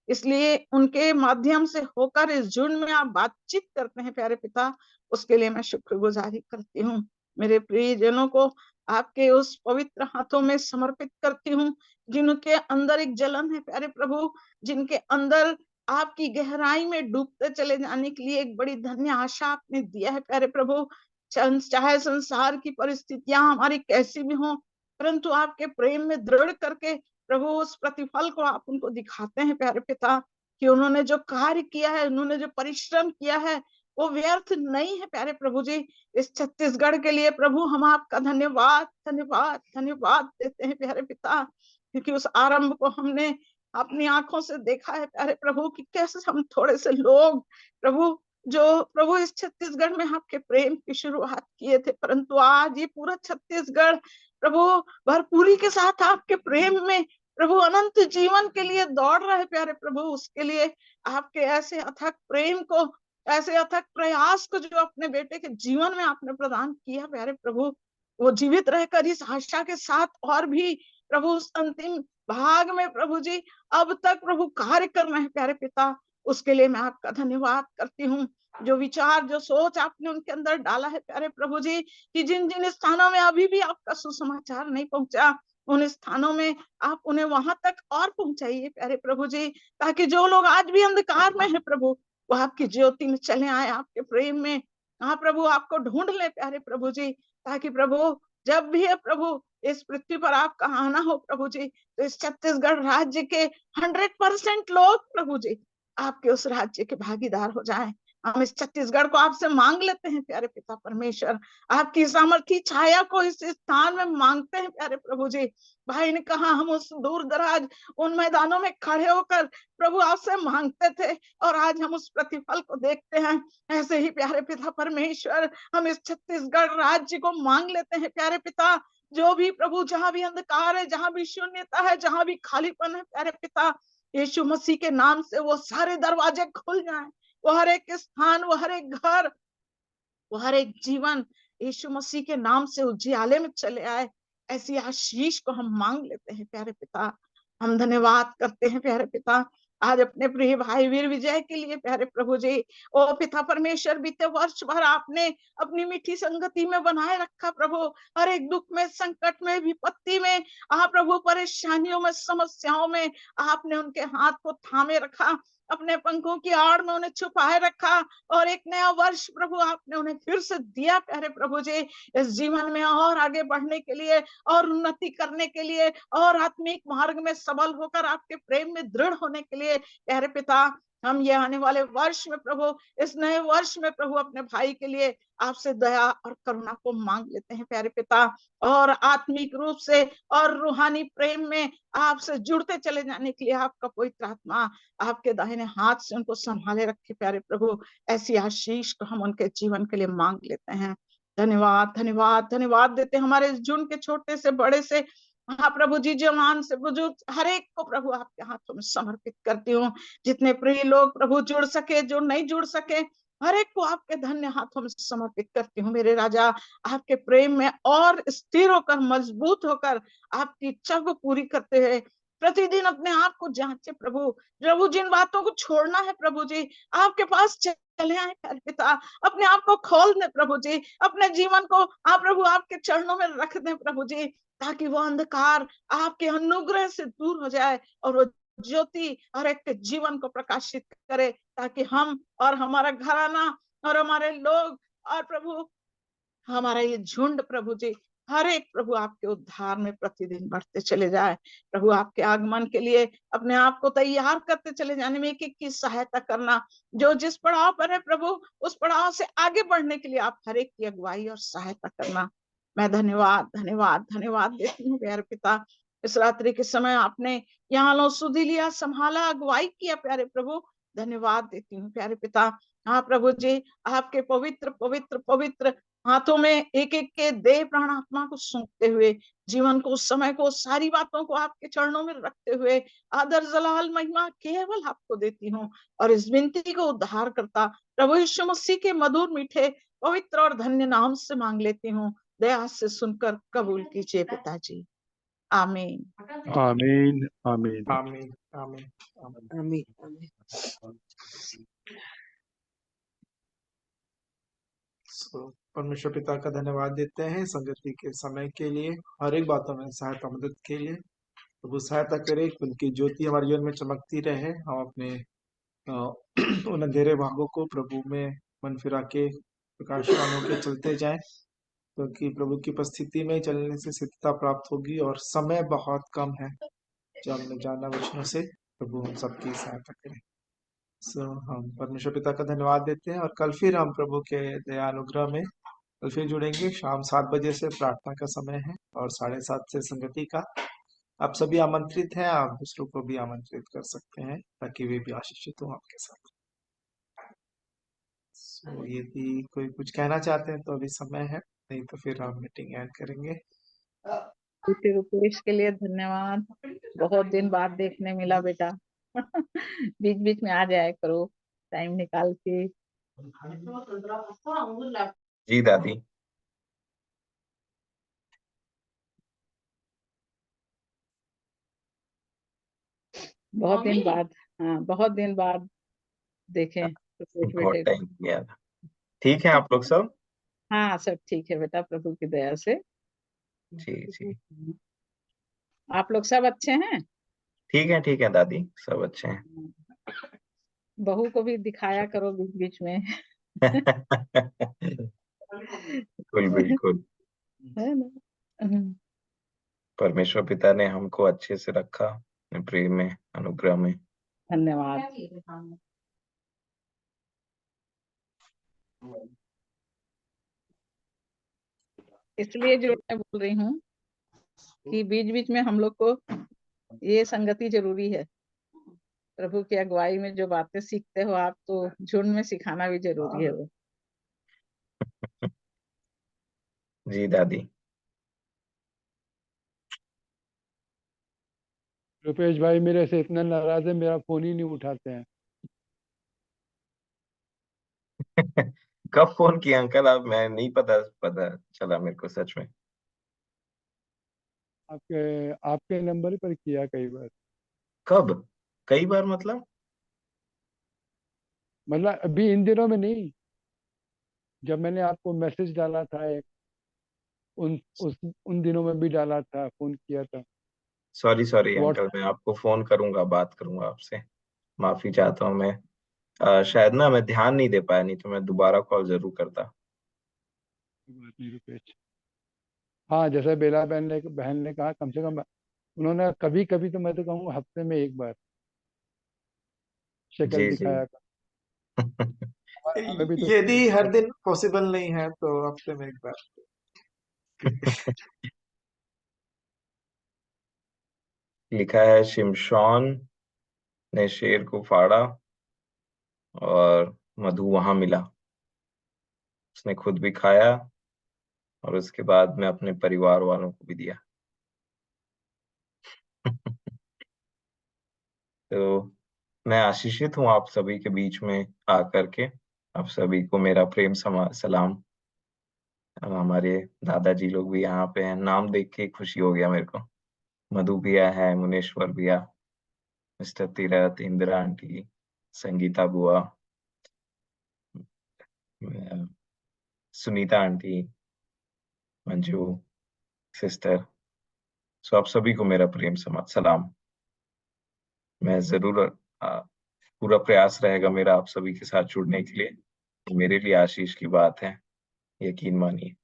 इसलिए उनके माध्यम से होकर इस झुंड में आप बातचीत करते हैं प्यारे पिता, उसके लिए मैं शुक्रगुजारी करती हूँ। मेरे प्रिय जनों को आपके उस पवित्र हाथों में समर्पित करती हूँ, जिनके अंदर एक जलन है प्यारे प्रभु, जिनके अंदर आपकी गहराई में डूबते चले जाने के लिए एक बड़ी धन्य आशा आपने दिया है प्यारे प्रभु। चाहे संसार की परिस्थितियां हमारी कैसी भी हों, परंतु आपके प्रेम में दृढ़ करके प्रभु उस प्रतिफल को आप उनको दिखाते हैं प्यारे पिता, कि उन्होंने जो कार्य किया है, उन्होंने जो परिश्रम किया है, वो व्यर्थ नहीं है प्यारे प्रभु जी। इस छत्तीसगढ़ के लिए प्रभु हम आपका धन्यवाद धन्यवाद धन्यवाद देते हैं प्यारे पिता, क्योंकि उस आरंभ को हमने अपनी आंखों से देखा है प्यारे प्रभु, कि कैसे हम थोड़े से लोग प्रभु, जो प्रभु इस छत्तीसगढ़ में आपके प्रेम की शुरुआत किए थे, परंतु आज ये पूरा छत्तीसगढ़ प्रभु भरपूरी के साथ आपके प्रेम में प्रभु अनंत जीवन के लिए दौड़ रहे प्यारे प्रभु। उसके लिए आपके ऐसे अथक प्रेम को, ऐसे अथक प्रयास को जो अपने बेटे के जीवन में आपने प्रदान किया प्यारे प्रभु, वो जीवित रहकर इस आशा के साथ और भी प्रभु उस अंतिम भाग में प्रभु जी अब तक प्रभु कार्य कर रहे हैं प्यारे पिता, उसके लिए मैं आपका धन्यवाद करती हूँ। जो विचार, जो सोच आपने उनके अंदर डाला है प्यारे प्रभु जी, कि जिन जिन स्थानों में अभी भी आपका सुसमाचार नहीं पहुंचा, उन स्थानों में आप उन्हें वहां तक और पहुंचाइए प्यारे प्रभु जी, ताकि जो लोग आज भी अंधकार में है प्रभु, वो आपकी ज्योति में चले आए, आपके प्रेम में हाँ प्रभु आपको ढूंढ ले प्यारे प्रभु जी, ताकि प्रभु जब भी है प्रभु इस पृथ्वी पर आपका आना हो प्रभु जी, तो इस छत्तीसगढ़ राज्य के 100% लोग प्रभु जी आपके उस राज्य के भागीदार हो जाएं। हम इस छत्तीसगढ़ को आपसे मांग लेते हैं प्यारे पिता परमेश्वर, आपकी सामर्थी छाया को इस स्थान में मांगते हैं प्यारे प्रभु जी। भाई ने कहा हम उस दूर दराज उन मैदानों में खड़े होकर प्रभु आपसे मांगते थे, और आज हम उस प्रतिफल को देखते हैं। ऐसे ही प्यारे पिता परमेश्वर हम इस छत्तीसगढ़ राज्य को मांग लेते हैं प्यारे पिता, जो भी प्रभु जहां भी अंधकार है, जहां भी शून्यता है, जहां भी खालीपन है, प्यारे पिता यीशु मसीह के नाम से वो सारे दरवाजे खुल जाएं। वो हर एक स्थान, वो हर एक घर, वो हर एक जीवन यीशु मसीह के नाम से उजियाले में चले आए। ऐसी आशीष को हम मांग लेते हैं प्यारे पिता। हम धन्यवाद करते हैं प्यारे पिता आज अपने प्रिय भाई वीर विजय के लिए प्यारे प्रभु जी। ओ पिता परमेश्वर, बीते वर्ष भर आपने अपनी मीठी संगति में बनाए रखा प्रभु। हर एक दुख में, संकट में, विपत्ति में, आप प्रभु परेशानियों में, समस्याओं में आपने उनके हाथ को थामे रखा, अपने पंखों की आड़ में उन्हें छुपाए रखा। और एक नया वर्ष प्रभु आपने उन्हें फिर से दिया प्यारे प्रभु जी, इस जीवन में और आगे बढ़ने के लिए, और उन्नति करने के लिए, और आत्मिक मार्ग में सबल होकर आपके प्रेम में दृढ़ होने के लिए प्यारे पिता। हम ये आने वाले वर्ष में प्रभु, इस नए वर्ष में प्रभु अपने भाई के लिए आपसे दया और करुणा को मांग लेते हैं प्यारे पिता। और आत्मिक रूप से और रूहानी प्रेम में आपसे जुड़ते चले जाने के लिए आपका पवित्र आत्मा आपके दाहिने हाथ से उनको संभाले रखे प्यारे प्रभु। ऐसी आशीष को हम उनके जीवन के लिए मांग लेते हैं। धन्यवाद धन्यवाद धन्यवाद देते हैं हमारे जुन के छोटे से बड़े से, हाँ प्रभु जी, जवान से बुजुर्ग, हर एक को प्रभु आपके हाथों में समर्पित करती हूँ। जितने प्रिय लोग प्रभु जुड़ सके, जो नहीं जुड़ सके, हर एक को आपके धन्य हाथों में समर्पित करती हूँ मेरे राजा। आपके प्रेम में और स्थिर होकर, मजबूत होकर, आपकी इच्छा को पूरी करते हुए प्रतिदिन अपने आप को जांचे प्रभु। प्रभु जिन बातों को छोड़ना है प्रभु जी, आपके पास चले आए पिता। अपने आप को खोल दे प्रभु जी, अपने जीवन को आप प्रभु आपके चरणों में रख दें प्रभु जी, ताकि वो अंधकार आपके अनुग्रह से दूर हो जाए और वो ज्योति हर एक के जीवन को प्रकाशित करे, ताकि हम और हमारा घराना और हमारे लोग और प्रभु हमारा ये झुंड प्रभु जी, हर एक प्रभु आपके उद्धार में प्रतिदिन बढ़ते चले जाए। प्रभु आपके आगमन के लिए अपने आप को तैयार करते चले जाने में एक एक की सहायता करना। जो जिस पड़ाव पर है प्रभु, उस पड़ाव से आगे बढ़ने के लिए आप हर एक की अगुवाई और सहायता करना। मैं धन्यवाद धन्यवाद धन्यवाद देती हूँ प्यारे पिता। इस रात्रि के समय आपने यहाँ लो सुधी लिया, संभाला, अगुवाई किया प्यारे प्रभु, धन्यवाद देती हूँ प्यारे पिता। हाँ प्रभु जी, आपके पवित्र पवित्र पवित्र हाथों में एक एक के देह प्राण आत्मा को सौंपते हुए, जीवन को, समय को, सारी बातों को आपके चरणों में रखते हुए आदर जलाल महिमा केवल आपको देती हूँ। और इस विनती को उद्धार करता प्रभु यीशु मसीह के मधुर मीठे पवित्र और धन्य नाम से मांग लेती हूँ। दया से सुनकर कबूल कीजिए पिताजी, आमीन। आमीन आमीन आमीन आमीन आमीन। आमीन। परमेश्वर पिता का धन्यवाद देते हैं संगति के समय के लिए, हर एक बातों में सहायता मदद के लिए। प्रभु सहायता करे कि उनकी ज्योति हमारे जीवन में चमकती रहे। हम अपने उन अंधेरे भागों को प्रभु में मन फिरा के प्रकाशवान होकर चलते जाएं, क्योंकि प्रभु की उपस्थिति में चलने से सिद्धता प्राप्त होगी और समय बहुत कम है जो हमने जाना वचनों से। प्रभु हम सबकी सहायता करें। हम परमेश्वर पिता का धन्यवाद देते हैं और कल फिर हम प्रभु के दया अनुग्रह में कल फिर जुड़ेंगे। शाम 7 बजे से प्रार्थना का समय है और 7:30 से संगति का। आप सभी आमंत्रित हैं, आप दूसरों को भी आमंत्रित कर सकते हैं ताकि वे भी आशीषित हो आपके साथ। यदि कोई कुछ कहना चाहते हैं तो अभी समय है, नहीं तो फिर हम मीटिंग एंड करेंगे। बेटे रुपेश के लिए धन्यवाद, बहुत दिन बाद देखने मिला बेटा। बीच बीच में आ जाया करो टाइम निकाल के। जी दादी। बहुत दिन बाद, हाँ बहुत दिन बाद देखे रुपेश बहुत बेटे टाइम किया था। ठीक है आप लोग सब? हाँ सब ठीक है बेटा, प्रभु की दया से। जी जी आप लोग सब अच्छे हैं? ठीक है दादी, सब अच्छे हैं। बहू को भी दिखाया करो बीच बीच में। बिल्कुल बिल्कुल। है ना। परमेश्वर पिता ने हमको अच्छे से रखा अपने प्रेम में, अनुग्रह में। धन्यवाद। इसलिए जो मैं बोल रही हूँ कि बीच बीच में हम लोग को ये संगति जरूरी है। प्रभु की अगुवाई में जो बातें सीखते हो आप, तो झुंड में सिखाना भी जरूरी है वो। जी दादी। रुपेश भाई मेरे से इतना नाराज है, मेरा फोन ही नहीं उठाते हैं। कब फोन किया अंकल आप? मैं नहीं पता पता चला मेरे को सच में। आपके आपके नंबर पर किया कई बार। कब? कई बार मतलब? मतलब अभी इन दिनों में नहीं, जब मैंने आपको मैसेज डाला था एक, उन दिनों में भी डाला था, फोन किया था। सॉरी सॉरी व्हाट्स अंकल, मैं आपको फोन करूंगा, बात करूंगा आपसे। माफी चाहता हूँ मैं। शायद ना मैं ध्यान नहीं दे पाया, नहीं तो मैं दोबारा कॉल जरूर करता। बात नहीं रुपेश। हाँ, जैसे बेला बहन ने कहा, कम से कम उन्होंने कभी कभी तो मैं तो कहूँगा हफ्ते में एक बार शक्ल जी जी। दिखाया कर। हमें भी तो यदि चाहिए हर शक्ल। दिन पॉसिबल नहीं है तो हफ्ते में एक बार। लिखा है शिमशॉन ने शेर को फाड़ा और मधु वहां मिला। उसने खुद भी खाया और उसके बाद में अपने परिवार वालों को भी दिया। तो मैं आशीषित हूँ आप सभी के बीच में आकर के। आप सभी को मेरा प्रेम सलाम। अब हमारे दादाजी लोग भी यहाँ पे हैं, नाम देख के खुशी हो गया मेरे को। मधु भैया है, मुनेश्वर भैया, मिस्टर तीरथ, इंदिरा आंटी, संगीता बुआ, अ, सुनीता आंटी, मंजू सिस्टर। सो आप सभी को मेरा प्रेम सलाम। मैं जरूर पूरा प्रयास रहेगा मेरा आप सभी के साथ जुड़ने के लिए। मेरे लिए आशीष की बात है, यकीन मानिए।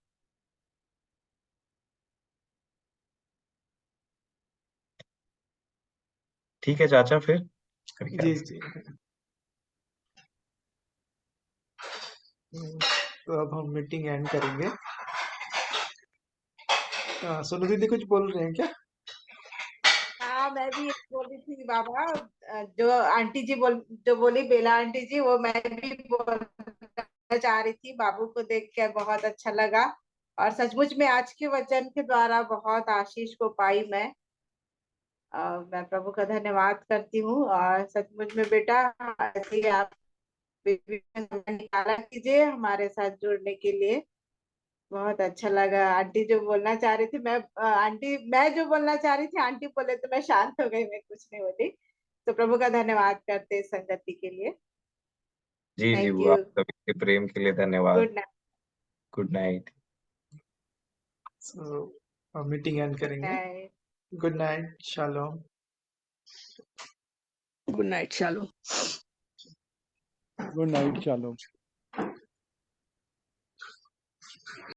ठीक है चाचा, फिर मेरे ख्याल जी से। जी। तो अब हम मीटिंग एंड करेंगे। सोनू दीदी कुछ बोल रहे हैं क्या? हाँ, मैं भी यही बोल रही थी बाबा। जो आंटी जी जो बोली बेला आंटी जी, वो मैं भी बोलना चाह रही थी। बाबू को देख के बहुत अच्छा लगा और सचमुच में आज के वचन के द्वारा बहुत आशीष को पाई मैं। मैं प्रभु का धन्यवाद करती हूँ और सचमुच में बेटा, ऐसे ही आप भी समय निकाला कीजिए हमारे साथ जुड़ने के लिए। बहुत अच्छा लगा। आंटी जो बोलना चाह रही थी, मैं जो बोलना चाह रही थी आंटी बोले तो मैं शांत हो गई, मैं कुछ नहीं बोली। तो प्रभु का धन्यवाद करते इस संगति के लिए। जी जी थैंक वो यू। आप सभी के प्रेम के लिए धन्यवाद। Good night. Good night. So meeting end करेंगे। नाइट। गुड नाइट, शालोम। गुड नाइट, शालो। Good night, shalom.